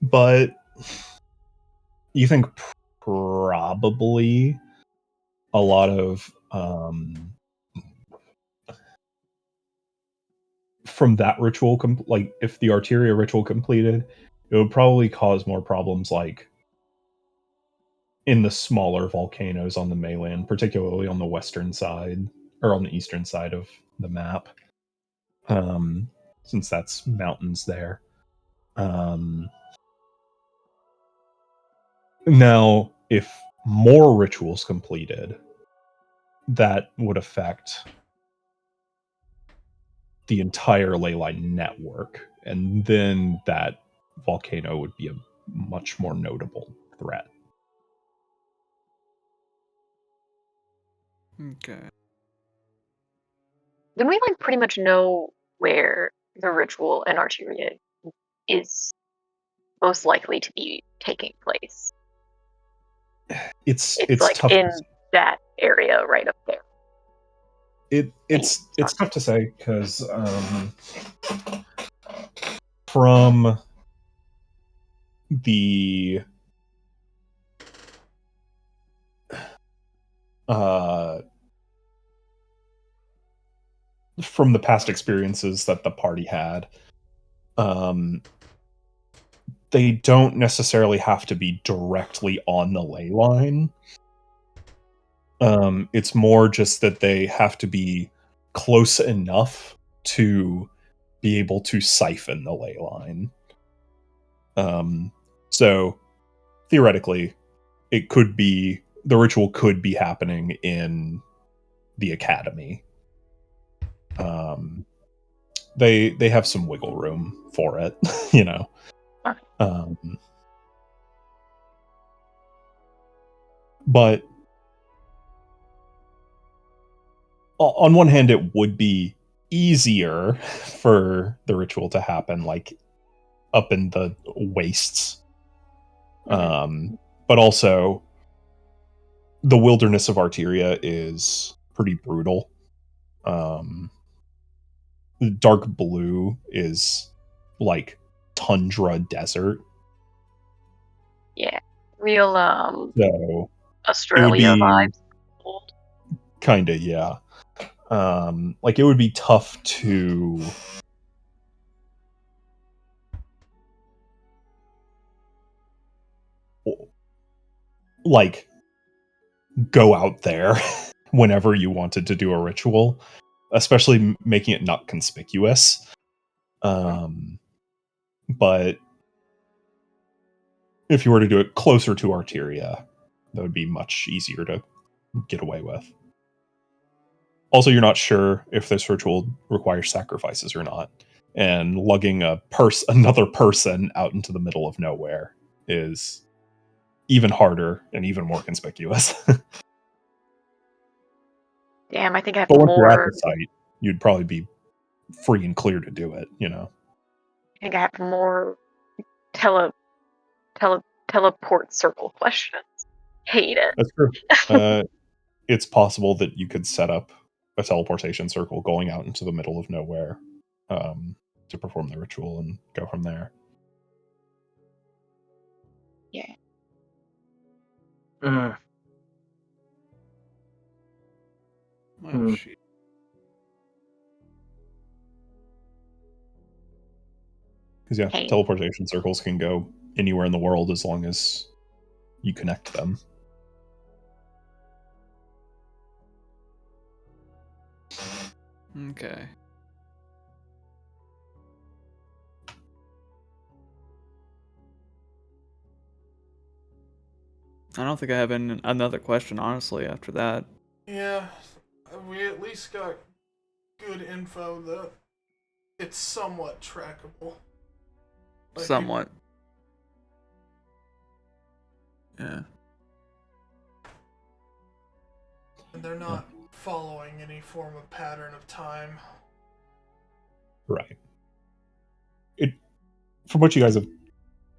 S1: but you think probably a lot of from that ritual, like if the Arteria ritual completed, it would probably cause more problems like in the smaller volcanoes on the mainland, particularly on the western side or on the eastern side of the map, since that's mountains there. Now, if more rituals completed, that would affect the entire ley line network, and then that volcano would be a much more notable threat.
S2: Okay.
S6: Then we like pretty much know where the ritual in Arteria is most likely to be taking place.
S1: It's
S6: like
S1: tough
S6: in that area right up there.
S1: It's tough to say because from the past experiences that the party had, they don't necessarily have to be directly on the ley line. It's more just that they have to be close enough to be able to siphon the ley line. So theoretically, it could be the ritual could be happening in the academy. They have some wiggle room for it, you know. But on one hand, it would be easier for the ritual to happen like up in the wastes. But also the wilderness of Arteria is pretty brutal. Dark blue is like tundra desert.
S6: Yeah. Real
S1: So
S6: Australia vibes.
S1: Kinda, yeah. Like it would be tough to like go out there whenever you wanted to do a ritual, especially making it not conspicuous. But if you were to do it closer to Arteria, that would be much easier to get away with. Also, you're not sure if this ritual requires sacrifices or not, and lugging another person out into the middle of nowhere is even harder and even more conspicuous.
S6: Damn, I think I have
S1: But once you're at
S6: more.
S1: the site, you'd probably be free and clear to do it, you know.
S6: I think I have more teleport circle questions. Hate it.
S1: That's true. It's possible that you could set up a teleportation circle going out into the middle of nowhere to perform the ritual and go from there.
S6: Yeah.
S5: Mm.
S2: Oh, shit.
S1: Because yeah,
S6: Hey.
S1: teleportation circles can go anywhere in the world as long as you connect them.
S2: Okay. I don't think I have another question, honestly, after that.
S3: Yeah, we at least got good info that it's somewhat trackable. Like
S2: Somewhat. Yeah.
S3: And they're not following any form of pattern of time.
S1: Right. From what you guys have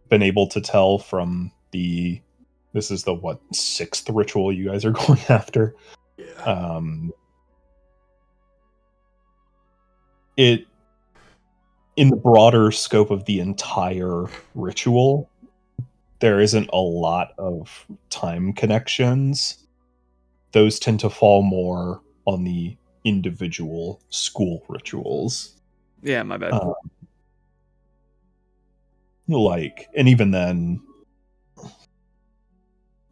S1: been able to tell from this is the sixth ritual you guys are going after.
S3: Yeah.
S1: It in the broader scope of the entire ritual, there isn't a lot of time connections. Those tend to fall more on the individual school rituals.
S2: Yeah, my bad.
S1: And even then,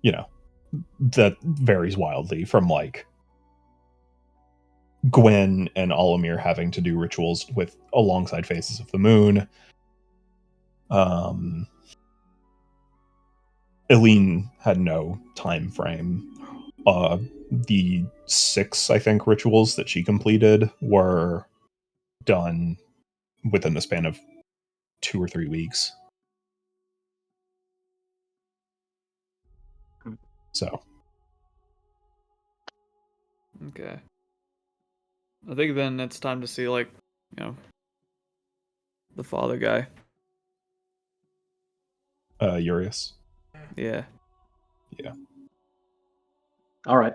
S1: you know, that varies wildly from like Gwen and Olimir having to do rituals with alongside Faces of the Moon. Eileen had no time frame. The 6, I think, rituals that she completed were done within the span of 2 or 3 weeks. So.
S2: Okay. I think then it's time to see, like, you know, the father guy.
S1: Urius.
S2: Yeah.
S1: Yeah.
S5: All right.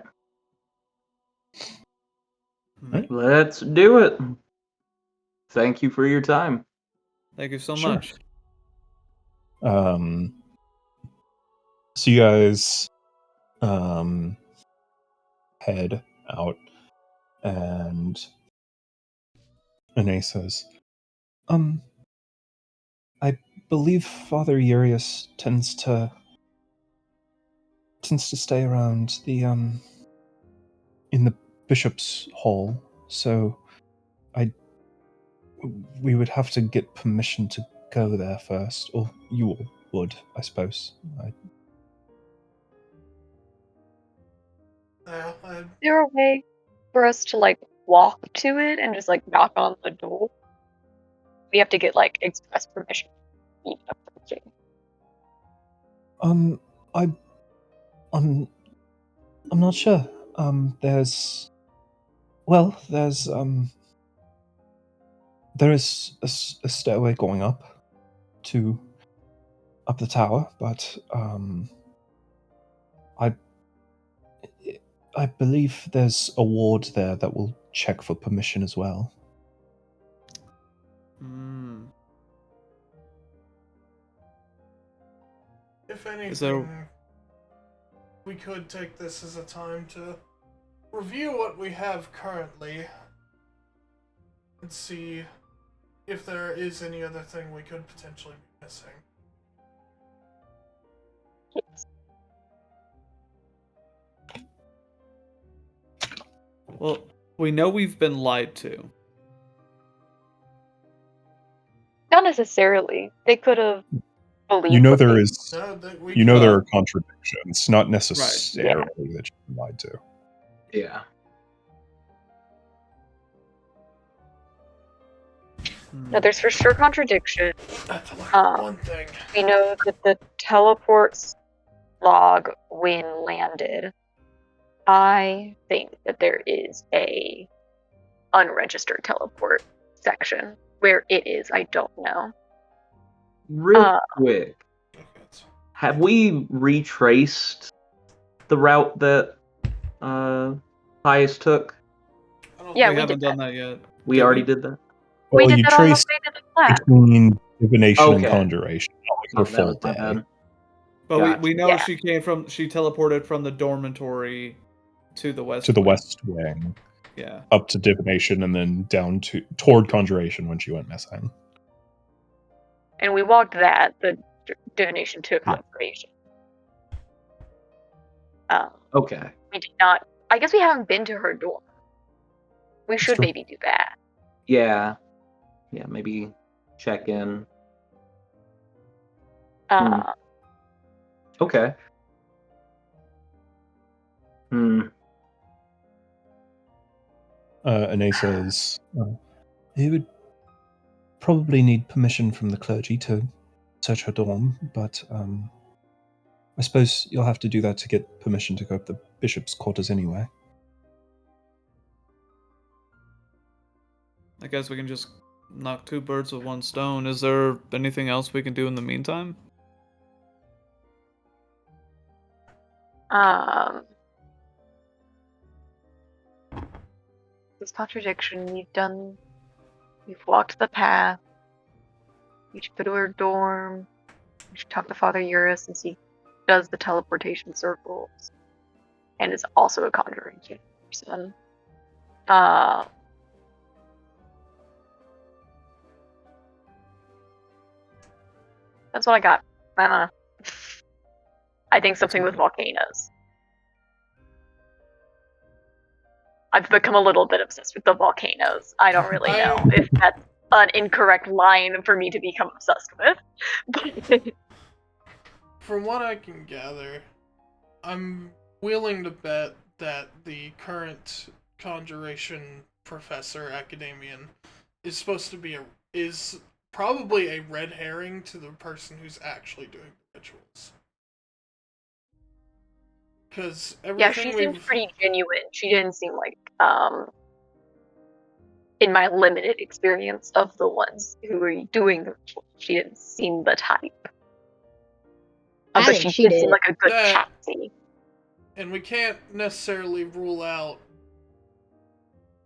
S1: Right.
S5: Let's do it. Thank you for your time.
S2: Thank you so
S1: Sure.
S2: much.
S1: So you guys head out, and Ane says, I believe Father Urius tends to stay around the in the bishop's hall, so we would have to get permission to go there first, or you all would, I suppose.
S6: Is there a way for us to like walk to it and just like knock on the door? We have to get like express permission.
S1: I'm not sure. There's there is a stairway going up the tower, but I believe there's a ward there that will check for permission as well.
S3: If anything, we could take this as a time to review what we have currently and see if there is any other thing we could potentially be missing.
S2: Well, we know we've been lied to.
S6: Not necessarily. They could have believe
S1: You know
S6: what
S1: there
S6: they-
S1: is.
S3: No, that we
S1: You know there
S3: could-
S1: are contradictions, not necessarily that you lied to.
S5: Yeah.
S6: No, there's for sure contradiction.
S3: That's like
S6: Um,
S3: one thing.
S6: We know that the teleports log when landed. I think that there is a unregistered teleport section. Where it is, I don't know.
S5: Real quick, have we retraced the route that Pius took?
S6: Yeah,
S2: we
S6: we
S2: haven't
S6: did
S2: done that yet.
S5: We
S2: Did
S5: already
S2: we?
S5: did that.
S6: We
S1: Well,
S6: did
S1: you
S6: that on the
S1: traced
S6: way to the flat.
S1: between divination and
S5: Okay.
S1: conjuration, not like
S5: Oh,
S1: her
S5: that
S1: full
S5: was my
S1: day.
S5: bad.
S2: But
S5: Gotcha.
S2: we know
S6: Yeah.
S2: she teleported from the dormitory to the west.
S1: To the
S2: wing.
S1: west wing,
S2: Yeah.
S1: up to divination, and then down toward conjuration when she went missing.
S6: And we walked that, the divination to conjuration.
S5: Okay.
S6: We did not. I guess we haven't been to her dorm. We should
S1: true.
S6: maybe do that.
S5: Yeah. Yeah, maybe check in. Okay.
S1: Ane says, "He would probably need permission from the clergy to search her dorm, but I suppose you'll have to do that to get permission to go up the bishop's quarters anyway."
S2: I guess we can just knock two birds with one stone. Is there anything else we can do in the meantime?
S6: This contradiction, we've walked the path. We should go to her dorm. We should talk to Father Eurus since he does the teleportation circles. And is also a conjuring person. That's what I got. I don't know. I think something with volcanoes. I've become a little bit obsessed with the volcanoes. I don't really know if that's an incorrect line for me to become obsessed with.
S3: From what I can gather, I'm willing to bet that the current conjuration professor, academian, is supposed to be is probably a red herring to the person who's actually doing the rituals. Because everything
S6: she seemed pretty genuine. She didn't seem like, in my limited experience of the ones who were doing the rituals, she didn't seem the type.
S4: I
S6: But
S4: think
S6: she
S4: she
S6: did seem
S4: did.
S6: like a good chatsy.
S3: And we can't necessarily rule out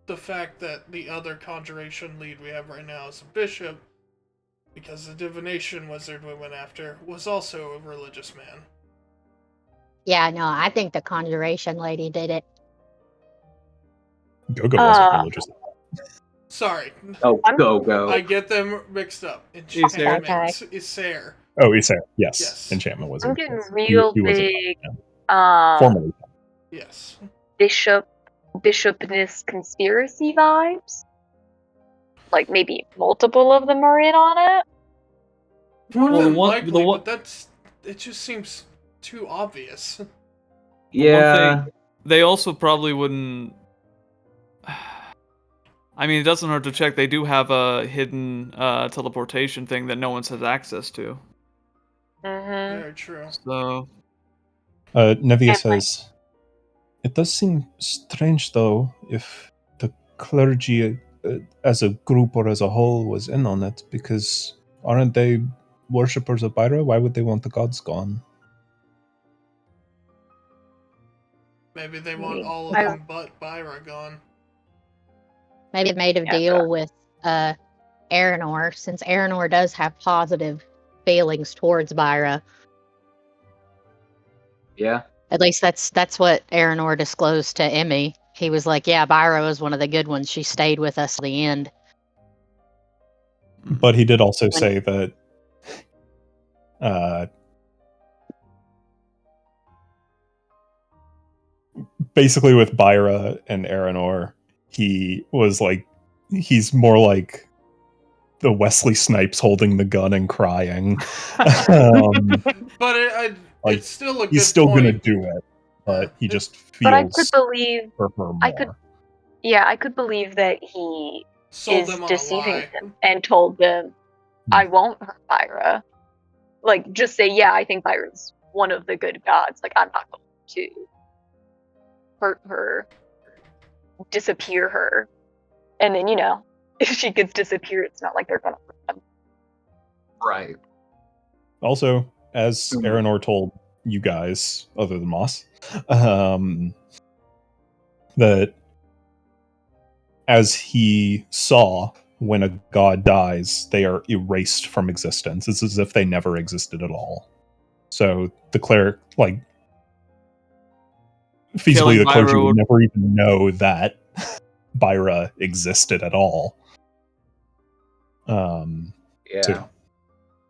S3: the fact that the other conjuration lead we have right now is a bishop, because the divination wizard we went after was also a religious man.
S4: Yeah, no, I think the conjuration lady did it.
S1: Go-Go wasn't religious.
S3: Sorry.
S5: Oh, Go-Go.
S3: I get them mixed up.
S2: Issair.
S3: Enchantment. Issair.
S1: Oh, Issair. Yes. Enchantment
S6: I'm
S1: wizard.
S6: getting
S1: Yes.
S6: real
S1: He was a
S6: big
S1: formerly.
S3: Yes.
S6: bishopness conspiracy vibes. Like maybe multiple of them are in on it.
S3: More
S2: Well,
S3: than
S2: the one-
S3: likely,
S2: the one-
S3: but it just seems too obvious.
S5: Yeah.
S2: One thing, they also probably wouldn't. I mean, it doesn't hurt to check. They do have a hidden teleportation thing that no one has access to.
S6: Mm-hmm.
S3: Very true.
S2: So,
S1: Nevia says, "It does seem strange, though, if the clergy as a group or as a whole was in on it, because aren't they worshippers of Byra? Why would they want the gods gone?"
S3: Maybe they want all of them but Byra gone.
S4: Maybe it made a deal with Aranor, since Aranor does have positive feelings towards Byra.
S5: Yeah.
S4: At least that's what Aranor disclosed to Emmy. He was like, "Yeah, Byra was one of the good ones. She stayed with us to the end."
S1: But he did also say that basically with Byra and Aranor, he was like, he's more like the Wesley Snipes holding the gun and crying.
S3: But
S1: Like,
S3: it's still a good
S1: he's still
S3: point.
S1: gonna do it, but he just
S6: But I could
S1: feels
S6: believe.
S1: for her more.
S6: I could believe that he
S3: Sold
S6: is
S3: them on a
S6: deceiving
S3: lie.
S6: them and told them, "I won't hurt Byra." Like, just say, "Yeah, I think Byra's one of the good gods. Like, I'm not going to hurt her, disappear her." And then, if she gets disappeared, it's not like they're gonna hurt them.
S5: Right.
S1: Also, as Aranor told you guys, other than Moss, that as he saw, when a god dies, they are erased from existence. It's as if they never existed at all. So the cleric, like, feasibly, the clergy would never even know that Byra existed at all.
S5: Yeah.
S1: Too.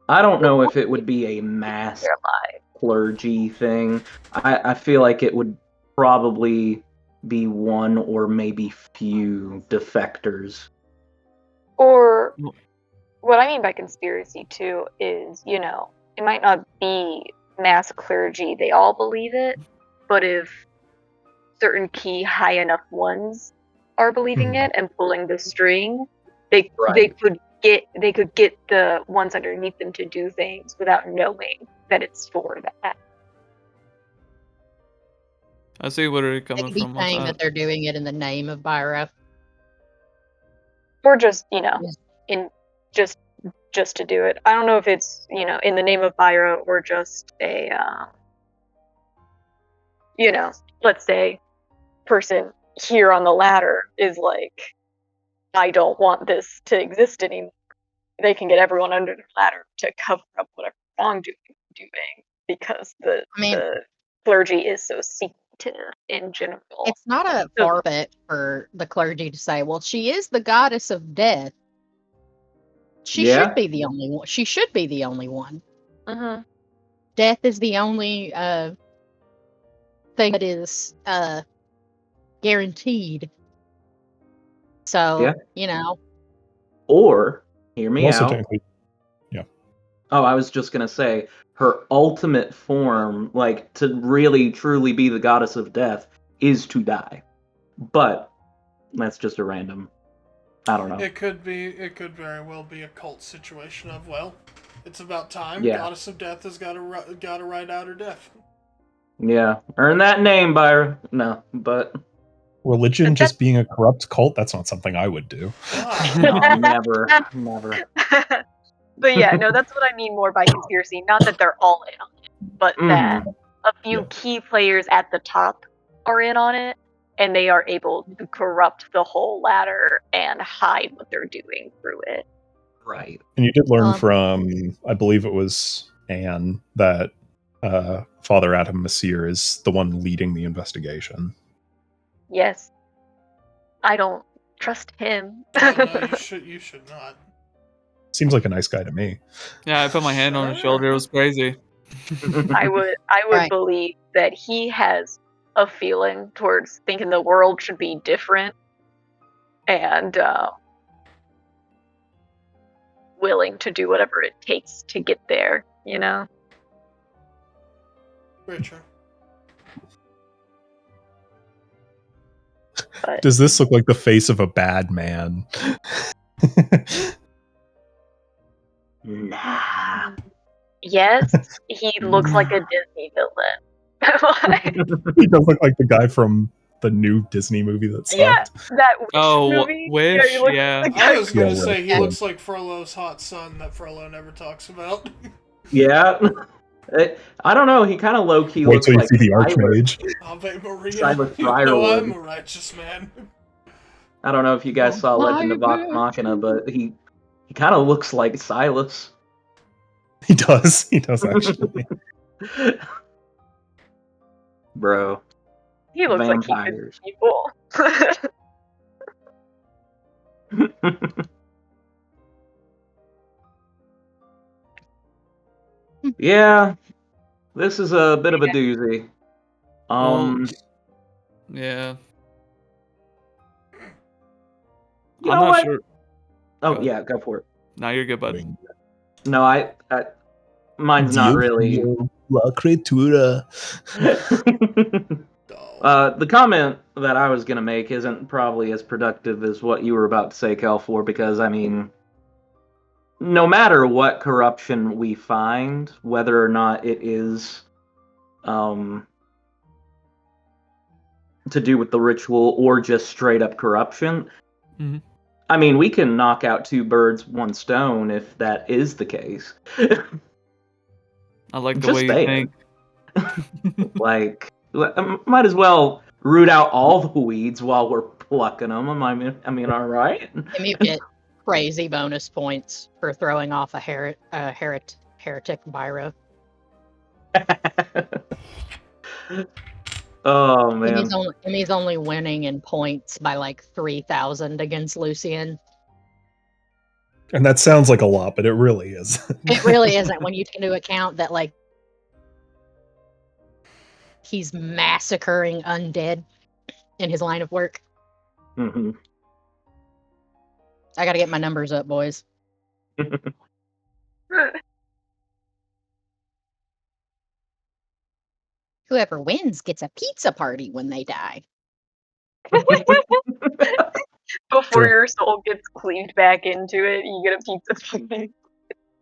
S5: I don't know if it would be a mass clergy thing. I feel like it would probably be one or maybe few defectors.
S6: Or what I mean by conspiracy too is, it might not be mass clergy, they all believe it, but if certain key high enough ones are believing it and pulling the string, they could get the ones underneath them to do things without knowing that it's for that.
S2: I see where you're
S4: They
S2: coming
S4: could be
S2: from.
S4: saying that they're doing it in the name of Byra.
S6: Or just, in just to do it. I don't know if it's, in the name of Byra or just a, let's say person here on the ladder is like, I don't want this to exist anymore. They can get everyone under the ladder to cover up whatever wrongdoing they're doing because the clergy is so secretive in general.
S4: It's not a far bet for the clergy to say, well, she is the goddess of death. She should be the only one. She should be the only one.
S6: Mm-hmm.
S4: Death is the only thing that is guaranteed. So,
S5: Or, hear me
S1: also
S5: out. Oh, I was just going to say, her ultimate form, like, to really, truly be the goddess of death, is to die. But, that's just a random, I don't know.
S3: It could very well be a cult situation of, well, it's about time.
S5: Yeah.
S3: Goddess of Death has got to ride out her death.
S5: Yeah. Earn that name, Byra. No, but...
S1: Religion just being a corrupt cult, that's not something I would do.
S5: No, never.
S6: But yeah, no, that's what I mean more by conspiracy. Not that they're all in on it, but that a few key players at the top are in on it, and they are able to corrupt the whole ladder and hide what they're doing through it.
S5: Right.
S1: And you did learn from, I believe it was Anne, that Father Adam Messire is the one leading the investigation.
S6: Yes. I don't trust him.
S3: No, you should not.
S1: Seems like a nice guy to me.
S2: Yeah, I put my hand on his shoulder. It was crazy.
S6: I would believe that he has a feeling towards thinking the world should be different and willing to do whatever it takes to get there,
S3: Richard.
S6: But,
S1: does this look like the face of a bad man?
S5: Nah.
S6: Yes, he looks like a Disney villain.
S1: He does look like the guy from the new Disney movie that sucked.
S6: Yeah, that Wish movie.
S2: Wish,
S3: I was going to say, he looks like Frollo's hot son that Frollo never talks about.
S5: Yeah. I don't know, he kind of low-key looks like...
S1: Wait till you see the Archmage.
S3: Ave Maria.
S5: Silas
S3: You know
S5: Briarwood.
S3: I'm a righteous man.
S5: I don't know if you guys saw Legend of Vox Machina, but he kind of looks like Silas.
S1: He does actually.
S5: Bro.
S6: He looks
S5: Vampires.
S6: like he could people.
S5: Yeah, this is a bit of a doozy.
S2: Yeah.
S5: You
S2: I'm
S5: know
S2: not
S5: what?
S2: sure.
S5: Oh, yeah, go for it.
S2: Now you're good, bud.
S5: No, mine's not really.
S1: La Creatura.
S5: The comment that I was gonna make isn't probably as productive as what you were about to say, Kel4, because I mean, no matter what corruption we find, whether or not it is to do with the ritual or just straight up corruption,
S2: Mhm.
S5: I mean, we can knock out 2 birds, 1 stone if that is the case.
S2: I like the
S5: Just
S2: way you
S5: saying.
S2: think.
S5: Like, might as well root out all the weeds while we're plucking them. I mean, all right.
S4: And you get crazy bonus points for throwing off a heretic Byro.
S5: Oh man.
S4: And he's only winning in points by like 3,000 against Lucian.
S1: And that sounds like a lot, but it really is.
S4: It really isn't when you take into account that like he's massacring undead in his line of work.
S5: Mm-hmm.
S4: I gotta get my numbers up, boys. Whoever wins gets a pizza party when they die.
S6: Before your soul gets cleaved back into it, you get a pizza party.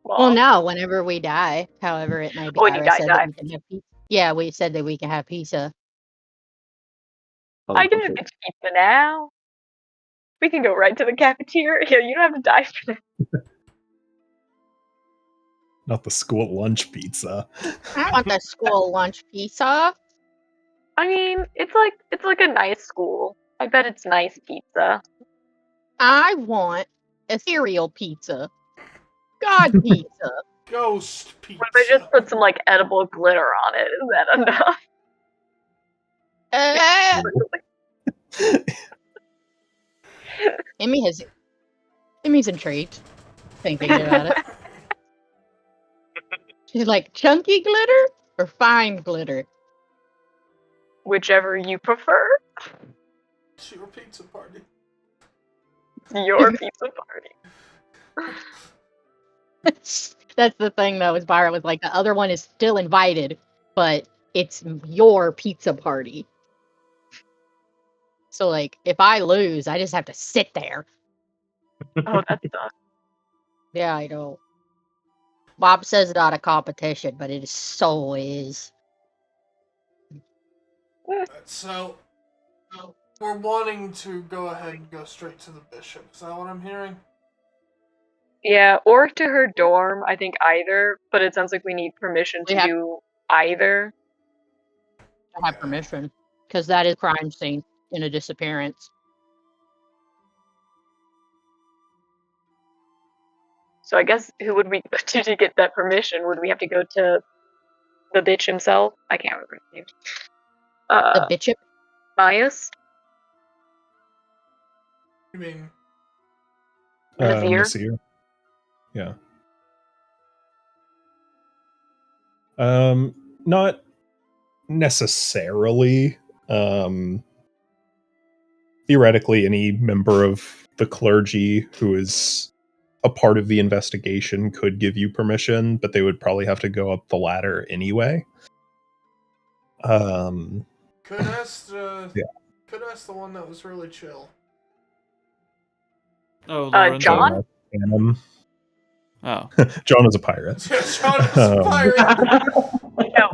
S4: Well, no, whenever we die, however it may be.
S6: When you
S4: Ira
S6: die,
S4: said that we can have pizza. Yeah, we said that we can have pizza.
S6: I can just get pizza now. We can go right to the cafeteria. You don't have to die for that.
S1: Not the school lunch pizza.
S4: I want the school lunch pizza.
S6: I mean, it's like a nice school. I bet it's nice pizza.
S4: I want ethereal pizza. God pizza.
S3: Ghost pizza.
S6: What if I just put some like edible glitter on it? Is that enough?
S4: Emmy's intrigued, thinking about it. She's like, chunky glitter or fine glitter?
S6: Whichever you prefer.
S3: It's your pizza party.
S6: Your pizza party.
S4: That's the thing, though, is Byron was like, the other one is still invited, but it's your pizza party. So, like, if I lose, I just have to sit there.
S6: Oh, that sucks.
S4: Yeah, I know. Bob says not a competition, but it so is.
S3: So, we're wanting to go ahead and go straight to the bishop. Is that what I'm hearing?
S6: Yeah, or to her dorm. I think either, but it sounds like we need permission to do either.
S4: I have permission, because that is crime scene in a disappearance.
S6: So I guess who would we go to get that permission? Would we have to go to the bitch himself? I can't remember his name.
S4: The bishop?
S6: Bias?
S3: You mean
S6: Nazir?
S1: Yeah. Not necessarily. Theoretically, any member of the clergy who is a part of the investigation could give you permission, but they would probably have to go up the ladder anyway.
S3: Could ask the one that was really chill.
S2: Oh, Lorenzo.
S6: John?
S2: Oh.
S1: John is a pirate.
S3: Yeah, John is a pirate.
S6: No,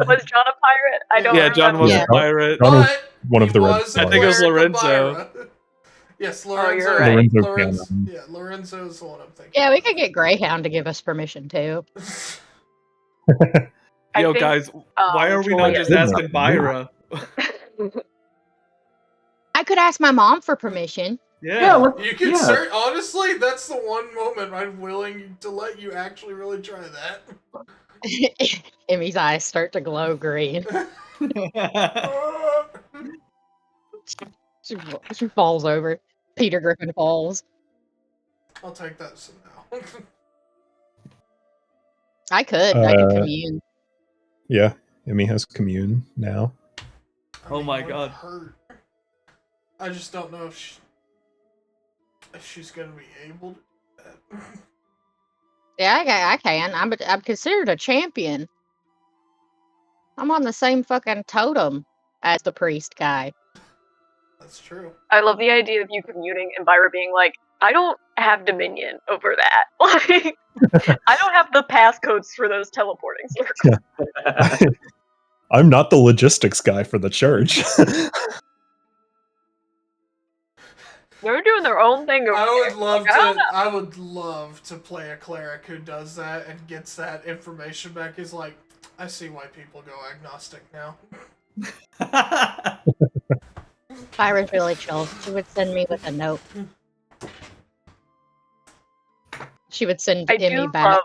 S6: was John a pirate? I don't remember.
S2: John was a pirate.
S1: John was one of the red.
S2: I think it was Lorenzo.
S3: Yes, Lorenzo.
S6: You're right.
S3: Lorenzo is the one I'm thinking.
S4: Yeah, we could get Greyhound to give us permission, too.
S2: Yo, guys, why are we not just asking Byra?
S4: I could ask my mom for permission.
S2: Yeah.
S3: You can honestly, that's the one moment I'm willing to let you actually really try that.
S4: Emmy's eyes start to glow green. She falls over. Peter Griffin falls.
S3: I'll take that somehow.
S4: I could commune.
S1: Yeah, Emmy has commune now.
S2: Oh my god.
S3: I just don't know if she's gonna be able to do that.
S4: Yeah, I can. I'm considered a champion. I'm on the same fucking totem as the priest guy.
S3: That's true.
S6: I love the idea of you commuting and Byra being like, I don't have dominion over that. Like, I don't have the passcodes for those teleporting circles.
S1: I'm not the logistics guy for the church.
S6: They're doing their own thing over
S3: I would love to play a cleric who does that and gets that information back. He's like, I see why people go agnostic now.
S4: Byra's really chill. She would send me with a note. She would send Emmy back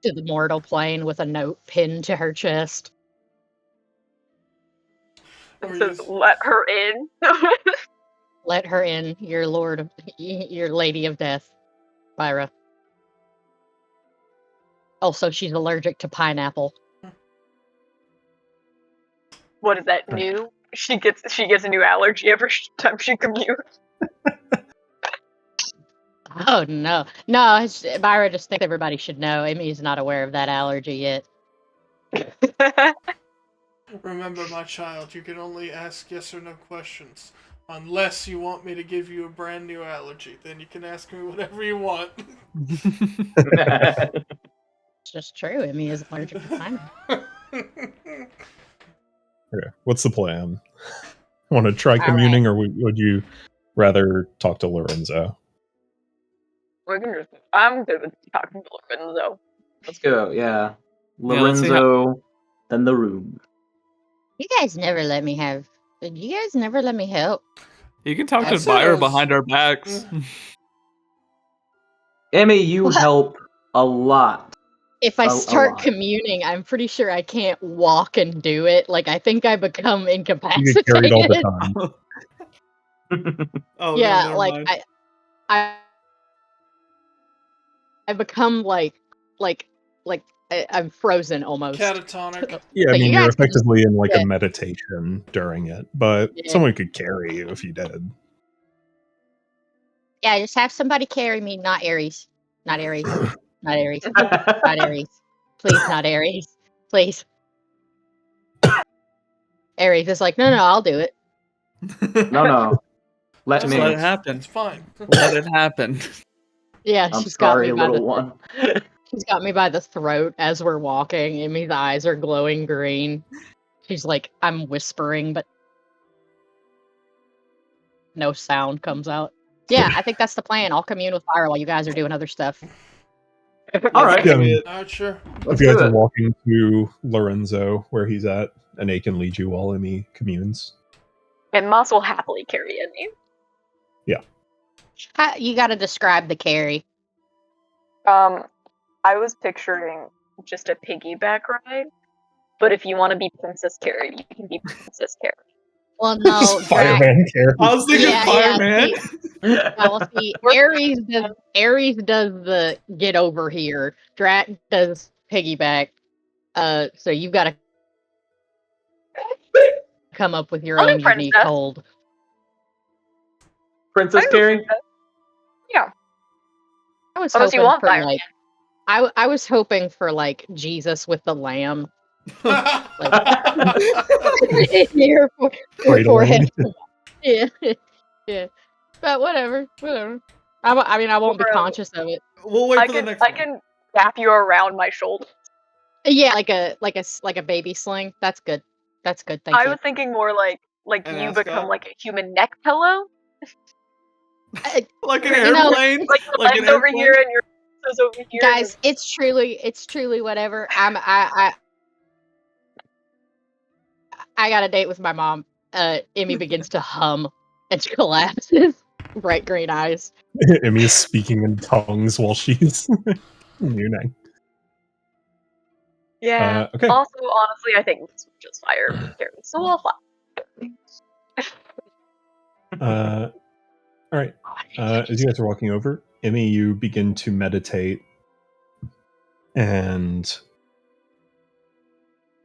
S4: to the mortal plane with a note pinned to her chest.
S6: It says, let her in.
S4: Let her in, your lady of death, Byra. Also, she's allergic to pineapple.
S6: What is that new? She gets a new allergy every time she commutes.
S4: Oh no, Byra just thinks everybody should know. Amy's not aware of that allergy yet.
S3: Remember, my child, you can only ask yes or no questions. Unless you want me to give you a brand new allergy, then you can ask me whatever you want.
S4: It's just true. Emmy is allergic to pineapple.
S1: Okay, what's the plan? Want to try communing, or would you rather talk to Lorenzo?
S6: I'm good with talking to Lorenzo.
S5: Let's go, yeah. Lorenzo, then the room.
S4: You guys never let me help.
S2: You can talk to Byra behind our backs.
S5: Emmy, you help a lot.
S4: If I start communing, I'm pretty sure I can't walk and do it. Like, I think I become incapacitated.
S1: You get carried all the time.
S2: Oh,
S4: yeah,
S2: no,
S4: like I become like I'm frozen almost.
S3: Catatonic.
S1: Yeah, I mean, you're effectively in like a meditation during it, but someone could carry you if you did.
S4: Yeah, just have somebody carry me, not Ares. Not Ares. Not Ares. Not Ares. Please, not Ares. Please. Ares is like, no, I'll do it.
S5: No. Let
S2: it happen.
S3: It's fine.
S2: Let it happen.
S4: Yeah,
S5: I'm
S4: she's
S5: sorry,
S4: got me by
S5: little one.
S4: She's got me by the throat as we're walking. Emmy's eyes are glowing green. She's like, I'm whispering, but no sound comes out. Yeah, I think that's the plan. I'll commune with Byra while you guys are doing other stuff.
S5: All right.
S3: Sure.
S1: If you guys are walking to Lorenzo, where he's at, and they can lead you while Emmy communes.
S6: And Moss will happily carry Emmy.
S1: Yeah.
S4: You got to describe the carry.
S6: I was picturing just a piggyback ride, but if you want to be Princess Carrie, you can be Princess Carrie.
S4: Well, no,
S1: Fireman carry.
S2: I was thinking Fireman.
S4: See, Ares does the get over here. Drat does piggyback. So you've got to come up with your own unique hold.
S5: Princess Carrie?
S6: Yeah.
S4: I was hoping for like I was hoping for like Jesus with the lamb. Forehead. Yeah. But whatever. I won't be conscious of it.
S2: We'll wait for the next one.
S6: I can wrap you around my shoulder.
S4: Yeah, like a baby sling. That's good. Thank you.
S6: I was thinking more like you become like a human neck pillow.
S2: Like an airplane.
S6: Like your legs over here and your toes over here.
S4: Guys, it's truly whatever. I got a date with my mom. Emmy begins to hum and she collapses. Bright green eyes.
S1: Emmy is speaking in tongues while she's communing.
S6: Yeah.
S1: Okay.
S6: Also, honestly, I think this was just fire carry, so we'll fly.
S1: All right. As you guys are walking over, Emmy, you begin to meditate, and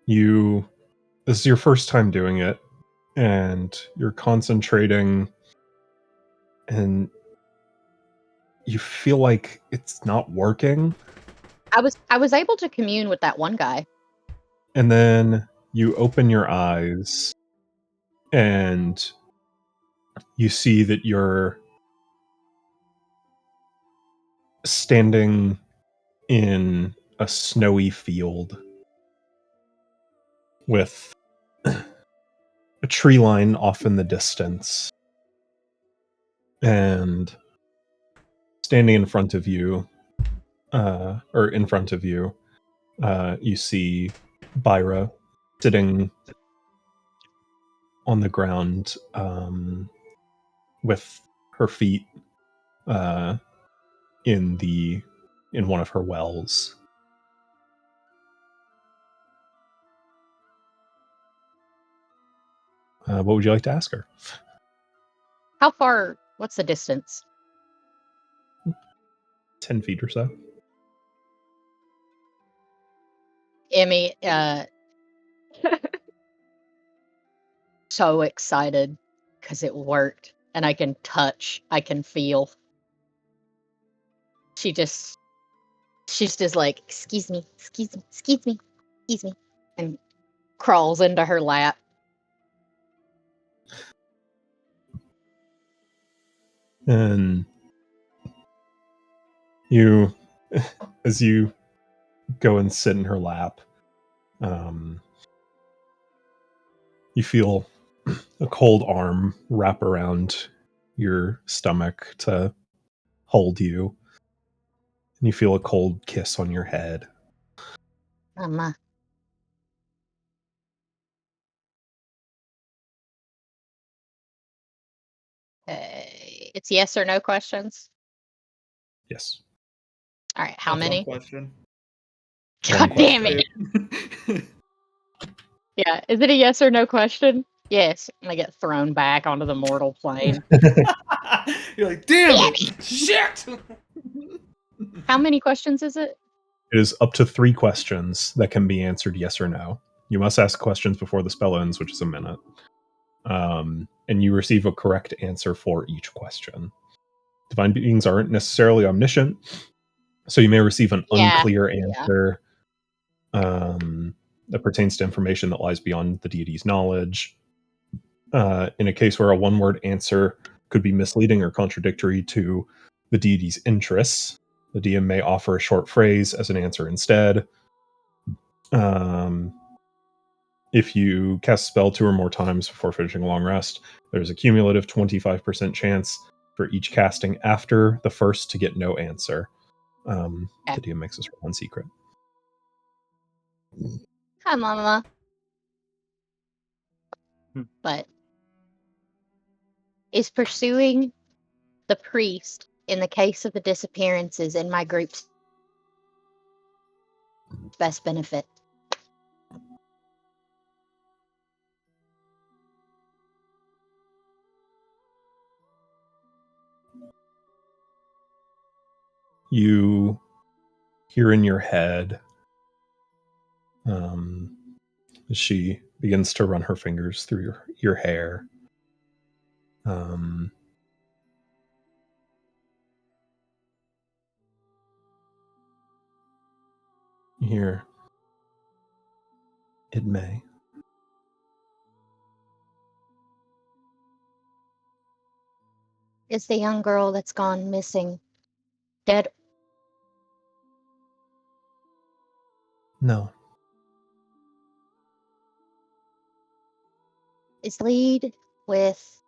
S1: this is your first time doing it, and you're concentrating, and you feel like it's not working.
S4: I was able to commune with that one guy.
S1: And then you open your eyes and you see that you're standing in a snowy field with a tree line off in the distance. And standing in front of you, you see Byra sitting on the ground with her feet in one of her wells. What would you like to ask her?
S4: How far? What's the distance?
S1: 10 feet or so.
S4: Emmy, so excited because it worked, and I can touch, I can feel. She's just like, excuse me, and crawls into her lap.
S1: And you, as you go and sit in her lap, you feel a cold arm wrap around your stomach to hold you. And you feel a cold kiss on your head.
S4: Mama. It's yes or no questions?
S1: Yes.
S4: All right, how
S2: That's
S4: many?
S2: one question.
S4: God damn it. Yeah, is it a yes or no question? Yes. And I get thrown back onto the mortal plane.
S3: You're like, damn it! Shit!
S4: How many questions is it?
S1: It is up to 3 questions that can be answered yes or no. You must ask questions before the spell ends, which is a minute. And you receive a correct answer for each question. Divine beings aren't necessarily omniscient, so you may receive an unclear answer that pertains to information that lies beyond the deity's knowledge. In a case where a one-word answer could be misleading or contradictory to the deity's interests, the DM may offer a short phrase as an answer instead. If you cast a spell 2 or more times before finishing a long rest, there's a cumulative 25% chance for each casting after the first to get no answer. The DM makes this one secret.
S4: Hi, Mama. But is pursuing the priest in the case of the disappearances in my group's best benefit?
S1: You hear in your head as she begins to run her fingers through your hair. You hear, it may.
S4: Is the young girl that's gone missing dead?
S1: No.
S4: Is lead with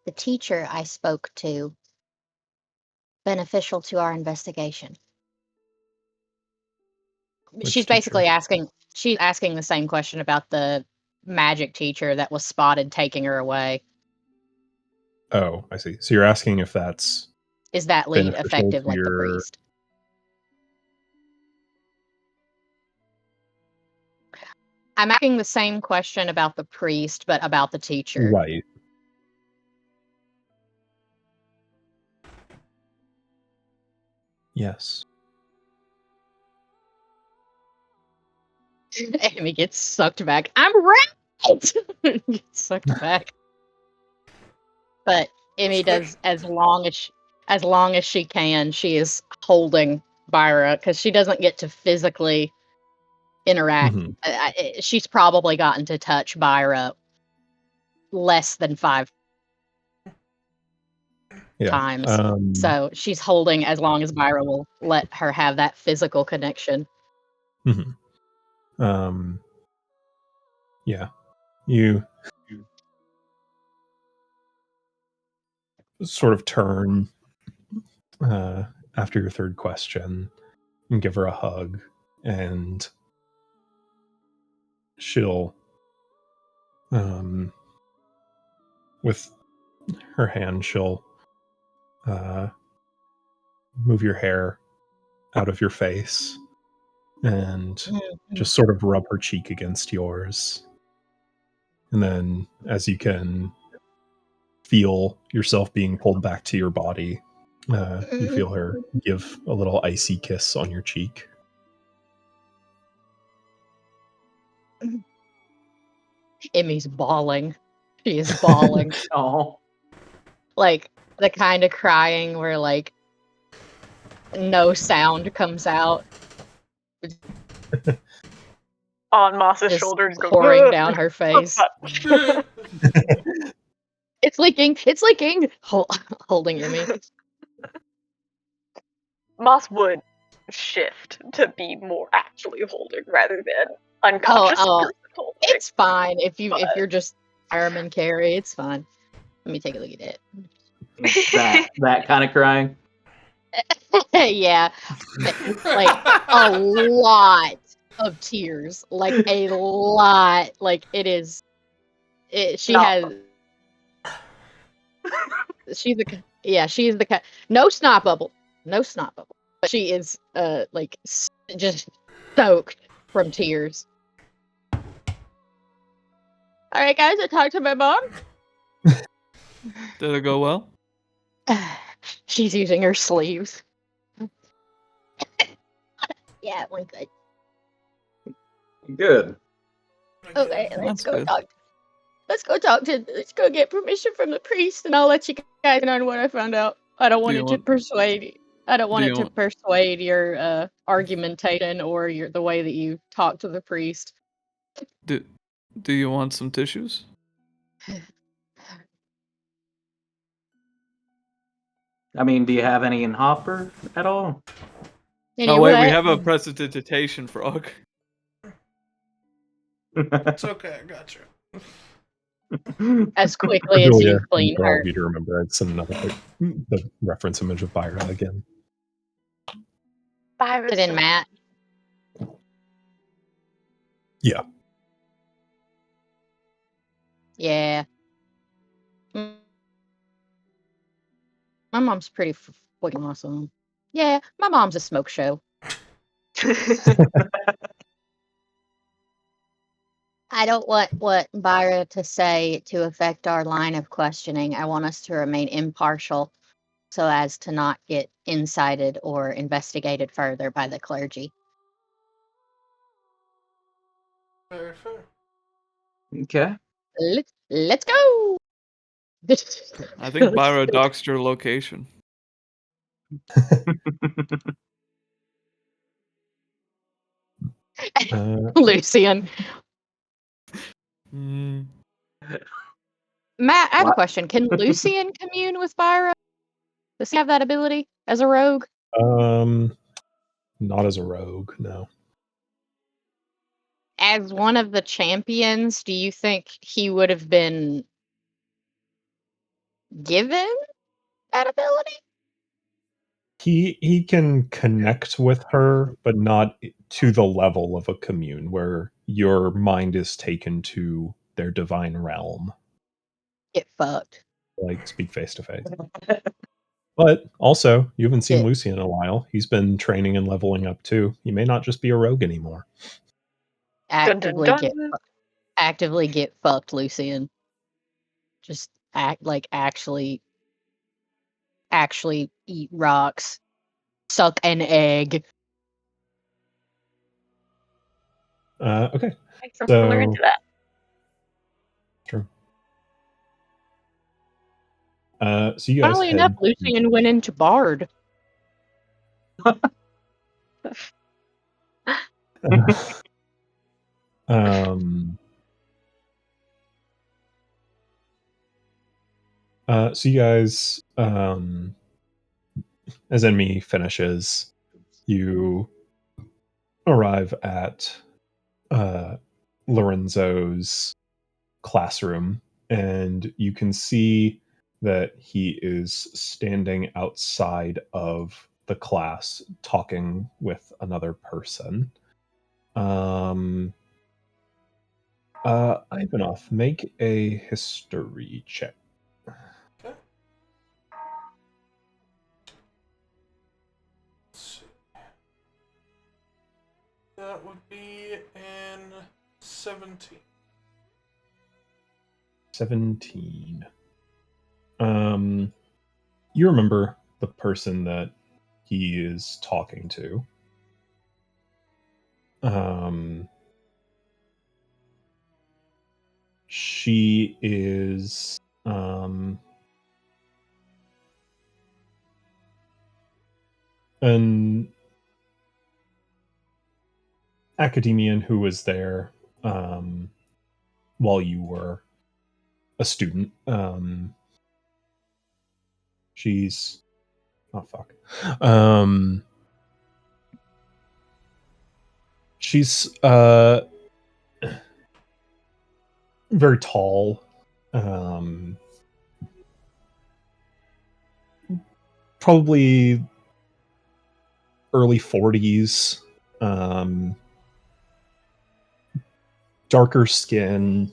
S4: the teacher I spoke to beneficial to our investigation? She's basically asking the same question about the magic teacher that was spotted taking her away.
S1: Oh, I see. So you're asking if that's...
S4: Is that lead effective like the priest? I'm asking the same question about the priest, but about the teacher.
S1: Right. Yes.
S4: Amy gets sucked back. I'm right! Gets sucked back. But Emmy does as long as long as she can, she is holding Byra because she doesn't get to physically interact. She's probably gotten to touch Byra less than 5 times. So she's holding as long as Byra will let her have that physical connection.
S1: Yeah. You sort of turn after your third question and give her a hug, and she'll with her hand she'll move your hair out of your face and just sort of rub her cheek against yours. And then as you can feel yourself being pulled back to your body, you feel her give a little icy kiss on your cheek.
S4: Emmy's bawling. She is bawling.
S5: Oh.
S4: Like the kind of crying where like no sound comes out.
S6: On Moss's
S4: Just
S6: shoulders,
S4: pouring down her face. It's leaking. It's leaking. Holding Emmy.
S6: Moss would shift to be more actually holding rather than unconscious. Holding.
S4: It's fine if you're just fireman carry. It's fine. Let me take a look at it.
S5: That kind of crying.
S4: Yeah, like a lot of tears, like a lot. Like it is. She has. She's the no snot bubble, but she is like just soaked from tears. All right, guys, I talked to my mom.
S2: Did it go well?
S4: She's using her sleeves. Yeah, it went good.
S5: Good.
S4: Okay, let's
S2: That's good.
S4: Let's go get permission from the priest, and I'll let you guys know what I found out. I don't want it to persuade your argumentation or the way that you talk to the priest.
S2: Do you want some tissues?
S5: I mean, do you have any in Hopper at all?
S2: Oh wait, we have a prestidigitation frog.
S3: It's okay, I got you.
S4: As quickly as you clean
S1: for all
S4: her.
S1: of you to remember, it's another the reference image of Byra again.
S4: Is it in Matt?
S1: Yeah.
S4: Yeah. My mom's pretty fucking awesome. Yeah, my mom's a smoke show. I don't want what Byra to say to affect our line of questioning. I want us to remain impartial so as to not get incited or investigated further by the clergy.
S3: Very fair.
S5: Okay.
S4: Let's go!
S2: I think Byra doxed your location.
S4: Lucian.
S2: Mm.
S4: Matt, I have a
S5: What?
S4: question. Can Lucian commune with Byra? Does he have that ability as a rogue?
S1: Not as a rogue, no.
S4: As one of the champions, do you think he would have been given that ability?
S1: He can connect with her, but not to the level of a commune where your mind is taken to their divine realm.
S4: Get fucked.
S1: Like speak face to face. But also, you haven't seen
S4: Yeah.
S1: Lucian in a while. He's been training and leveling up too. He may not just be a rogue anymore.
S4: Actively get fucked, Lucian. Just actually eat rocks. Suck an egg.
S1: Okay.
S6: Make some filler into that.
S1: True. So you guys
S4: Funnily enough, Lucian went into Bard.
S1: So you guys, as Enemy finishes, you arrive at Lorenzo's classroom, and you can see that he is standing outside of the class talking with another person. Ivanov, make a history check.
S3: Okay. Let's see. That would be in 17.
S1: 17. You remember the person that he is talking to. She is an academician who was there while you were a student. She's she's very tall, probably early 40s, darker skin,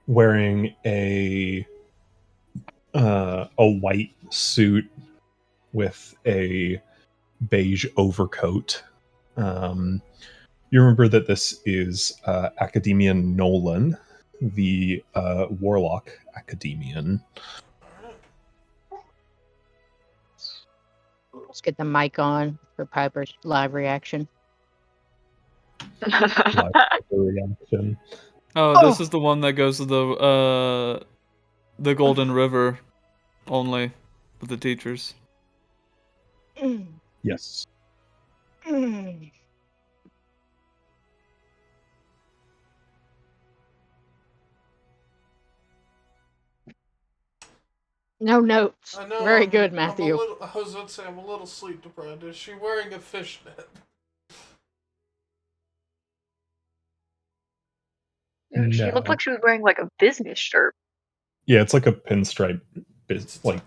S1: wearing a white suit with a beige overcoat. You remember that this is Academician Nolan, the Warlock Academician.
S4: Let's get the mic on for Piper's live reaction.
S1: Reaction.
S2: Oh, this is the one that goes to the Golden River only with the teachers.
S1: Yes.
S4: No notes.
S3: I know.
S4: Very good, Matthew.
S3: I was about to say I'm a little sleep deprived. Is she wearing a fishnet?
S6: She looked like she was wearing like a business shirt.
S1: Yeah, it's like a pinstripe, like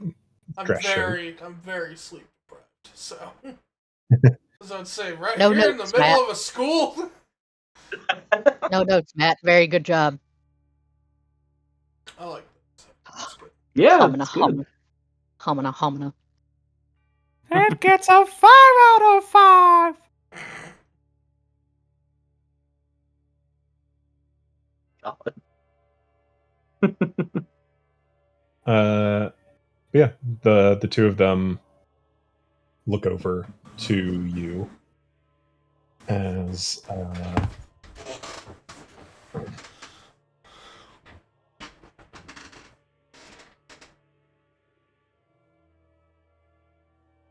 S3: I'm
S1: dress shirt.
S3: very sleep deprived. So, as I'd say, right
S4: No
S3: here in the
S4: notes,
S3: middle
S4: Matt.
S3: of a school.
S4: No notes, Matt. Very good job.
S3: I like that. That's good.
S5: Yeah,
S4: Humana,
S5: it's good.
S4: humana.
S2: It gets a 5 out of 5.
S1: Yeah, the two of them look over to you as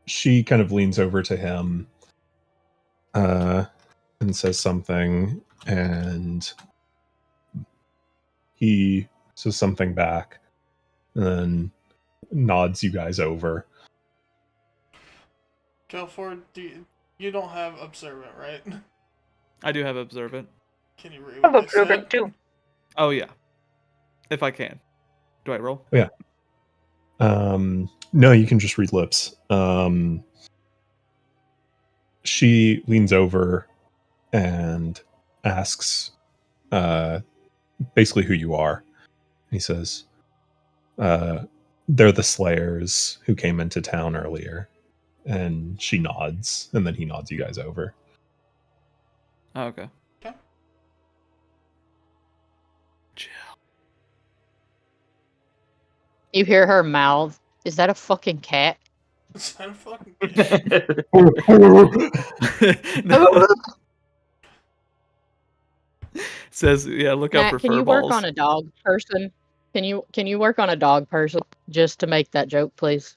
S1: she kind of leans over to him and says something, and he says something back, and then nods you guys over.
S3: Kelford, you don't have observant, right?
S2: I do have observant.
S3: Can you read
S6: I have
S3: what they
S6: observant
S3: said?
S6: too.
S2: Oh yeah, if I can. Do I roll?
S1: Yeah. No, you can just read lips. She leans over and asks basically who you are. He says, they're the Slayers who came into town earlier. And she nods, and then he nods you guys over.
S2: Oh, okay.
S3: Okay.
S2: Chill.
S4: You hear her mouth. Is that a fucking cat?
S3: Is that a fucking
S2: No. Says, yeah, look out
S4: Matt,
S2: for
S4: can
S2: fur
S4: you
S2: balls.
S4: work on a dog person? Can you work on a dog person just to make that joke, please?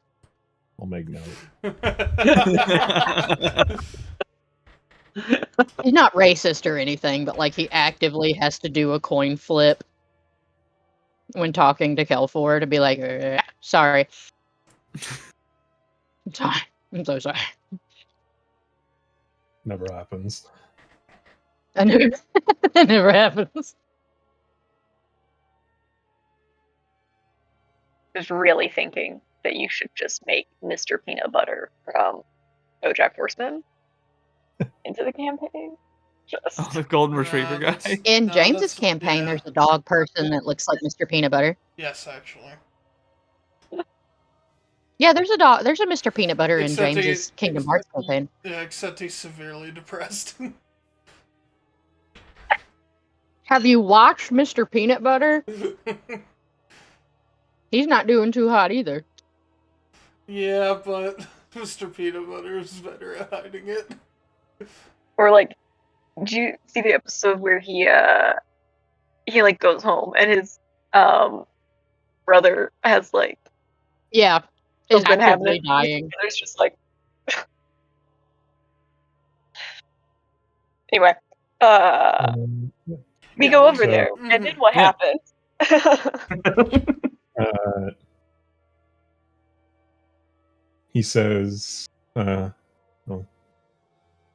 S1: I'll make note.
S4: He's not racist or anything, but like he actively has to do a coin flip when talking to Kelfor to be like, sorry. I'm sorry. I'm so sorry.
S1: Never happens.
S4: I knew that never happens.
S6: Just really thinking that you should just make Mr. Peanut Butter from BoJack Horseman into the campaign. Just
S2: Oh, the golden retriever guy.
S4: In
S3: No,
S4: James's
S3: that's-
S4: campaign,
S3: yeah.
S4: there's a dog person that looks like Mr. Peanut Butter.
S3: Yes, actually.
S4: Yeah, there's a dog. There's a Mr. Peanut Butter in
S3: Except he-
S4: James's Kingdom Hearts campaign.
S3: Yeah, except he's severely depressed.
S4: Have you watched Mr. Peanut Butter? He's not doing too hot either.
S3: Yeah, but Mr. Peanut Butter is better at hiding it.
S6: or like, did you see the episode where he like goes home and his brother has like
S4: Yeah, is
S6: something
S4: actively
S6: happening?
S4: dying.
S6: And it's just like anyway, we
S3: Yeah,
S6: go over
S1: so-
S6: there, and then what
S2: Yeah.
S6: happens?
S1: He says, oh,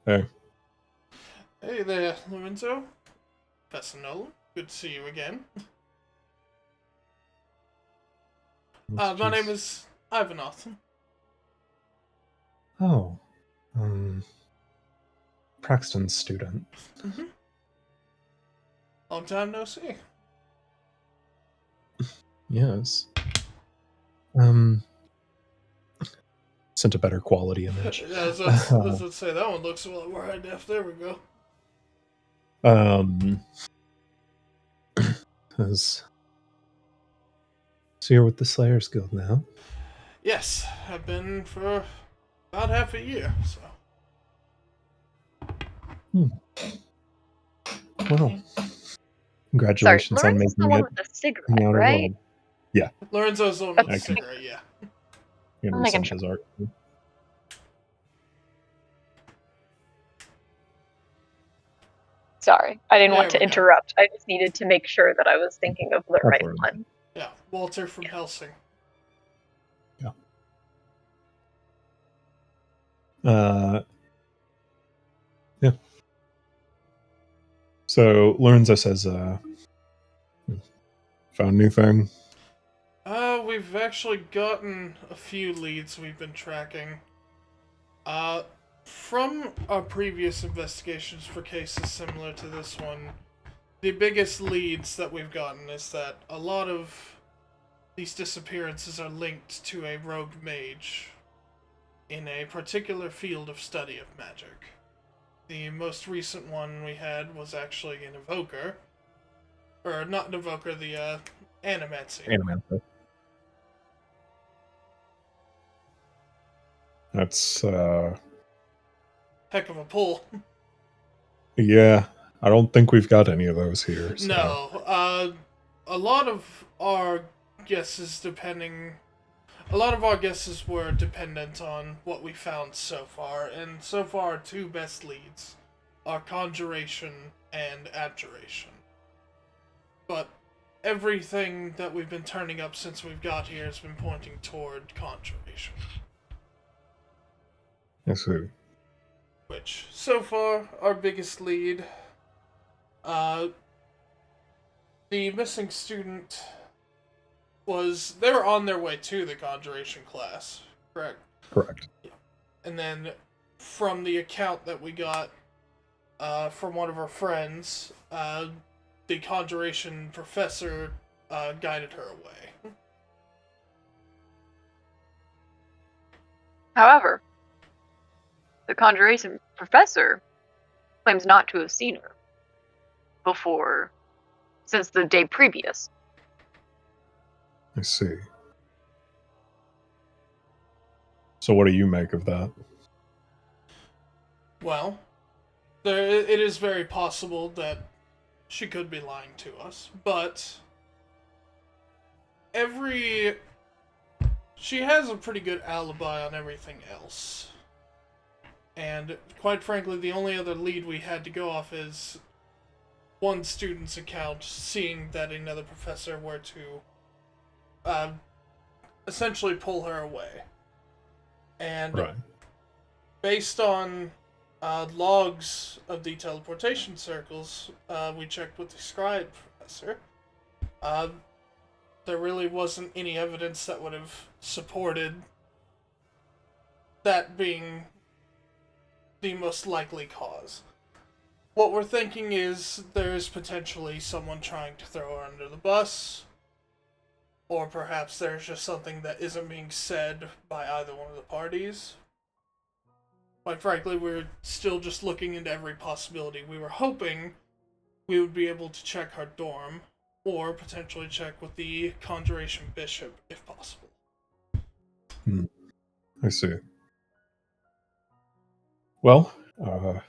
S1: hey,
S3: Hey there, Lorenzo. Professor Nolan. Good to see you again. My name is Ivanoth.
S1: Oh, Praxton's student.
S3: Long time no see.
S1: Yes. Sent a better quality image.
S3: Let's say that one looks a lot more high def. There we go.
S1: So you're with the Slayers Guild now?
S3: Yes, I've been for about half a year, so.
S1: Well, congratulations on
S6: Lorenzo's the
S1: making
S6: one
S1: it
S6: with the
S1: in the
S6: cigarette,
S1: outer
S6: right?
S1: world.
S3: Lorenzo's the one with the
S1: Okay.
S3: cigarette, yeah.
S1: You're
S6: I'm
S1: gonna
S6: making
S1: resend his art.
S6: Sorry, I didn't want
S3: There
S6: to
S3: we go.
S6: interrupt. I just needed to make sure that I was thinking of the right
S1: Absolutely.
S6: one.
S3: Yeah, Walter from Helsing.
S1: Yeah. So Lorenzo says, found anything?
S3: We've actually gotten a few leads we've been tracking. From our previous investigations for cases similar to this one, the biggest leads that we've gotten is that a lot of these disappearances are linked to a rogue mage in a particular field of study of magic. The most recent one we had was actually an evoker. Or, not an evoker, the, Animancy.
S1: Animancer. That's,
S3: Heck of a pull.
S1: yeah. I don't think we've got any of those here. So.
S3: No, a lot of our guesses were dependent on what we found so far, and so far our two best leads are Conjuration and Abjuration. But everything that we've been turning up since we've got here has been pointing toward Conjuration.
S1: I see.
S3: Which, so far, our biggest lead, the missing student they were on their way to the Conjuration class, correct?
S1: Correct.
S3: And then, from the account that we got, from one of our friends, the Conjuration professor, guided her away.
S6: However, the Conjuration professor claims not to have seen her before, since the day previous.
S1: I see. So what do you make of that?
S3: Well, it is very possible that she could be lying to us, but She has a pretty good alibi on everything else. And quite frankly, the only other lead we had to go off is one student's account, seeing that another professor were to essentially pull her away. And
S1: Right.
S3: based on logs of the teleportation circles, we checked with the scribe professor. There really wasn't any evidence that would have supported that being the most likely cause. What we're thinking is there's potentially someone trying to throw her under the bus, or perhaps there's just something that isn't being said by either one of the parties. Quite frankly, we're still just looking into every possibility. We were hoping we would be able to check her dorm, or potentially check with the Conjuration Bishop, if possible.
S1: I see. Well, I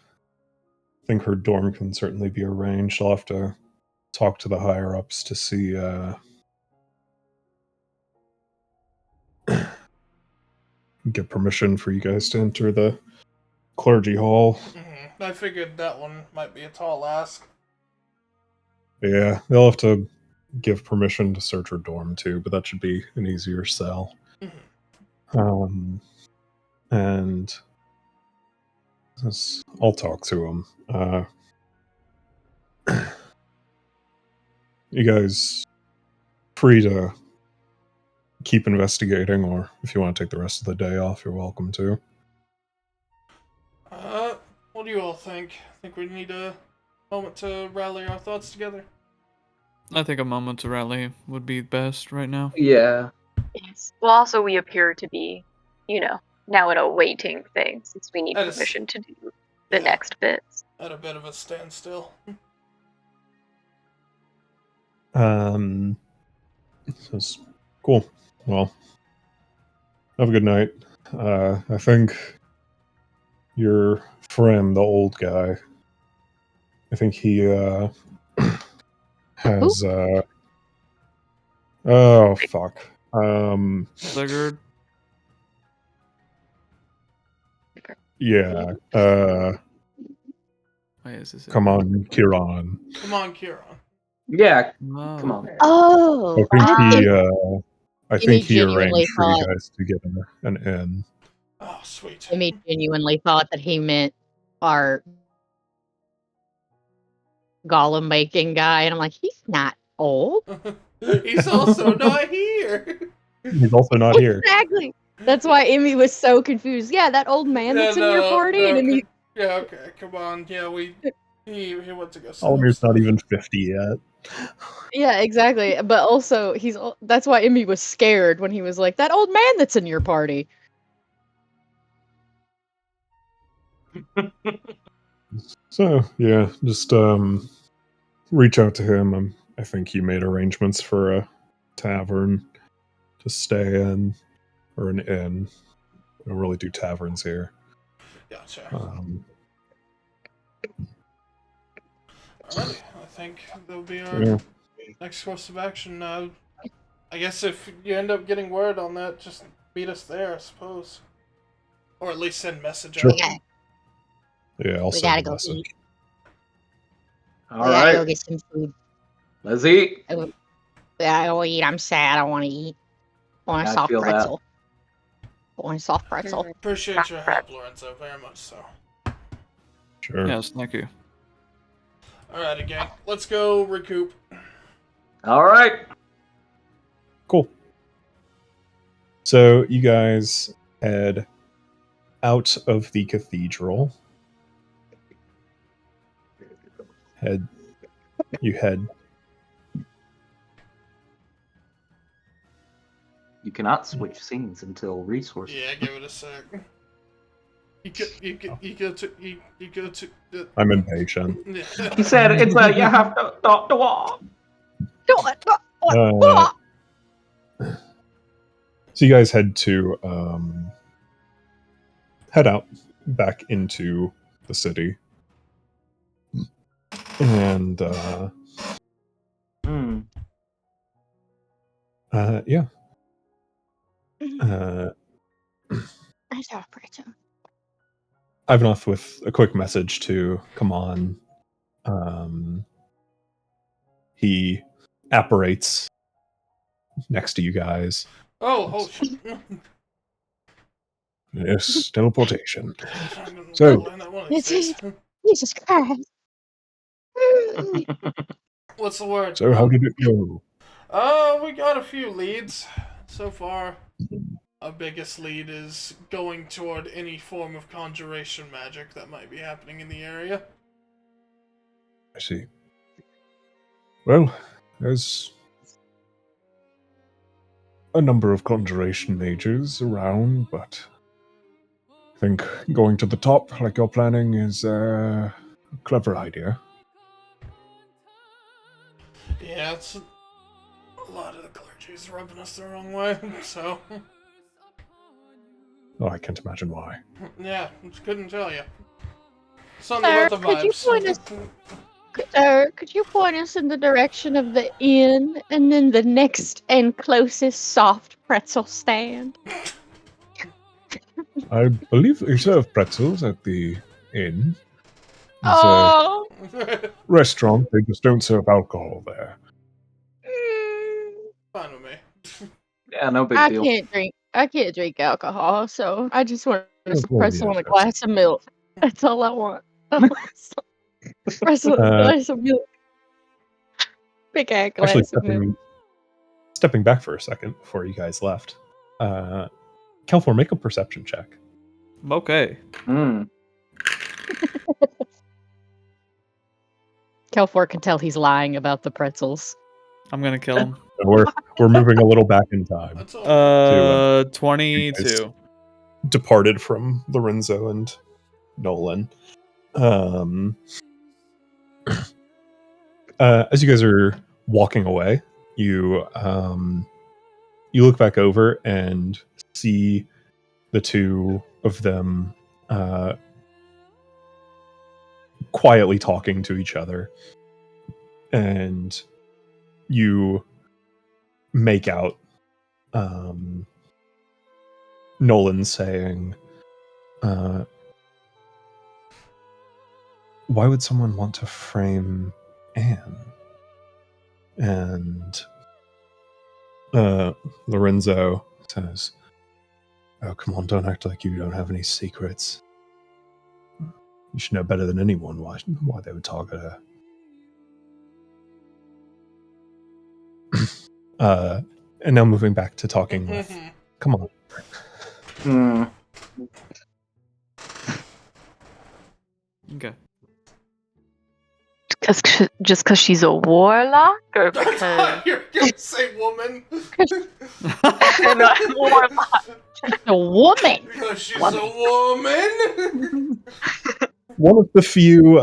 S1: think her dorm can certainly be arranged. I'll have to talk to the higher-ups to see get permission for you guys to enter the clergy hall.
S3: Mm-hmm. I figured that one might be a tall ask.
S1: Yeah, they'll have to give permission to search her dorm too, but that should be an easier sell.
S3: Mm-hmm.
S1: And I'll talk to him. You guys free to keep investigating, or if you want to take the rest of the day off, you're welcome to.
S3: What do you all think? Think we need a moment to rally our thoughts together?
S2: I think a moment to rally would be best right now.
S5: Yeah.
S6: Yes. Well, also we appear to be, now in a waiting thing since we need
S3: That is-
S6: permission to do the
S3: Yeah.
S6: next bits.
S3: At a bit of a standstill.
S1: Says, cool. Well, have a good night. I think your friend, the old guy, I think he has oh fuck.
S2: Sigurd?
S1: Yeah.
S2: Wait, is this it?
S1: Come on, Kieran.
S3: Come on, Kieran.
S5: Yeah.
S2: Oh.
S5: Come on.
S4: Oh,
S1: I think he
S4: genuinely
S1: arranged for you
S4: thought-
S1: guys to get an in.
S3: Oh, sweet.
S4: Amy genuinely thought that he meant our golem making guy, and I'm like, he's not old.
S3: He's also not here.
S1: He's also not here.
S4: Exactly. That's why Emmy was so confused. Yeah, that old man that's in your party, and then he,
S3: Yeah, okay, come on. Yeah, he went to go.
S1: Oliver's not even 50 yet.
S4: yeah, exactly. But also, that's why Emmy was scared when he was like, that old man that's in your party.
S1: So yeah, just reach out to him. I think he made arrangements for a tavern to stay in, or an inn. We don't really do taverns here.
S3: Gotcha. Alrighty, I think that'll be our
S1: Yeah.
S3: next course of action. I guess if you end up getting word on that, just meet us there, I suppose. Or at least send message
S1: Sure.
S3: out.
S4: Yeah,
S1: Yeah, I'll
S4: we
S1: send
S4: gotta
S1: a
S4: go
S1: message.
S4: eat.
S5: All
S4: We gotta go
S5: right.
S4: get some food.
S5: Let's eat.
S4: Yeah, I don't eat. I'm sad. I want to eat. I want a
S5: I
S4: soft
S5: feel that.
S4: pretzel. I want a soft pretzel.
S3: Appreciate your help, Lorenzo, very much so.
S1: Sure.
S2: Yes, thank you.
S3: Alrighty, gang. Let's go recoup.
S5: All right.
S1: Cool. So you guys head out of the cathedral. You head.
S5: You cannot switch scenes until resources.
S3: Yeah, give it a sec. You go to.
S1: I'm impatient.
S5: He said it's you have to talk to walk.
S1: So you guys head out back into the city, and Yeah.
S4: I saw a pretzel.
S1: Ivanov with a quick message to come on. He apparates next to you guys.
S3: Oh shit.
S1: Yes, teleportation. So,
S4: Jesus Christ.
S3: What's the word?
S1: so how did it go?
S3: We got a few leads so far. Our biggest lead is going toward any form of conjuration magic that might be happening in the area.
S1: I see. Well, there's a number of conjuration mages around, but I think going to the top, like you're planning, is a clever idea.
S3: Yeah, it's a lot of the clergy's rubbing us the wrong way, so
S1: Oh, I can't imagine why.
S3: yeah, just couldn't tell you. Something
S4: Sir,
S3: about the
S4: could you
S3: vibes.
S4: point us- Sir, could you point us in the direction of the inn and then the next and closest soft pretzel stand?
S1: I believe they serve pretzels at the inn. It's
S4: Oh.
S1: a restaurant, they just don't serve alcohol there.
S3: Fine with me.
S5: Yeah, no big
S4: I
S5: deal.
S4: can't drink alcohol, so I just want a
S1: well,
S4: pretzel
S1: yeah,
S4: and a
S1: that's-
S4: glass of milk. That's all I want. Pretzel and a glass of milk. Big ass glass
S1: Actually,
S4: of milk.
S1: stepping back for a second before you guys left, Kelfor, make a perception check.
S2: Okay.
S4: Kelfor can tell he's lying about the pretzels.
S2: I'm gonna kill him.
S1: We're moving a little back in time.
S3: That's all.
S2: 22.
S1: Departed from Lorenzo and Nolan. As you guys are walking away, you look back over and see the two of them quietly talking to each other, and you make out Nolan saying, why would someone want to frame Anne? And Lorenzo says, oh, come on, don't act like you don't have any secrets. You should know better than anyone why they would target her. And now moving back to talking with... Come on.
S2: Okay.
S6: Just because she's a warlock, or because
S3: You're gonna say woman?
S6: not a warlock?
S4: A woman.
S3: Because she's a woman?
S1: One of the few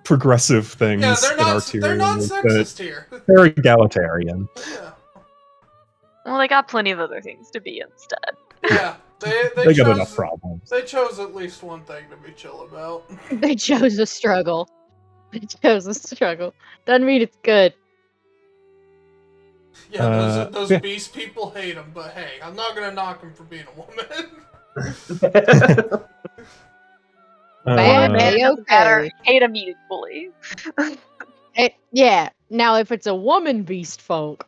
S1: progressive things
S3: Yeah,
S1: in our tier
S3: they're not
S1: is that
S3: sexist here.
S1: they're egalitarian.
S3: Yeah.
S6: Well, they got plenty of other things to be instead.
S3: Yeah. They
S1: They got
S3: chose,
S1: enough problems.
S3: They chose at least one thing to be chill about.
S4: They chose a struggle. Doesn't mean it's good.
S3: Yeah, those
S1: yeah.
S3: beast people hate him, but hey, I'm not gonna knock him for being a woman.
S4: Bad,
S6: Man, it doesn't
S4: okay.
S6: matter. Hate them equally.
S4: Yeah. Now, if it's a woman beast folk,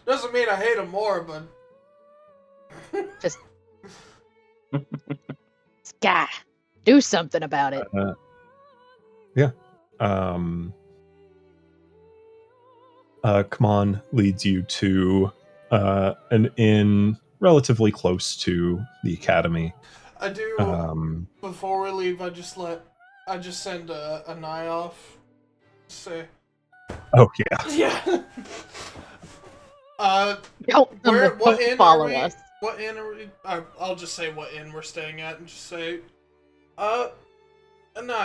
S3: Doesn't mean I hate him more, but
S4: guy, do something about it.
S1: Yeah. Come on leads you to an inn relatively close to the academy.
S3: I do. Before we leave, I just send a Nye off. Say.
S1: Oh yeah.
S3: Yeah.
S4: Don't
S3: what inn
S4: follow
S3: are we?
S4: us.
S3: What inn are we? I'll just say what inn we're staying at, and just say, Nye,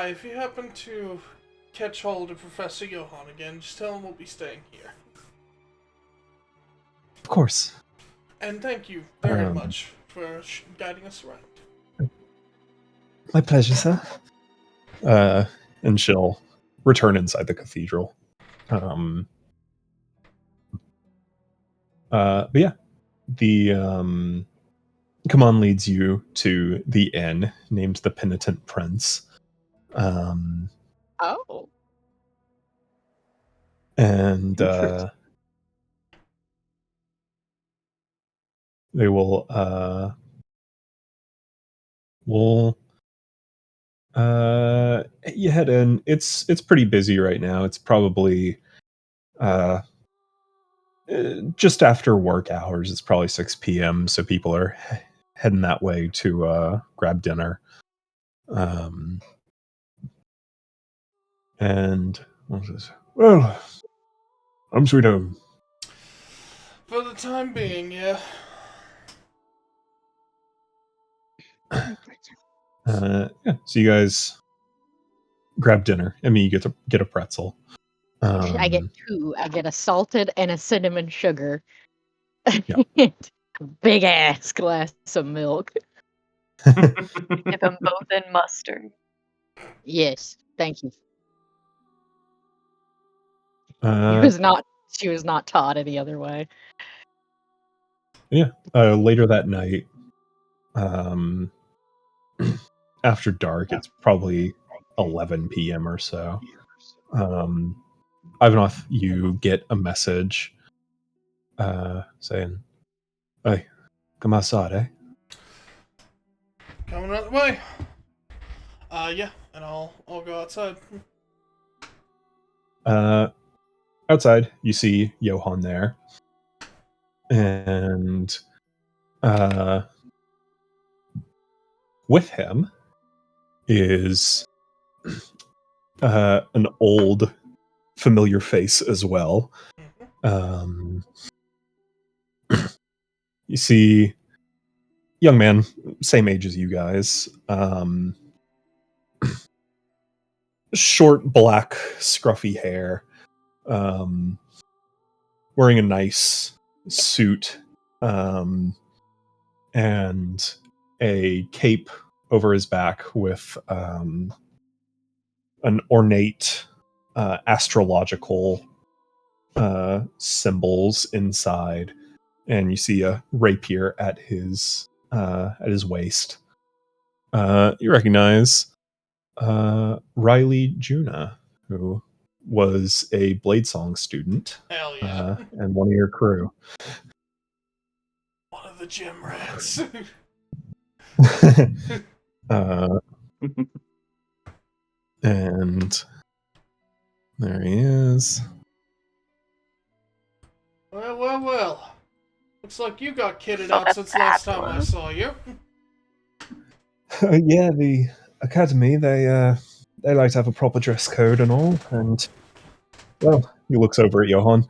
S3: if you happen to catch hold of Professor Johann again, just tell him we'll be staying here.
S1: Of course.
S3: And thank you very much for guiding us around.
S1: My pleasure, sir. And she'll return inside the cathedral. But yeah, the command leads you to the inn named the Penitent Prince.
S4: Oh.
S1: And they will you head in. It's pretty busy right now. It's probably just after work hours. It's probably 6 p.m. So people are heading that way to grab dinner. And what was this? Well, I'm sweet home.
S3: For the time being, yeah.
S1: Yeah. So you guys grab dinner. I mean, you get a pretzel.
S4: I get 2. I get a salted and a cinnamon sugar.
S1: Yeah.
S4: Big ass glass of milk.
S6: Dip them both in mustard.
S4: Yes, thank you. She was not taught any other way.
S1: Yeah. Later that night, after dark, it's probably 11 p.m. or so. Ivanov, you get a message saying, "Hey, come outside, eh?"
S3: Coming out the way. Yeah, and I'll go outside.
S1: Outside, you see Johan there, and with him is an old, familiar face as well. You see, young man, same age as you guys. Short, black, scruffy hair. Wearing a nice suit. And a cape over his back with an ornate astrological symbols inside, and you see a rapier at his waist. You recognize Riley Juna, who was a Bladesong student.
S3: Hell yeah.
S1: And one of your crew.
S3: One of the gym rats.
S1: And there he is.
S3: Well. Looks like you got kitted out since last time I saw you.
S1: Yeah, the academy, they like to have a proper dress code and all, and well, he looks over at Johan. At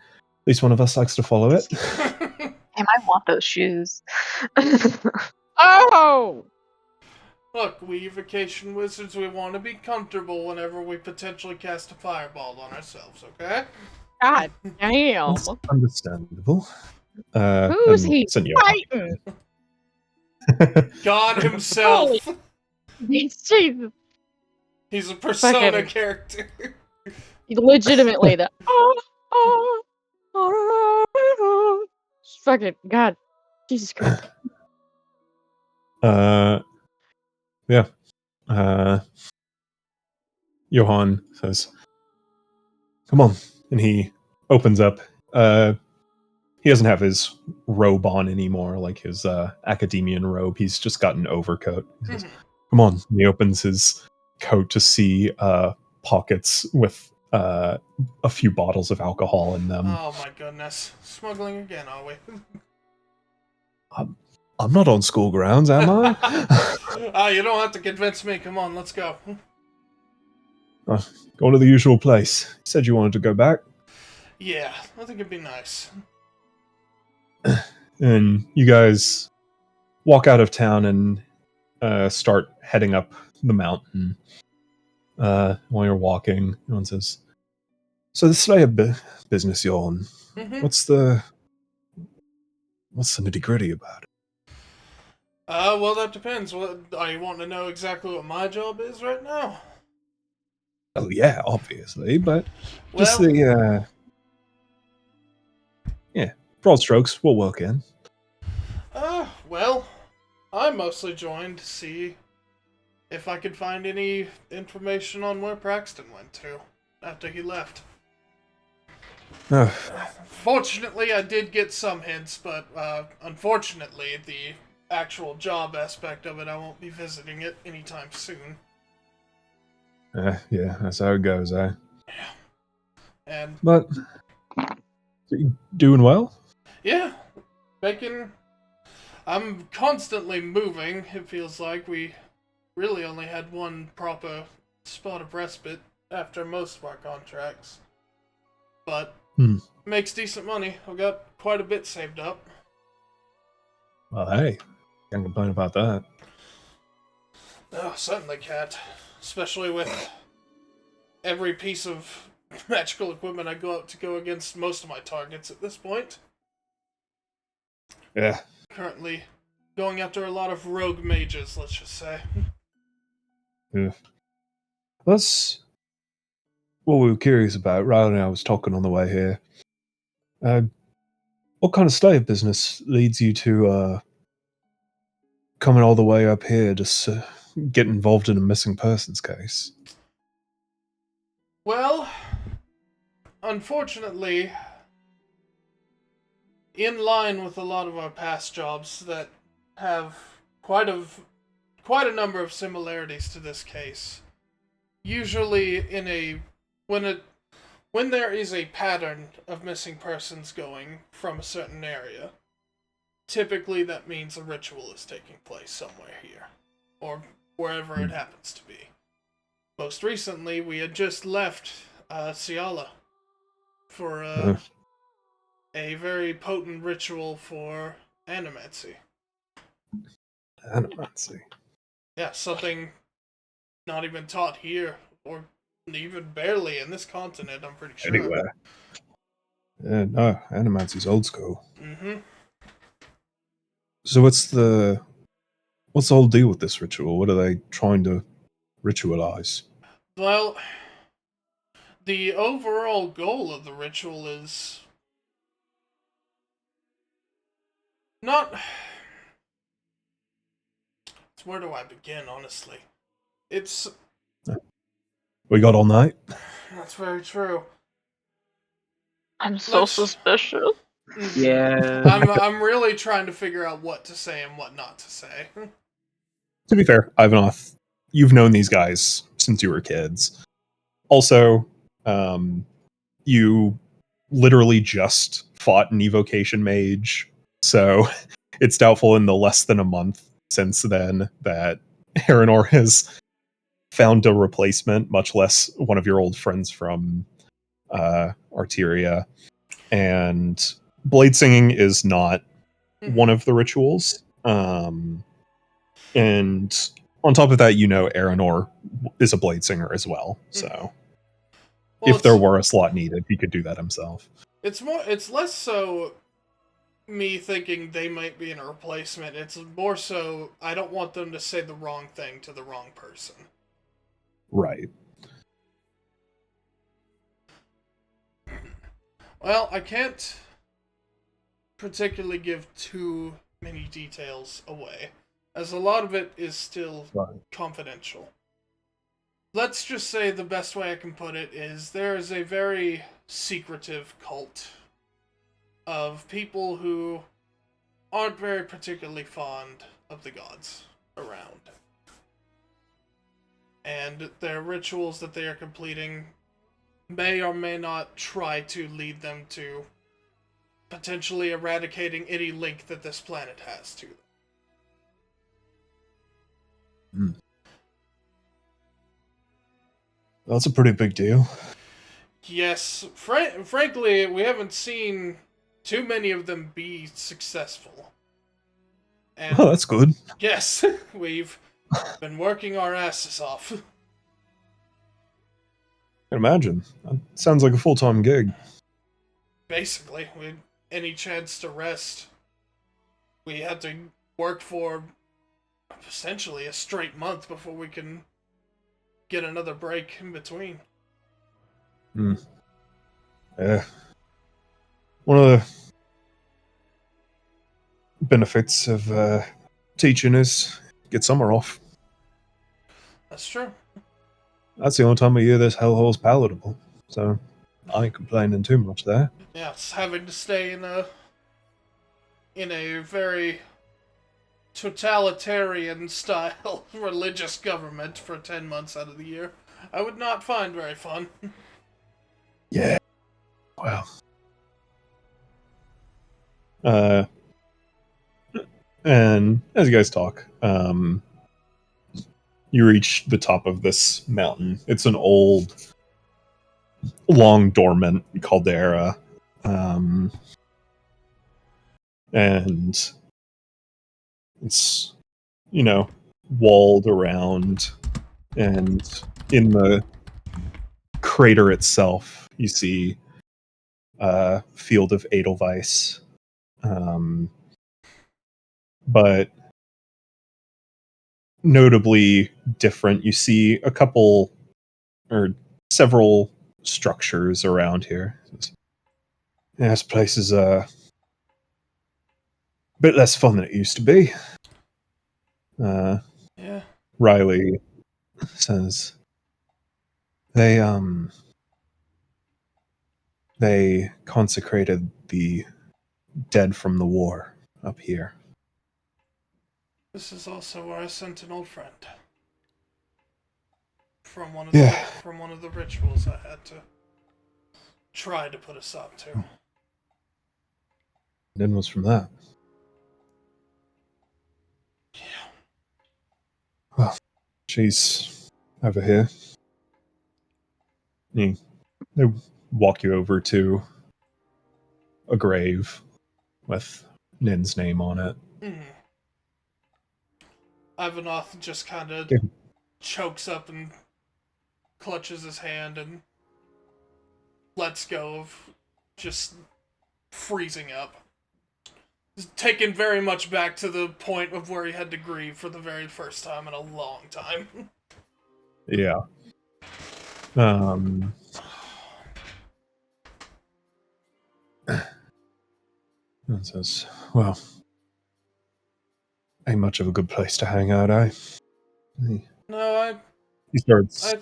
S1: least one of us likes to follow it.
S6: Damn, I want those shoes.
S4: Oh!
S3: Look, we vacation wizards, we want to be comfortable whenever we potentially cast a fireball on ourselves, okay?
S4: God damn.
S1: That's understandable.
S4: Who's he fighting?
S3: God himself.
S4: Jesus.
S3: He's a Persona
S4: Fucking-
S3: character.
S4: Legitimately, the fucking God, Jesus Christ.
S1: Yeah. Johan says, "Come on," and he opens up. He doesn't have his robe on anymore, like his academician robe. He's just got an overcoat. He says, "Come on." And he opens his coat to see pockets with a few bottles of alcohol in them.
S3: Oh my goodness. Smuggling again, are we?
S1: I'm not on school grounds, am I?
S3: You don't have to convince me. Come on, let's go.
S1: Going to the usual place. You said you wanted to go back.
S3: Yeah, I think it'd be nice.
S1: And you guys walk out of town and start heading up the mountain. While you're walking, one says, "So the Slayer business you're on, what's the nitty gritty about it?"
S3: Well, that depends. What are you wanting to know exactly what my job is right now?
S1: Oh yeah, obviously, but just
S3: Well-
S1: the broad strokes, we'll work in.
S3: Well, I mostly joined to see if I could find any information on where Braxton went to after he left. Fortunately, I did get some hints, but unfortunately, the actual job aspect of it, I won't be visiting it anytime soon.
S1: Yeah, that's how it goes, eh?
S3: Yeah. And
S1: But doing well?
S3: yeah, I'm constantly moving. It feels like we really only had one proper spot of respite after most of our contracts. But makes decent money. I've got quite a bit saved up.
S1: Well, hey, can't complain about that.
S3: Oh, certainly can't. Especially with every piece of magical equipment I go out to go against most of my targets at this point.
S1: Yeah.
S3: Currently going after a lot of rogue mages, let's just say.
S1: Yeah. That's what we were curious about. Riley and I was talking on the way here. What kind of state of business leads you to coming all the way up here to get involved in a missing persons case?
S3: Well, unfortunately, in line with a lot of our past jobs that have quite a number of similarities to this case. Usually when there is a pattern of missing persons going from a certain area, typically that means a ritual is taking place somewhere here, or wherever it happens to be. Most recently, we had just left Ciala for a very potent ritual for animancy.
S1: Animancy?
S3: Yeah, something not even taught here, or even barely in this continent, I'm pretty sure.
S1: Anywhere. Yeah, no, animancy's old school.
S3: Mm-hmm.
S1: So what's the whole deal with this ritual? What are they trying to ritualize?
S3: Well, the overall goal of the ritual is not... Where do I begin, honestly? It's...
S1: We got all night?
S3: That's very true.
S6: I'm so suspicious.
S5: Yeah.
S3: I'm really trying to figure out what to say and what not to say.
S1: To be fair, Ivanov, you've known these guys since you were kids. Also, you literally just fought an evocation mage, so it's doubtful in the less than a month since then that Aranor has found a replacement, much less one of your old friends from Arteria. And blade singing is not one of the rituals. And on top of that, Aranor is a blade singer as well. So if there were a slot needed, he could do that himself.
S3: It's less so me thinking they might be in a replacement. It's more so I don't want them to say the wrong thing to the wrong person.
S1: Right.
S3: Well, I can't particularly give too many details away, as a lot of it is still confidential. Let's just say the best way I can put it is there is a very secretive cult of people who aren't very particularly fond of the gods around. And their rituals that they are completing may or may not try to lead them to potentially eradicating any link that this planet has to them.
S1: That's a pretty big deal.
S3: Yes, frankly, we haven't seen too many of them be successful. And
S1: oh, that's good.
S3: Yes, we've been working our asses off.
S1: I can imagine. That sounds like a full-time gig.
S3: Basically, any chance to rest, we had to work for essentially a straight month before we can get another break in between.
S1: Yeah. One of benefits of teaching is get summer off.
S3: That's true.
S1: That's the only time of year this hellhole's palatable. So I ain't complaining too much there.
S3: Yeah, it's having to stay in a very totalitarian style religious government for 10 months out of the year. I would not find very fun.
S1: Yeah. Well. And as you guys talk, you reach the top of this mountain. It's an old, long dormant caldera. And it's, walled around. And in the crater itself, you see a field of Edelweiss. But notably different. You see a couple or several structures around here. Yeah, this place is a bit less fun than it used to be.
S3: Yeah.
S1: Riley says they consecrated the dead from the war up here.
S3: This is also where I sent an old friend. From one of the rituals I had to try to put a stop to.
S1: Then was from that.
S3: Yeah.
S1: Well, she's over here. They walk you over to a grave with Nin's name on it.
S3: Mm-hmm. Ivanoth just kind of chokes up and clutches his hand and lets go of just freezing up. He's taken very much back to the point of where he had to grieve for the very first time in a long time.
S1: Yeah. And says, well, ain't much of a good place to hang out, eh?
S3: No,
S1: He starts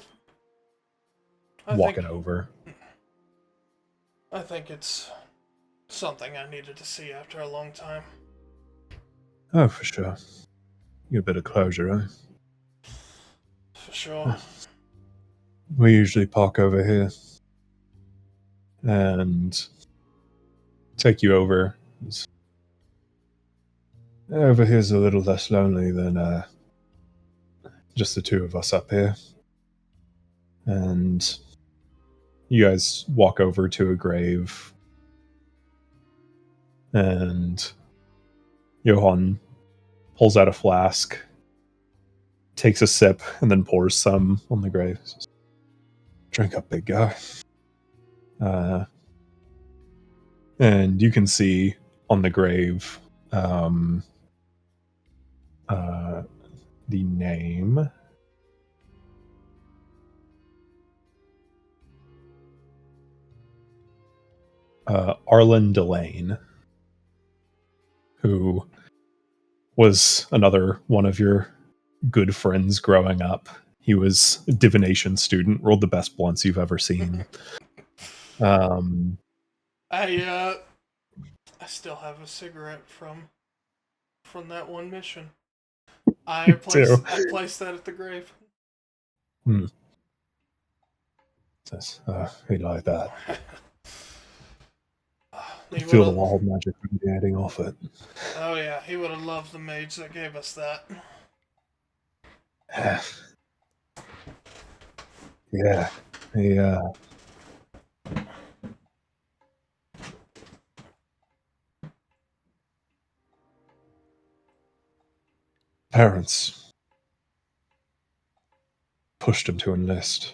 S3: I
S1: walking
S3: think,
S1: over.
S3: I think it's something I needed to see after a long time.
S1: Oh, for sure. Get a bit of closure, eh?
S3: For sure.
S1: We usually park over here and take you over. Over here's a little less lonely than just the two of us up here. And you guys walk over to a grave, and Johan pulls out a flask, takes a sip, and then pours some on the grave. Says, drink up, big guy. And you can see on the grave the name. Arlen Delane, who was another one of your good friends growing up. He was a divination student, rolled the best blunts you've ever seen.
S3: I still have a cigarette from that one mission. I placed that at the grave.
S1: He like that.
S3: He
S1: Feel the wild magic radiating off it.
S3: Oh yeah, he would have loved the mage that gave us that.
S1: Yeah. Parents pushed him to enlist.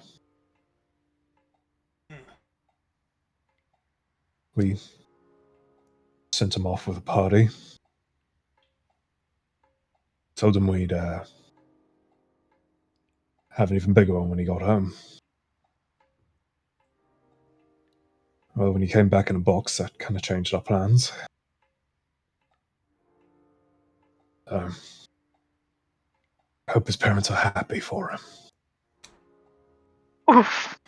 S1: We sent him off with a party. Told him we'd have an even bigger one when he got home. Well, when he came back in a box, that kind of changed our plans. I hope his parents are happy for him.
S6: Oof.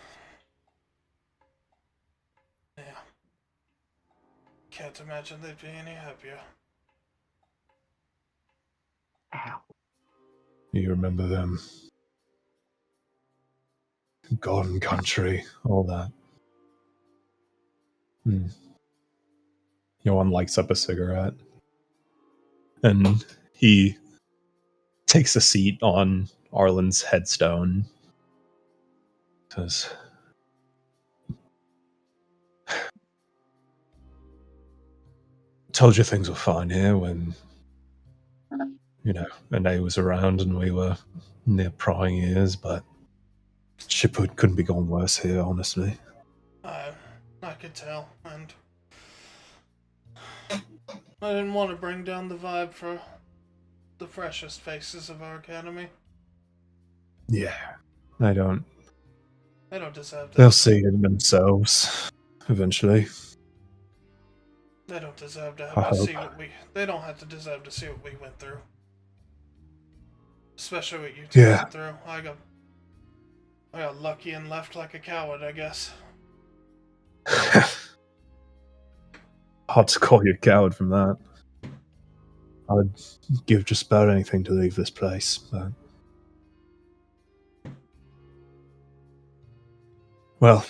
S3: Yeah. Can't imagine they'd be any happier.
S6: Ow.
S1: You remember them? Golden country, all that. Johan lights up a cigarette. And he takes a seat on Arlen's headstone. Says, told you things were fine here when, Anae was around and we were near prying ears, but Shipwood couldn't be going worse here, honestly.
S3: I could tell, and I didn't want to bring down the vibe for the freshest faces of our academy.
S1: Yeah, they don't
S3: deserve that.
S1: They'll see it themselves, eventually.
S3: They don't deserve to have
S1: I
S3: to see
S1: hope.
S3: what we... They don't have to deserve to see what we went through. Especially what you two went through. I got lucky and left like a coward, I guess.
S1: Hard to call you a coward from that. I'd give just about anything to leave this place, but... Well...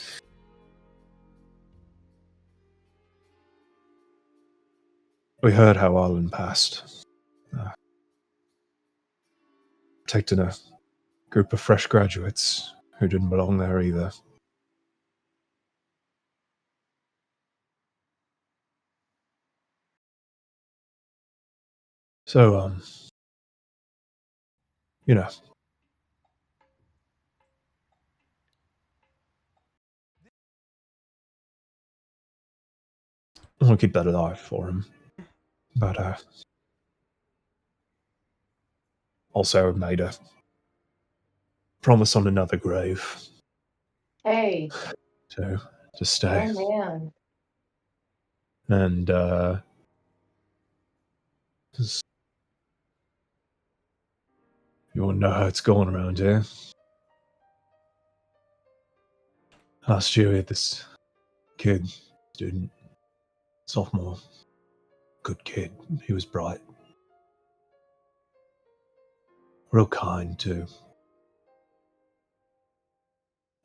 S1: We heard how Arlen passed. Protecting a group of fresh graduates who didn't belong there either. So, I want to keep that alive for him. But, also made a promise on another grave.
S7: Hey.
S1: To stay.
S7: Oh, man.
S1: And, you want to know how it's going around here? Last year we had this kid, student, sophomore, good kid. He was bright. Real kind, too.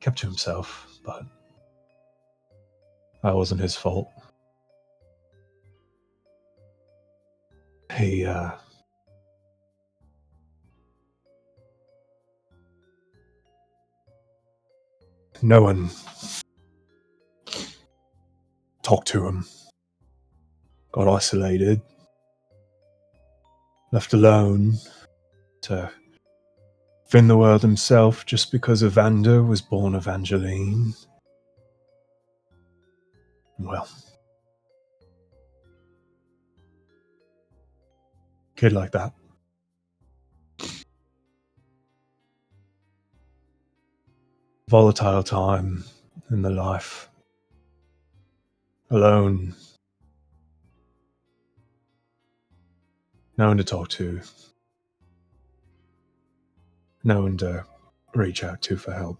S1: Kept to himself, but that wasn't his fault. He, no one talked to him. Got isolated. Left alone to fin the world himself just because Evander was born Evangeline. Well, kid like that. Volatile time in the life. Alone. No one to talk to. No one to reach out to for help.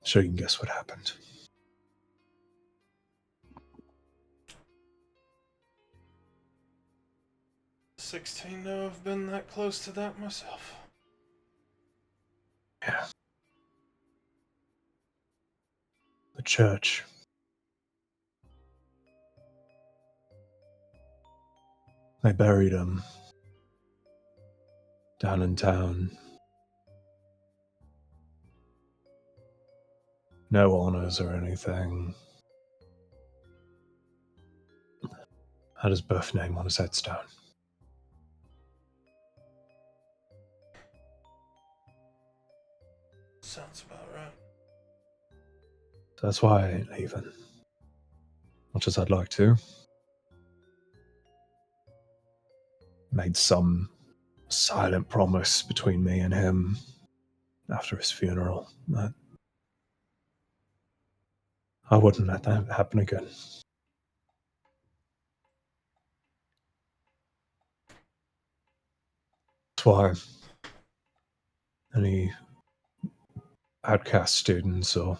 S1: Sure you can guess what happened.
S3: 16 know I've been that close to that myself.
S1: Yeah. The church. They buried him. Down in town. No honors or anything. Had his birth name on his headstone.
S3: Sounds about right.
S1: That's why I ain't leaving. Much as I'd like to. Made some silent promise between me and him after his funeral that I wouldn't let that happen again. That's why any outcast students or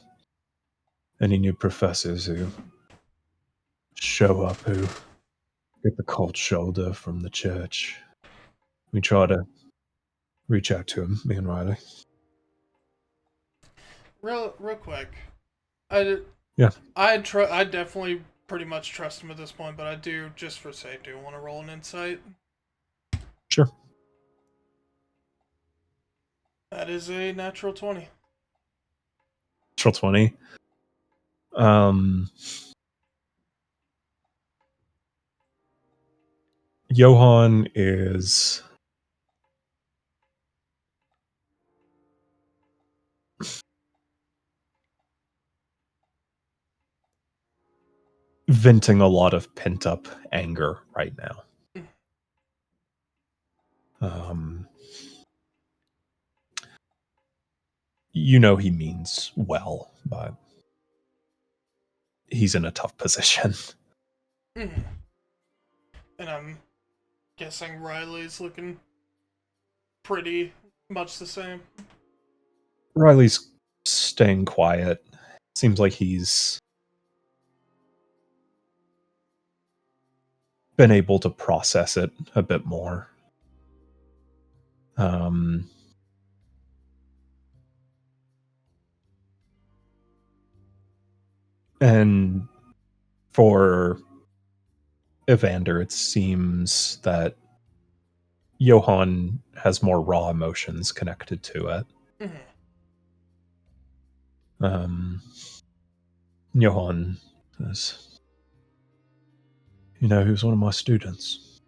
S1: any new professors who show up who get the cold shoulder from the church, we try to reach out to them, me and Riley.
S3: Real quick.
S1: Yeah.
S3: I definitely pretty much trust him at this point, but I do, just for safety, want to roll an insight.
S1: Sure.
S3: That is a natural 20.
S1: Natural 20. Johann is venting a lot of pent-up anger right now. You know he means well, but he's in a tough position.
S3: And I'm guessing Riley's looking pretty much the same.
S1: Riley's staying quiet. Seems like he's been able to process it a bit more. And for Evander, it seems that Johann has more raw emotions connected to it. Johann says, "You know, he was one of my students.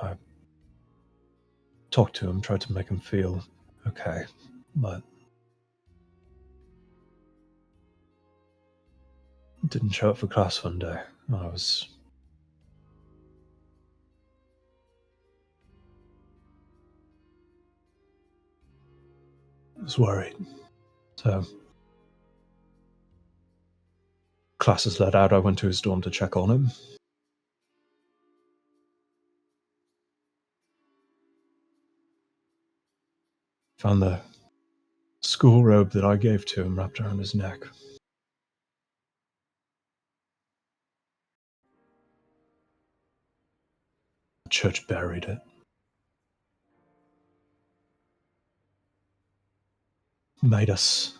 S1: I talked to him, tried to make him feel okay, but didn't show up for class one day. I was worried. So, classes let out, I went to his dorm to check on him. Found the school robe that I gave to him wrapped around his neck. The church buried it. Made us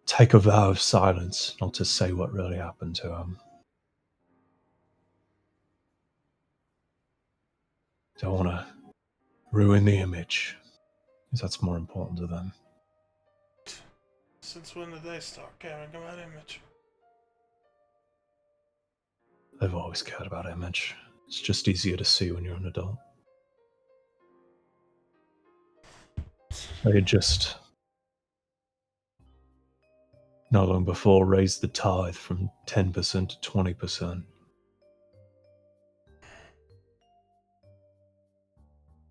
S1: take a vow of silence, not to say what really happened to him. Don't want to ruin the image, because that's more important to them.
S3: Since when did they start caring about image?
S1: They've always cared about image. It's just easier to see when you're an adult. They had just, not long before, raised the tithe from 10% to 20%.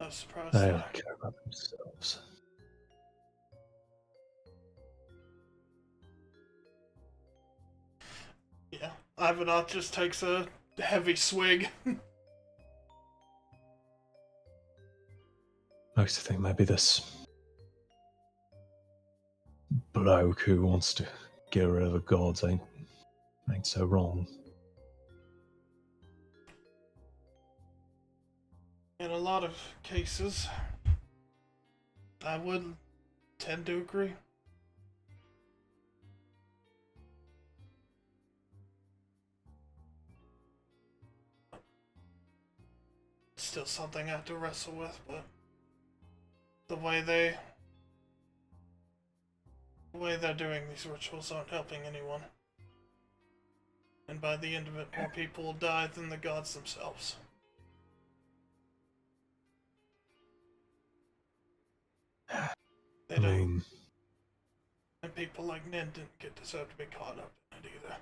S3: I'm surprised.
S1: They don't care about themselves.
S3: Yeah, Ivanov just takes a heavy swig.
S1: I used to think maybe this bloke who wants to get rid of the gods ain't so wrong.
S3: In a lot of cases, I would tend to agree. Still something I have to wrestle with, but the way they're doing these rituals aren't helping anyone. And by the end of it, more people will die than the gods themselves. They
S1: I
S3: don't.
S1: mean,
S3: And people like Nin didn't deserve to be caught up in it either.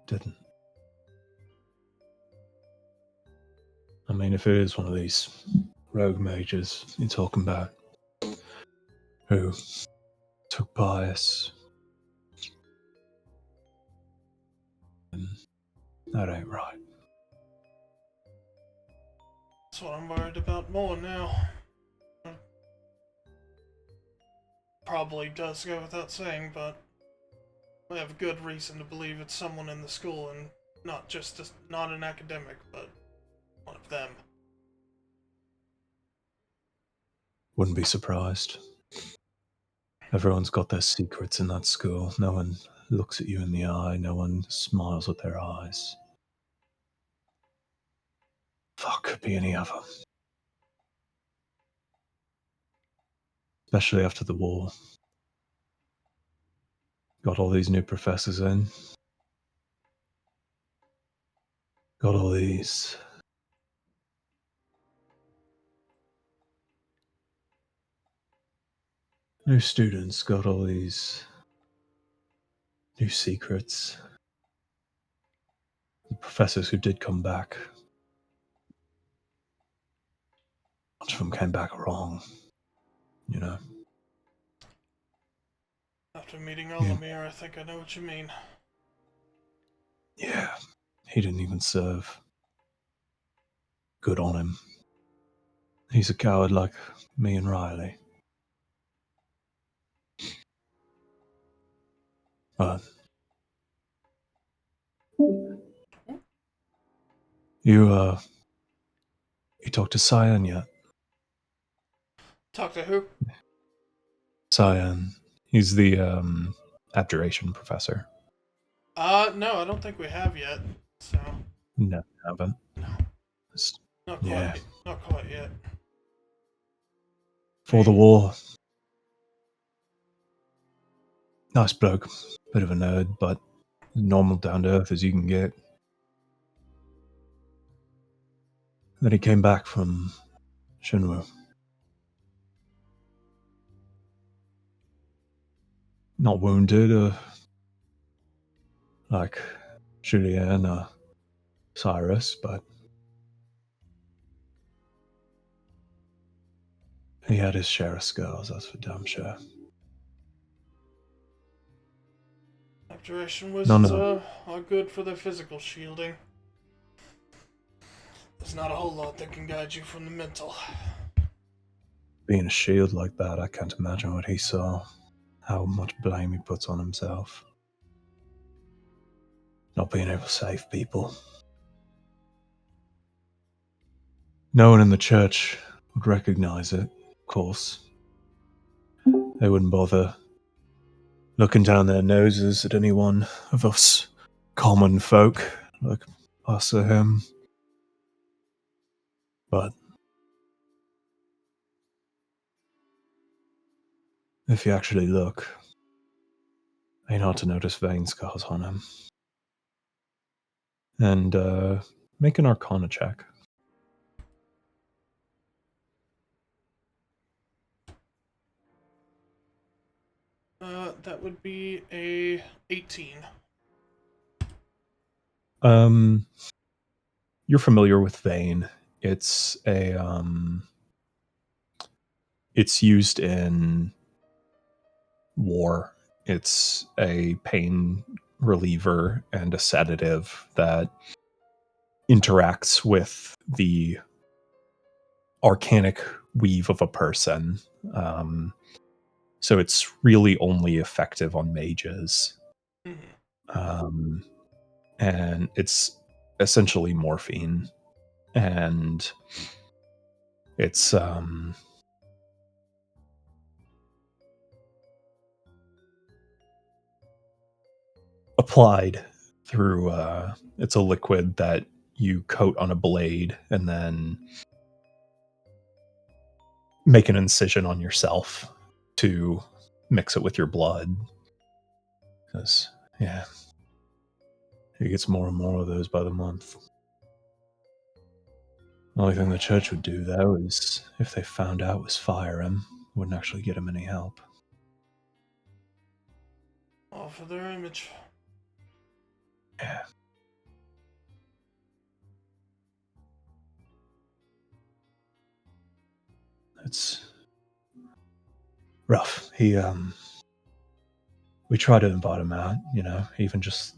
S1: didn't. I mean, if it is one of these rogue mages you're talking about, who took bias. And that ain't right.
S3: That's what I'm worried about more now. Probably does go without saying, but we have good reason to believe it's someone in the school and not an academic, but one of them.
S1: Wouldn't be surprised. Everyone's got their secrets in that school. No one looks at you in the eye. No one smiles with their eyes. Fuck, could be any of them. Especially after the war. Got all these new professors in. Got all these new students. Got all these new secrets. The professors who did come back. A bunch of them came back wrong. You know?
S3: After meeting Olimir, I think I know what you mean.
S1: Yeah, he didn't even serve. Good on him. He's a coward like me and Riley. But you talked to Cyan yet?
S3: Talk to who?
S1: Cyan. He's the abjuration professor.
S3: No, I don't think we have yet. So.
S1: No, haven't.
S3: No. Not quite.
S1: Yeah.
S3: Not quite yet.
S1: For the war. Nice bloke. Bit of a nerd, but normal down to earth as you can get. Then he came back from Shinwu. Not wounded, like Julien or Cyrus, but he had his share of scars, that's for damn sure.
S3: Abjuration wizards are good for their physical shielding. There's not a whole lot that can guide you from the mental.
S1: Being a shield like that, I can't imagine what he saw. How much blame he puts on himself. Not being able to save people. No one in the church would recognize it, of course. They wouldn't bother looking down their noses at any one of us common folk, like us or him. But if you actually look, ain't hard to notice vein scars on him. And make an Arcana check.
S3: That would be a 18.
S1: You're familiar with vein. It's it's used in war. It's a pain reliever and a sedative that interacts with the arcanic weave of a person. So it's really only effective on mages.
S3: Mm-hmm.
S1: And it's essentially morphine. And it's applied through it's a liquid that you coat on a blade and then make an incision on yourself to mix it with your blood. Because, yeah, he gets more and more of those by the month. The only thing the church would do, though, is if they found out was fire him, wouldn't actually get him any help.
S3: All for their image.
S1: Yeah. It's rough. He we try to invite him out, even just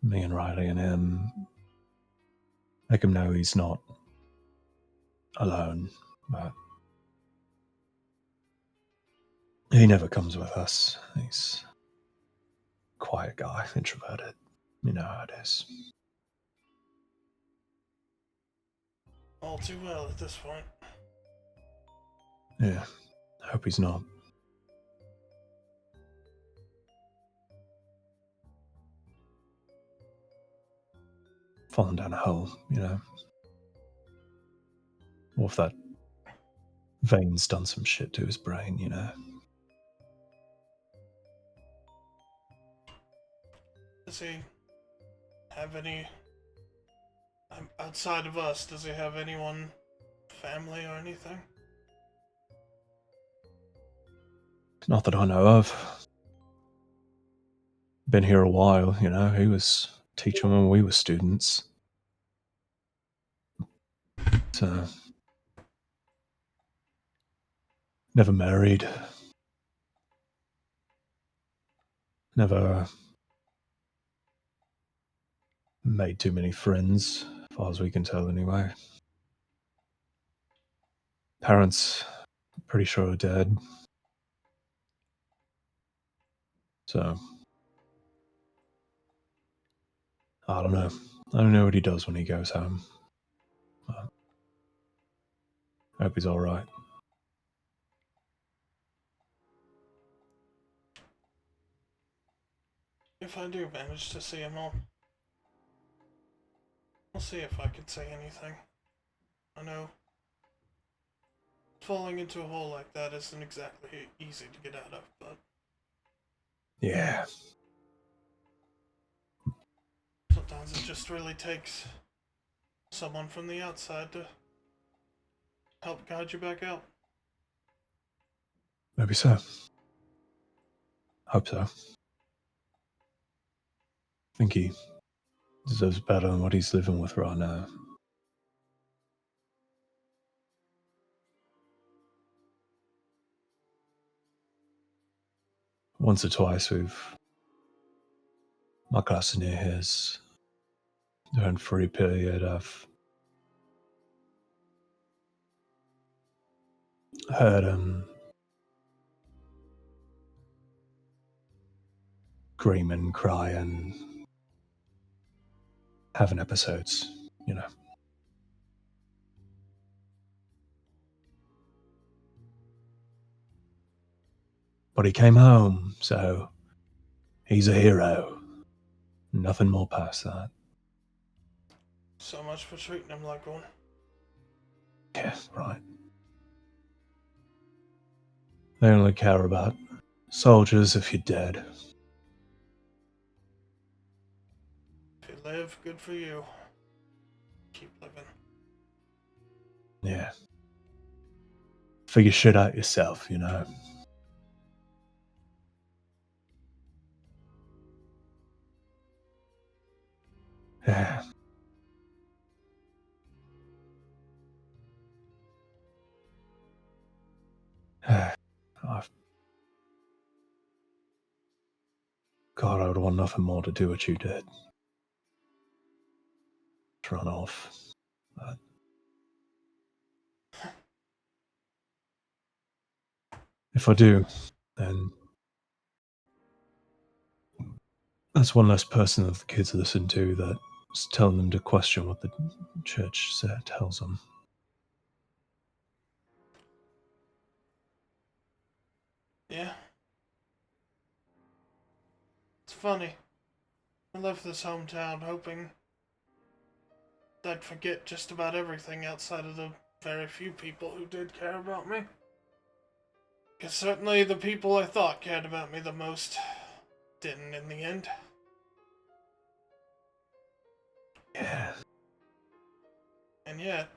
S1: me and Riley and him. Make him know he's not alone, but he never comes with us. He's a quiet guy, introverted. You know how it is.
S3: All too well at this point.
S1: Yeah, I hope he's not. Falling down a hole, Or if that vein's done some shit to his brain,
S3: Does he have any... outside of us, does he have anyone, family or anything?
S1: Not that I know of. Been here a while, He was teaching when we were students. So, never married. Never made too many friends, as far as we can tell anyway. Parents, pretty sure, are dead. So, I don't know. I don't know what he does when he goes home. I hope he's alright.
S3: If I do manage to see him, I'll see if I can say anything. I know falling into a hole like that isn't exactly easy to get out of, but...
S1: Yeah.
S3: Sometimes it just really takes someone from the outside to help guide you back out.
S1: Maybe so. Hope so. I think he deserves better than what he's living with right now. Once or twice my class near his, during free period, I've heard him screaming, crying, having episodes, But he came home, so he's a hero. Nothing more past that.
S3: So much for treating him like one.
S1: Yeah, right. They only care about soldiers if you're dead.
S3: If you live, good for you. Keep living.
S1: Yeah. Figure shit out yourself, Yeah. God, I would want nothing more to do what you did. To run off. But if I do, then that's one less person that the kids listen to that's telling them to question what the church tells them.
S3: Yeah. It's funny. I left this hometown hoping I'd forget just about everything outside of the very few people who did care about me. Because certainly the people I thought cared about me the most didn't in the end.
S1: Yeah.
S3: And yet,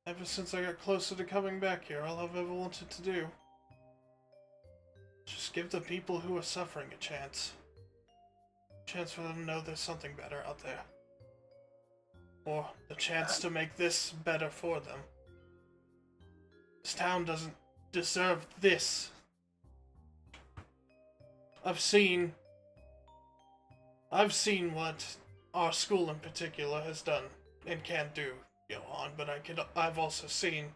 S3: ever since I got closer to coming back here, all I've ever wanted to do is just give the people who are suffering a chance. A chance for them to know there's something better out there. Or the chance to make this better for them. This town doesn't deserve this. I've seen what our school in particular has done and can do, on, but I've also seen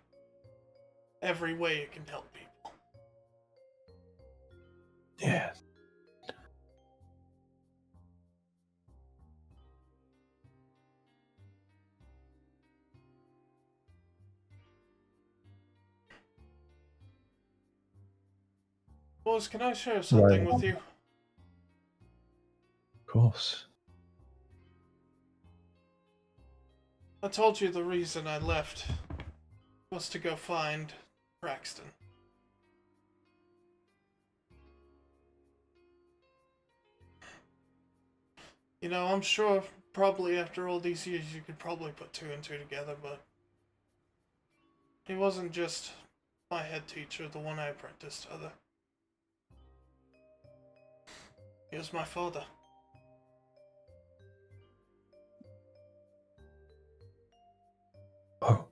S3: every way it can help people.
S1: Yeah.
S3: Boys, can I share something with you?
S1: Of course.
S3: I told you the reason I left was to go find Braxton. I'm sure probably after all these years you could probably put two and two together, but he wasn't just my head teacher, the one I apprenticed other. He was my father.
S1: Oh.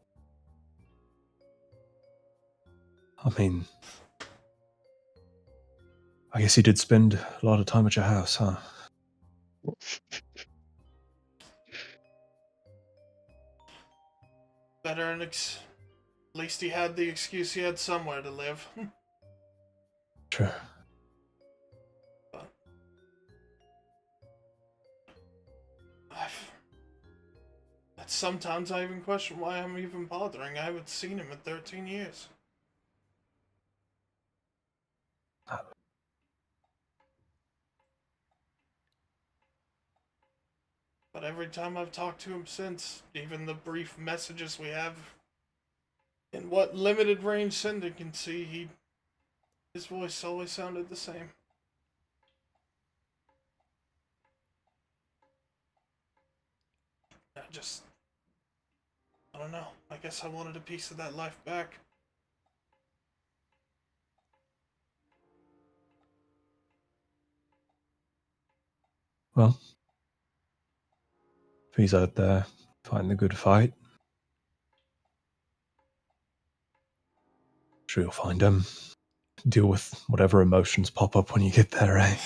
S1: I mean, I guess you did spend a lot of time at your house, huh?
S3: Better at least he had the excuse he had somewhere to live.
S1: Sure.
S3: Sometimes I even question why I'm even bothering. I haven't seen him in 13 years. But every time I've talked to him since, even the brief messages we have, in what limited range Cinder can see, his voice always sounded the same. I don't know. I guess I wanted a piece of that life back.
S1: Well, if he's out there fighting the good fight, I'm sure you'll find him. Deal with whatever emotions pop up when you get there, eh?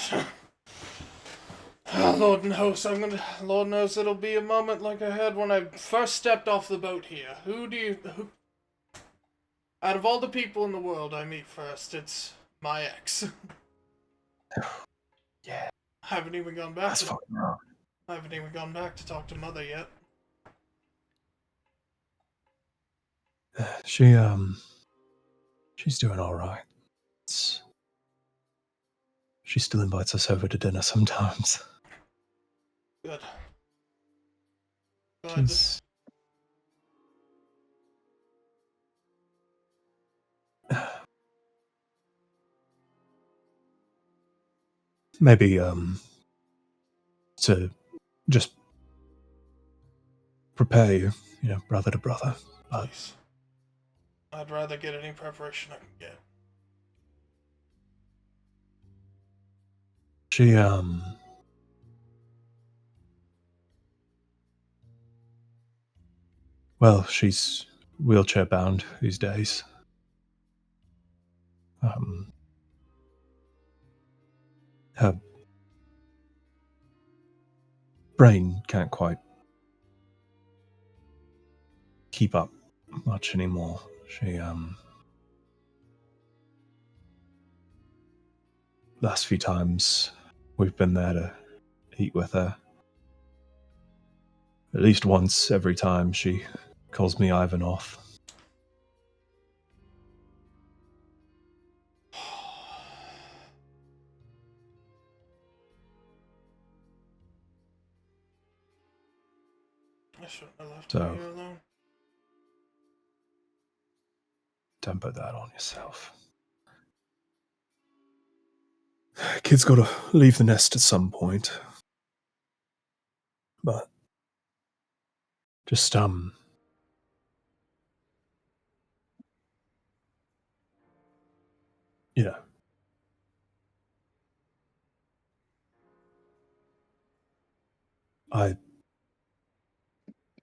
S3: Lord knows it'll be a moment like I had when I first stepped off the boat here. Out of all the people in the world I meet first, it's my ex.
S1: Yeah.
S3: I haven't even gone back.
S1: That's fucking wrong.
S3: I haven't even gone back to talk to Mother yet.
S1: She's doing all right. She still invites us over to dinner sometimes.
S3: Good.
S1: She's... Maybe, to just prepare you, brother to brother.
S3: Please. I'd rather get any preparation I can get.
S1: She, well, she's wheelchair bound these days. Her brain can't quite keep up much anymore. She, last few times we've been there to eat with her, at least once every time she calls me Ivanov.
S3: I shouldn't have left her here alone.
S1: Don't put that on yourself. Kid's got to leave the nest at some point. But just, I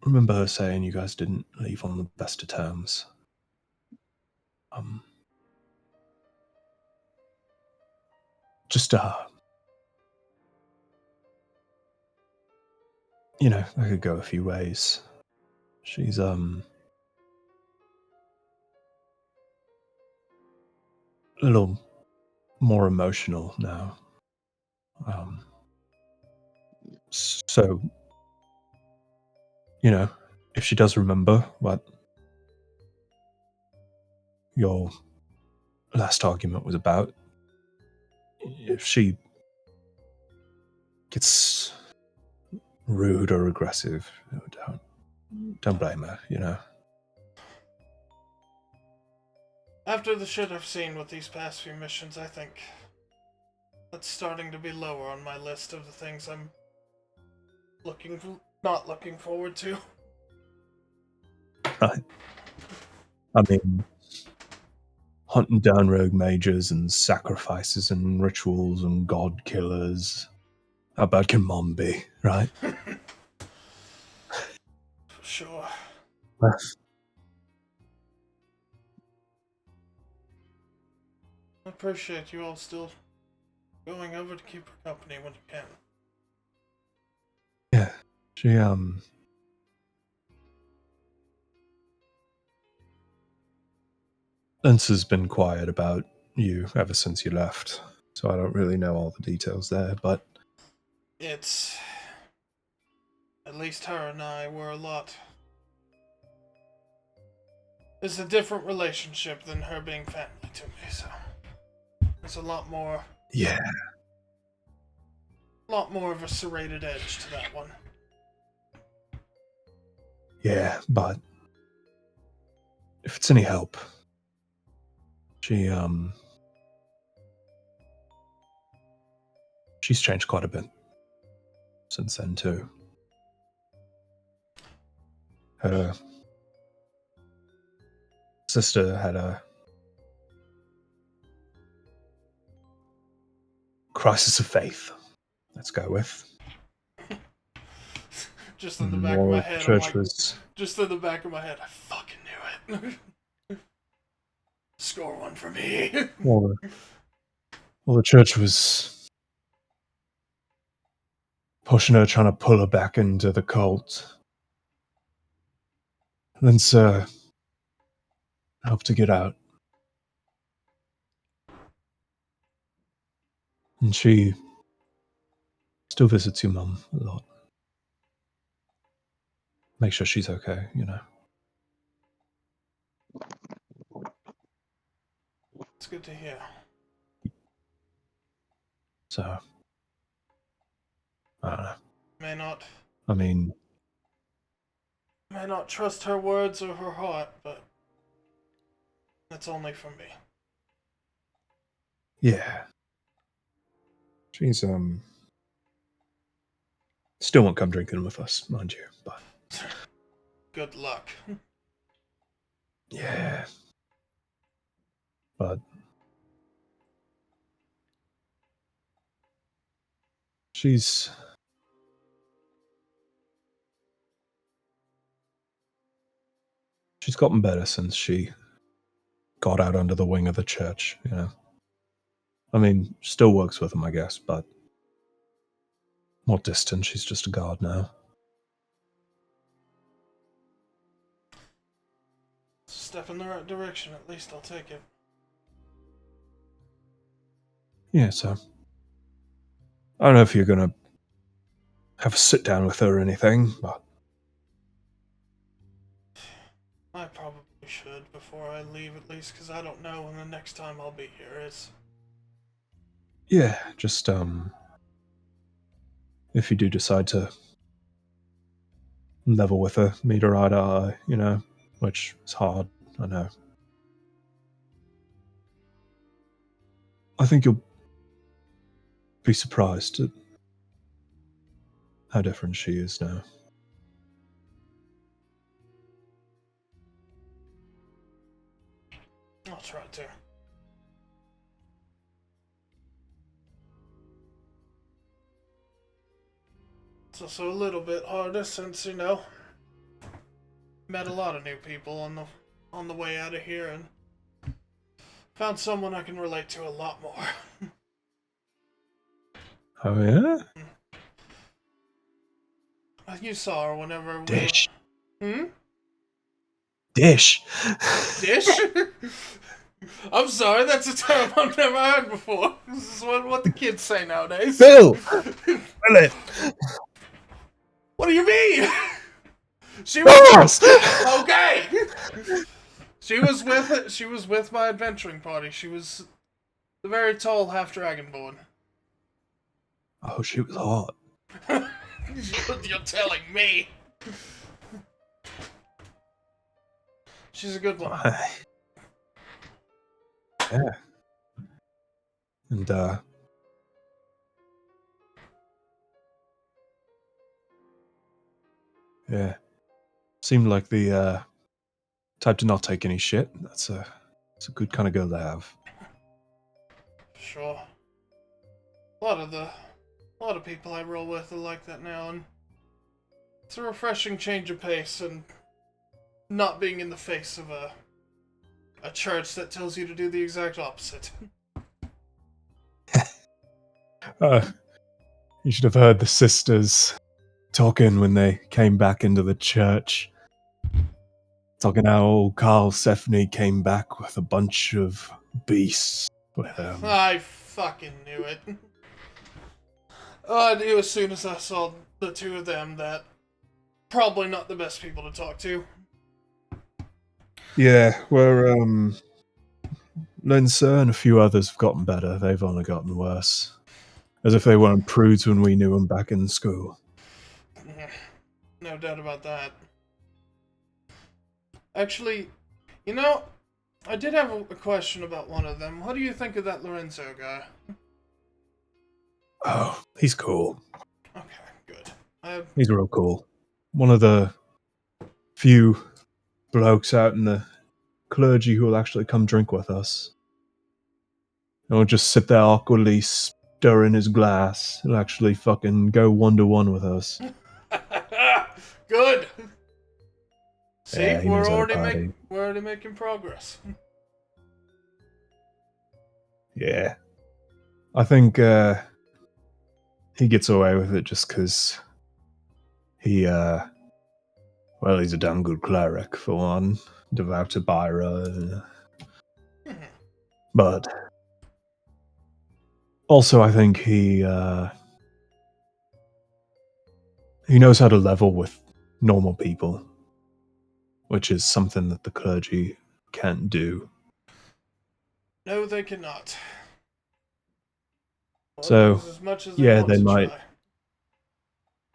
S1: remember her saying you guys didn't leave on the best of terms. Just, that could go a few ways. She's, a little more emotional now. So, if she does remember what your last argument was about, if she gets rude or aggressive, don't blame her.
S3: After the shit I've seen with these past few missions, I think that's starting to be lower on my list of the things I'm not looking forward to.
S1: Right. I mean, hunting down rogue mages and sacrifices and rituals and god killers. How bad can Mom be, right?
S3: For sure. I appreciate you all still going over to keep her company when you can.
S1: Yeah, she, Lance has been quiet about you ever since you left, so I don't really know all the details there, but...
S3: It's... At least her and I were a lot... It's a different relationship than her being family to me, so... There's a lot more...
S1: Yeah.
S3: A lot more of a serrated edge to that one.
S1: Yeah, but... If it's any help... She's changed quite a bit since then, too. Her sister had a crisis of faith, let's go with.
S3: Just in the back of my head,
S1: Church
S3: I'm like,
S1: was...
S3: Just in the back of my head, I fucking knew it. Score one for me.
S1: Well, the church was pushing her, trying to pull her back into the cult. And then Sir helped to get out. And she still visits your mum a lot. Make sure she's okay,
S3: It's good to hear.
S1: So, I don't know.
S3: I
S1: mean...
S3: May not trust her words or her heart, but... That's only for me.
S1: Yeah. She's, still won't come drinking with us, mind you, but...
S3: Good luck.
S1: Yeah. But... She's gotten better since she got out under the wing of the church, I mean, still works with them, I guess, but more distant. She's just a guard now.
S3: Step in the right direction, at least I'll take it.
S1: Yeah, so... I don't know if you're gonna have a sit down with her or anything, but...
S3: I probably should before I leave, at least, because I don't know when the next time I'll be here is.
S1: Yeah, just, if you do decide to level with her, meet her eye to eye, which is hard, I know. I think you'll be surprised at how different she is now.
S3: I'll try to. It's also a little bit harder since, met a lot of new people on the way out of here and found someone I can relate to a lot more.
S1: Oh, yeah?
S3: You saw her whenever we...
S1: Dish.
S3: Hmm?
S1: Dish.
S3: Dish? I'm sorry, that's a term I've never heard before. This is what the kids say nowadays.
S1: Bill! Fill it!
S3: What do you mean? She was... Okay! She was with my adventuring party. She was the very tall half-dragonborn.
S1: Oh, she was hot.
S3: You're telling me. She's a good one.
S1: Yeah. And, yeah. Seemed like the, type to not take any shit. It's a good kind of girl to have.
S3: Sure. A lot of people I roll with are like that now, and it's a refreshing change of pace and not being in the face of a church that tells you to do the exact opposite.
S1: You should have heard the sisters talking when they came back into the church. Talking how old Carl Stephanie came back with a bunch of beasts with him.
S3: I fucking knew it. I knew as soon as I saw the two of them that probably not the best people to talk to.
S1: Yeah, where Linsa and a few others have gotten better. They've only gotten worse. As if they weren't prudes when we knew them back in school.
S3: No doubt about that. Actually, you know, I did have a question about one of them. What do you think of that Lorenzo guy?
S1: Oh, he's cool.
S3: Okay, good.
S1: He's real cool. One of the few blokes out in the clergy who will actually come drink with us. He won't just sit there awkwardly stirring his glass. He'll actually fucking go 1-to-1 with us.
S3: Good. See,
S1: Yeah, he
S3: we're
S1: knows how to
S3: already
S1: party.
S3: making progress.
S1: Yeah. I think he gets away with it just because he's a damn good cleric, for one. Devout to Byra. But also I think he knows how to level with normal people, which is something that the clergy can't do.
S3: No, they cannot.
S1: So,
S3: as much as
S1: yeah,
S3: want
S1: they
S3: to
S1: might.
S3: try.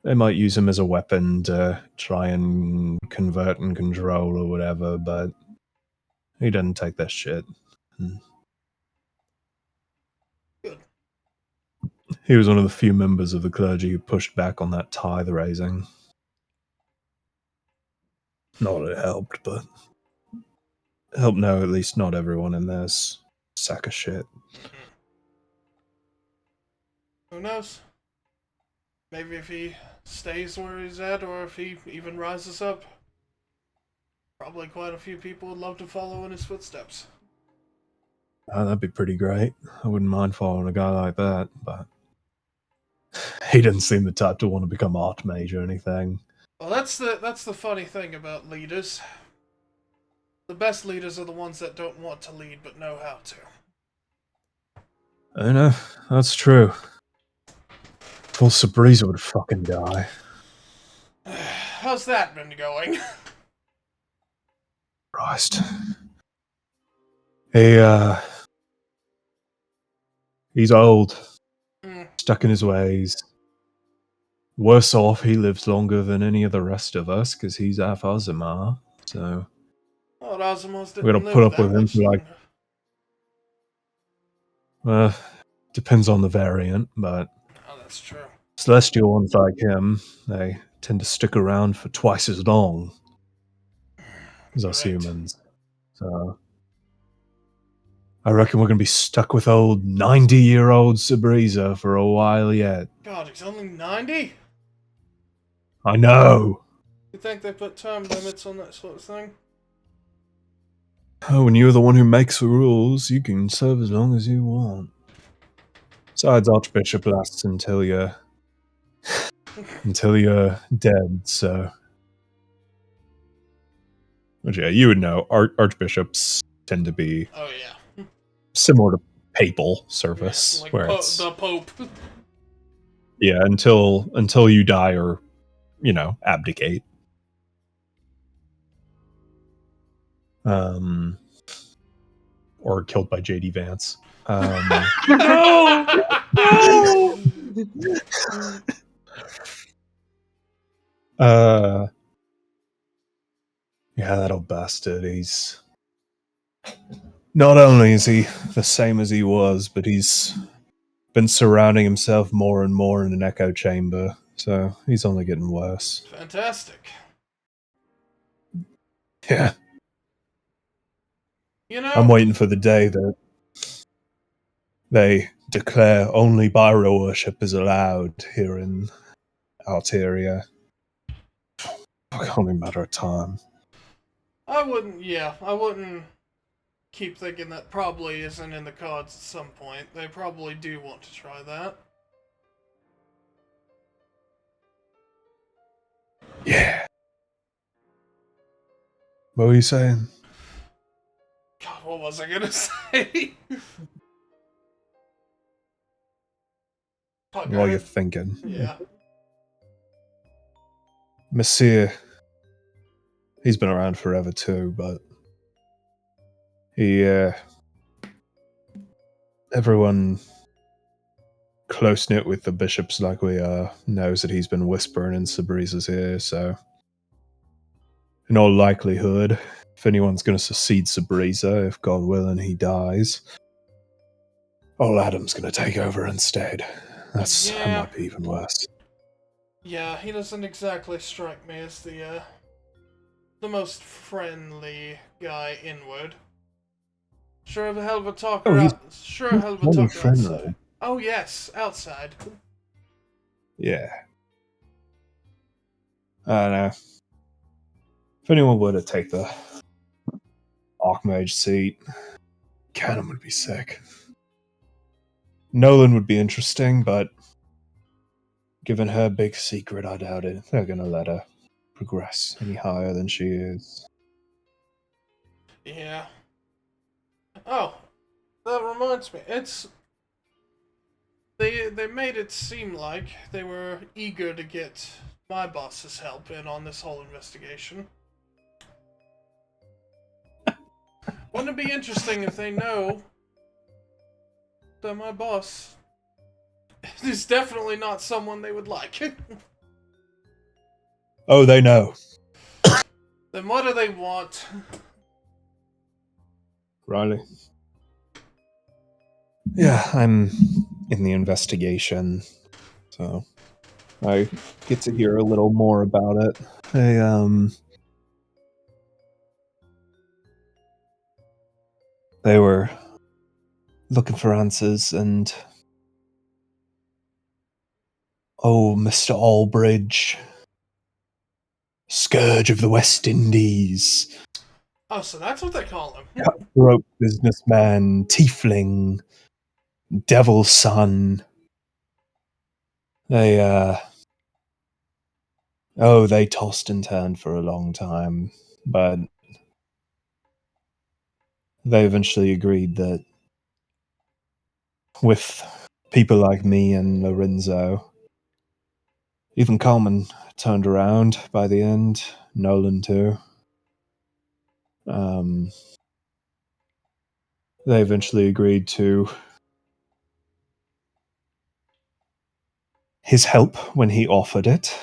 S1: They might use him as a weapon to try and convert and control or whatever, but he doesn't take that shit.
S3: Good.
S1: He was one of the few members of the clergy who pushed back on that tithe raising. Not that it helped, but it helped know at least not everyone in there's a sack of shit.
S3: Who knows? Maybe if he stays where he's at, or if he even rises up. Probably quite a few people would love to follow in his footsteps.
S1: That'd be pretty great. I wouldn't mind following a guy like that, but he doesn't seem the type to want to become Archmage or anything.
S3: Well, that's the funny thing about leaders. The best leaders are the ones that don't want to lead but know how to.
S1: I know, that's true. Full Sabriza would fucking die.
S3: How's that been going?
S1: Christ. He's old. Stuck in his ways. Worse off, he lives longer than any of the rest of us, because he's half Ozimar, so...
S3: Well, Ozimars
S1: we're gonna put up with him for like... depends on the variant, but...
S3: Oh, that's true.
S1: Celestial ones like him, they tend to stick around for twice as long as us humans. So... I reckon we're going to be stuck with old 90-year-old Sabriza for a while yet.
S3: God, he's only 90?
S1: I know!
S3: You think they put term limits on that sort of thing?
S1: Oh, when you're the one who makes the rules, you can serve as long as you want. Besides, Archbishop lasts until you're until you're dead. So, but yeah, you would know. Archbishops tend to be
S3: Oh yeah.
S1: similar to papal service,
S3: Yeah, like
S1: where it's
S3: the Pope.
S1: yeah until you die or abdicate. Or killed by JD Vance.
S2: No! No!
S1: Yeah, that old bastard. He's not only is he the same as he was, but he's been surrounding himself more and more in an echo chamber. So he's only getting worse.
S3: Fantastic.
S1: Yeah,
S3: You know,
S1: I'm waiting for the day that they declare only Pyro worship is allowed here in Alteria. It's only a matter of time.
S3: I wouldn't keep thinking that probably isn't in the cards at some point. They probably do want to try that.
S1: Yeah. What were you saying?
S3: God, what was I gonna say? Fuck,
S1: While you're thinking.
S3: Yeah.
S1: Messiah, he's been around forever too, but everyone close-knit with the bishops like we are knows that he's been whispering in Sabriza's ear, so in all likelihood, if anyone's going to succeed Sabriza, if God willing he dies, old Adam's going to take over instead. That might be even worse.
S3: Yeah, he doesn't exactly strike me as the most friendly guy inward. Sure a hell of a talker. Sure a hell of a talker outside. Oh yes, outside.
S1: Yeah. I don't know. If anyone were to take the Archmage seat, Cannon would be sick. Nolan would be interesting, but given her big secret, I doubt it. They're going to let her progress any higher than she is.
S3: Yeah. Oh, that reminds me. They made it seem like they were eager to get my boss's help in on this whole investigation. Wouldn't it be interesting if they know that my boss is definitely not someone they would like?
S1: Oh, they know.
S3: Then what do they want?
S1: Riley? Yeah, I'm in the investigation, so I get to hear a little more about it. They were looking for answers, and Mr. Albridge, Scourge of the West Indies.
S3: Oh, so that's what they call him.
S1: Cutthroat businessman, tiefling, devil's son. They tossed and turned for a long time, but they eventually agreed that with people like me and Lorenzo, even Coleman turned around by the end, Nolan too. They eventually agreed to his help when he offered it.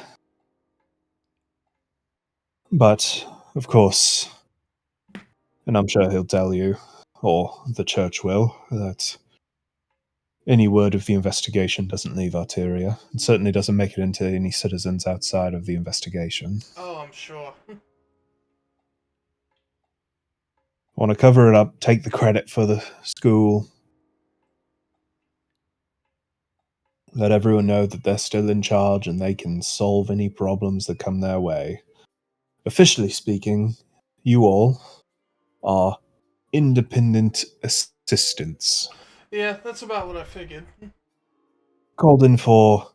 S1: But, of course, and I'm sure he'll tell you, or the church will, that any word of the investigation doesn't leave Arteria. It certainly doesn't make it into any citizens outside of the investigation.
S3: Oh, I'm sure.
S1: Want to cover it up, take the credit for the school. Let everyone know that they're still in charge and they can solve any problems that come their way. Officially speaking, you all are independent assistants.
S3: Yeah, that's about what I figured.
S1: Called in for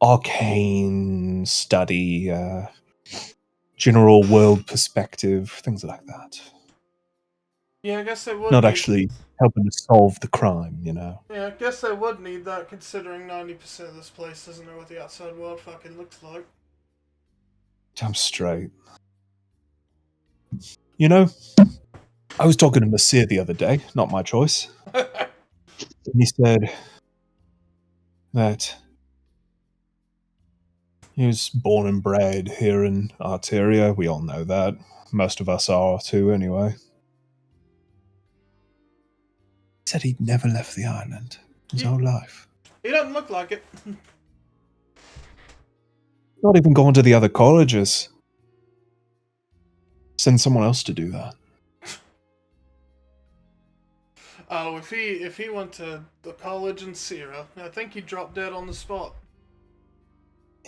S1: arcane study, general world perspective, things like that.
S3: Yeah, I guess they would.
S1: Not actually helping to solve the crime,
S3: Yeah, I guess they would need that, considering 90% of this place doesn't know what the outside world fucking looks like.
S1: Damn straight. I was talking to Masir the other day, not my choice. And he said that he was born and bred here in Arteria. We all know that. Most of us are too, anyway. He said he'd never left the island his whole life.
S3: He doesn't look like it.
S1: Not even going to the other colleges. Send someone else to do that.
S3: Oh, if he went to the college in Sierra, I think he'd drop dead on the spot.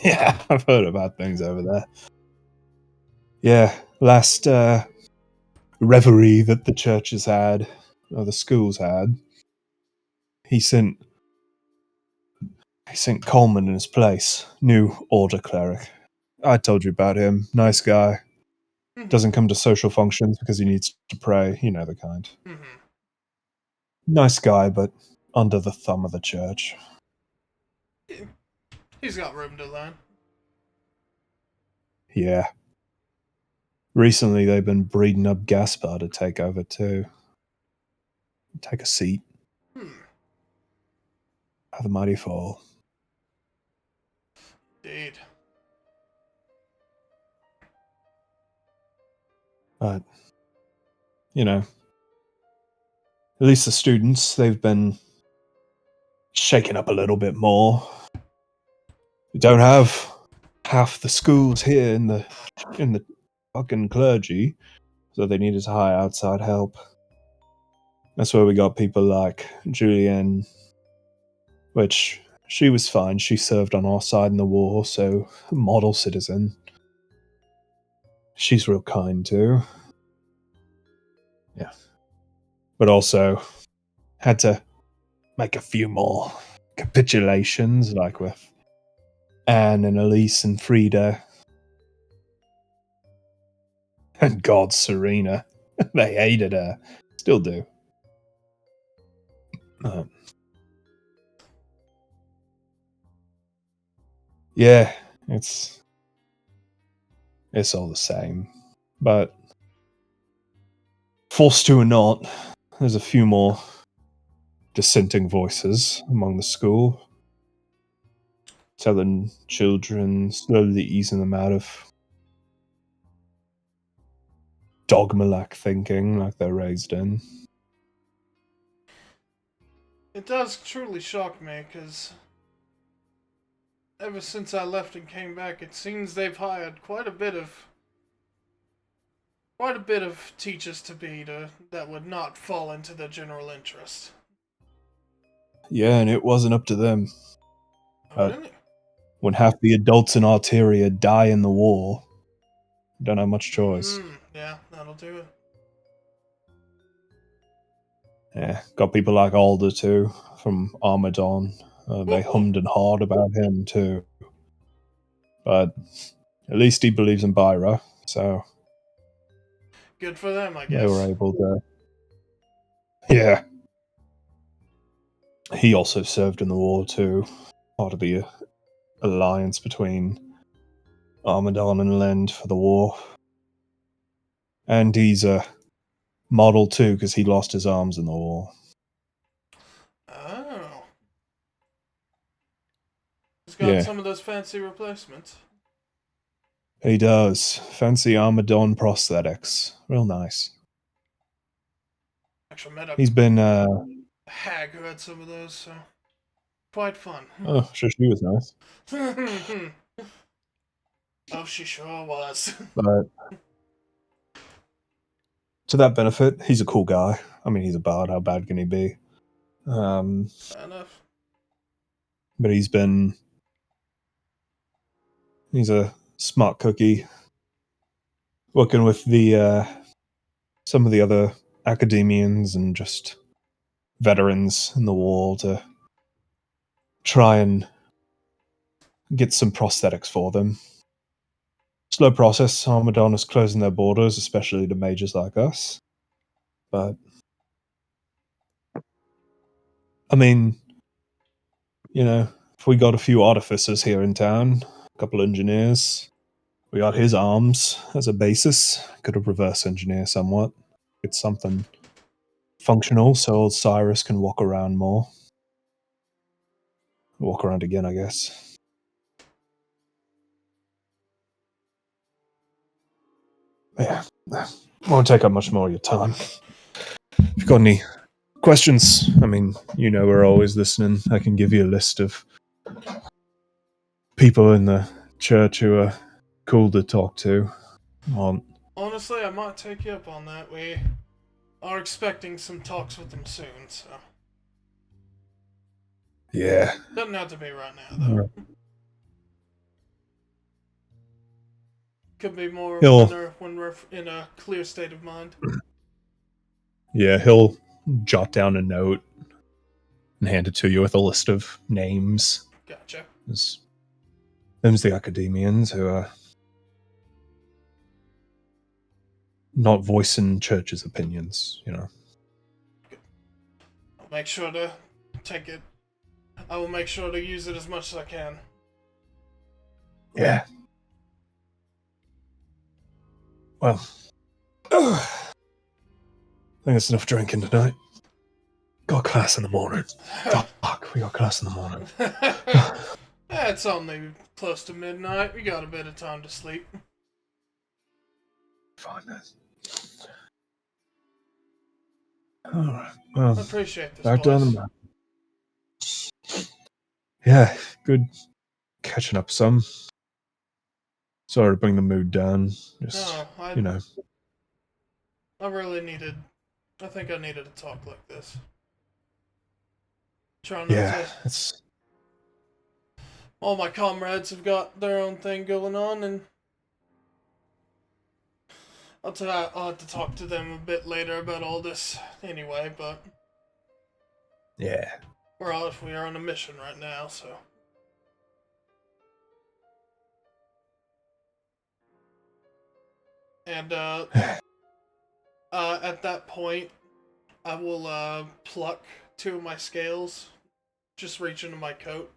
S1: Yeah, I've heard about things over there. Yeah, last reverie that the churches had, or the schools had, he sent Coleman in his place, new order cleric. I told you about him. Nice guy. Doesn't come to social functions because he needs to pray. You know the kind.
S3: Mm-hmm.
S1: Nice guy, but under the thumb of the church.
S3: He's got room to learn.
S1: Yeah. Recently, they've been breeding up Gaspar to take over, too. Take a seat. How the mighty fall.
S3: Indeed.
S1: But, at least the students, they've been shaken up a little bit more. We don't have half the schools here in the fucking clergy, so they needed to hire outside help. That's where we got people like Julianne, which she was fine. She served on our side in the war, so model citizen. She's real kind too. Yeah. But also had to make a few more capitulations, like with Anne and Elise and Frida. And God, Serena. They hated her. Still do. Yeah, it's all the same. But forced to or not, there's a few more dissenting voices among the school, telling children, slowly easing them out of dogma-like thinking like they're raised in.
S3: It does truly shock me, because ever since I left and came back, it seems they've hired quite a bit of teachers to be that would not fall into the general interest.
S1: Yeah, and it wasn't up to them.
S3: Really?
S1: When half the adults in Arteria die in the war, don't have much choice.
S3: Yeah, that'll do it.
S1: Yeah, got people like Alder too, from Armadon. They hummed and hawed about him too. But at least he believes in Byra, so
S3: good for them, I guess.
S1: They were able to. Yeah. He also served in the war too, part of the alliance between Armadon and Lend for the war. And he's a model too, because he lost his arms in the war.
S3: Oh. He's got some of those fancy replacements.
S1: He does. Fancy Armadon prosthetics. Real nice.
S3: Actually met a
S1: He's been
S3: hag who had some of those, so quite fun.
S1: Oh, sure, she was nice.
S3: Oh, she sure was.
S1: But to that benefit, he's a cool guy. I mean, he's a bard. How bad can he be?
S3: Fair enough.
S1: But he's a smart cookie. Working with the some of the other academians and just veterans in the war to try and get some prosthetics for them. Slow process. Armadon is closing their borders, especially to mages like us. But I mean, if we got a few artificers here in town, a couple engineers, we got his arms as a basis. Could have reverse engineer somewhat. Get something functional so old Cyrus can walk around more. Walk around again, I guess. Yeah. Won't take up much more of your time. If you've got any questions, I mean, we're always listening. I can give you a list of people in the church who are cool to talk to.
S3: Honestly, I might take you up on that. We are expecting some talks with them soon, so.
S1: Yeah.
S3: Doesn't have to be right now, though. Could be more when we're in a clear state of mind.
S1: Yeah, he'll jot down a note and hand it to you with a list of names.
S3: Gotcha.
S1: Them's the academians who are not voicing church's opinions,
S3: I'll make sure to take it. I will make sure to use it as much as I can.
S1: Yeah. Well, I think it's enough drinking tonight. Got class in the morning. Fuck, we got class in the morning.
S3: It's only close to midnight. We got a bit of time to sleep.
S1: Fine then. Alright, well,
S3: I appreciate this,
S1: back
S3: boys.
S1: down the map. Yeah, good catching up some. Sorry to bring the mood down. Just,
S3: I really needed... I think I needed a talk like this. Trying not to...
S1: it's...
S3: All my comrades have got their own thing going on, and... I'll have to talk to them a bit later about all this anyway, but...
S1: Yeah.
S3: We are on a mission right now, so... And, at that point, I will, pluck 2 of my scales, just reach into my coat,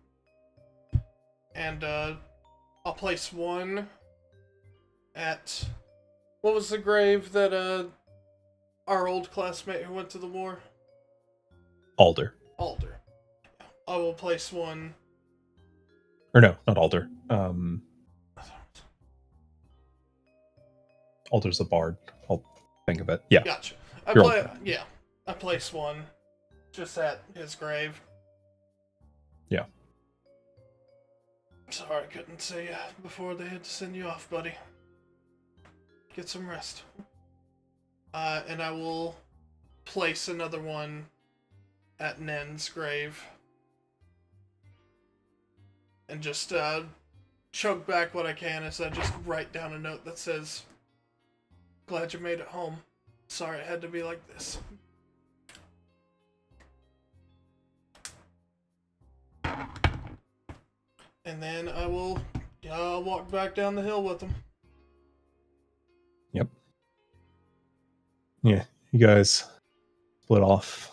S3: and, I'll place one at... What was the grave that, our old classmate who went to the war?
S1: Alder.
S3: Alder. I will place one...
S1: Or no, not Alder. Alder's a bard. I'll think of it. Yeah.
S3: Gotcha. I place one just at his grave.
S1: Yeah.
S3: Sorry I couldn't see you before they had to send you off, buddy. Get some rest. And I will place another one at Nen's grave. And just chug back what I can as I just write down a note that says, "Glad you made it home. Sorry it had to be like this." And then I will walk back down the hill with him.
S1: Yep. Yeah, you guys split off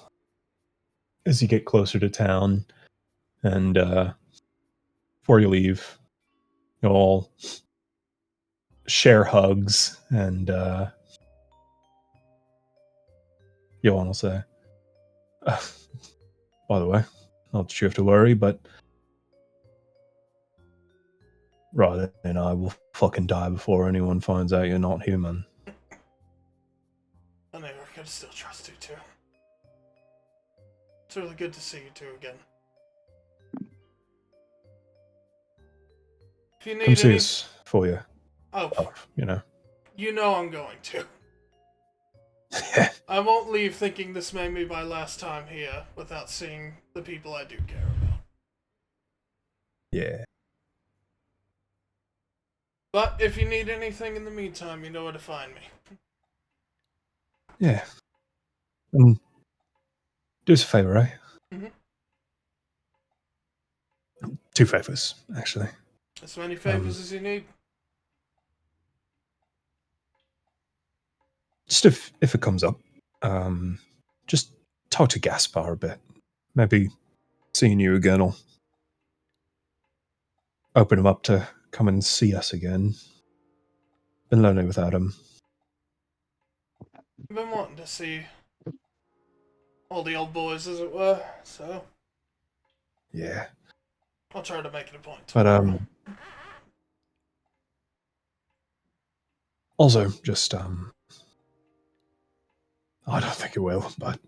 S1: as you get closer to town, and before you leave, you'll all share hugs, and Johan will say, by the way, not that you have to worry, but Ryder and I will fucking die before anyone finds out you're not human.
S3: I never could still trust you two. It's really good to see you two again. If you need
S1: Come see us for you.
S3: Oh,
S1: you know.
S3: You know I'm going to. I won't leave thinking this may be my last time here without seeing the people I do care about.
S1: Yeah.
S3: But if you need anything in the meantime, you know where to find me.
S1: Yeah. Do us a favor, right?
S3: Mm-hmm.
S1: 2 favors, actually.
S3: As many favors as you need.
S1: Just if it comes up, just talk to Gaspar a bit. Maybe seeing you again will open him up to come and see us again. Been lonely without him.
S3: I've been wanting to see all the old boys, as it were, so
S1: Yeah.
S3: I'll try to make it a point.
S1: But also just I don't think it will, but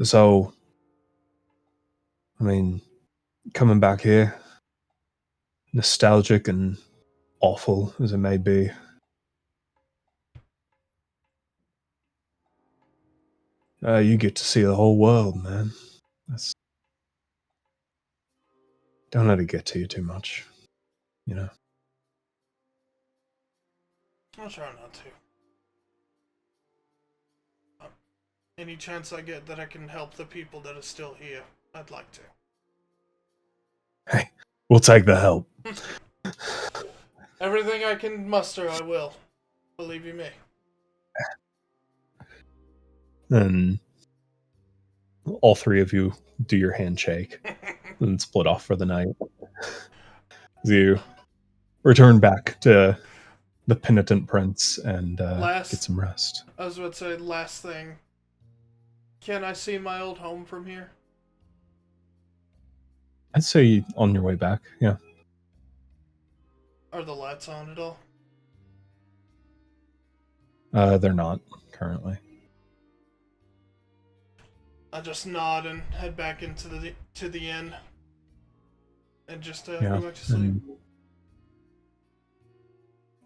S1: so I mean, coming back here, nostalgic and awful as it may be, you get to see the whole world, man. Don't let it get to you too much, you know.
S3: I'll try not to. Any chance I get that I can help the people that are still here, I'd like to.
S1: Hey, we'll take the help.
S3: Everything I can muster, I will. Believe you me.
S1: And all three of you do your handshake and split off for the night. As you return back to the penitent prince and get some rest.
S3: I was about to say, last thing. Can I see my old home from here?
S1: I'd say on your way back, yeah.
S3: Are the lights on at all?
S1: They're not currently.
S3: I just nod and head back into the inn. And just go back to sleep.
S1: And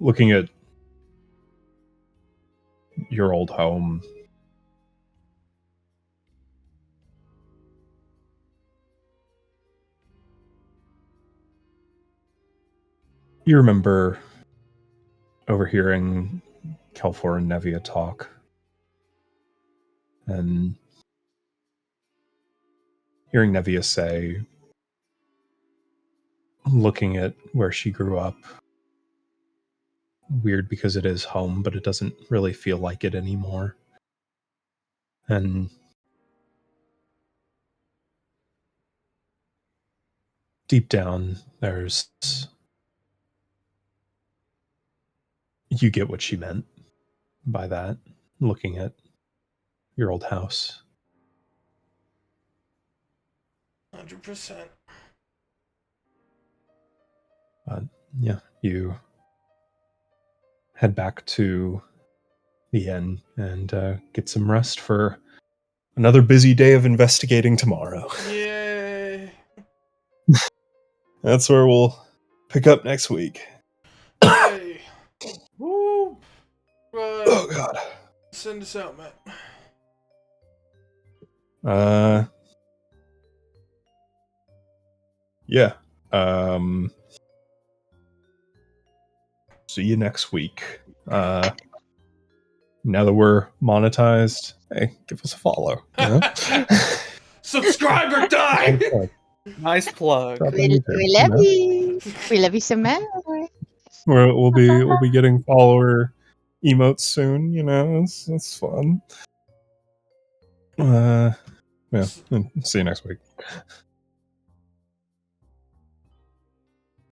S1: looking at your old home, you remember overhearing Kelfor and Nevia talk, and hearing Nevia say, looking at where she grew up, weird because it is home, but it doesn't really feel like it anymore. And deep down, you get what she meant by that, looking at your old house.
S3: 100%.
S1: But yeah, you head back to the inn and get some rest for another busy day of investigating tomorrow.
S3: Yay!
S1: That's where we'll pick up next week.
S3: Yay! Woo! Right.
S1: Oh god.
S3: Send us out, Matt.
S1: Yeah. See you next week. Now that we're monetized, hey, give us a follow. You know?
S3: Subscribe or die!
S2: Nice plug.
S4: We love you. We love you so much.
S1: We'll be getting follower emotes soon. You know, it's fun. Yeah. See you next week.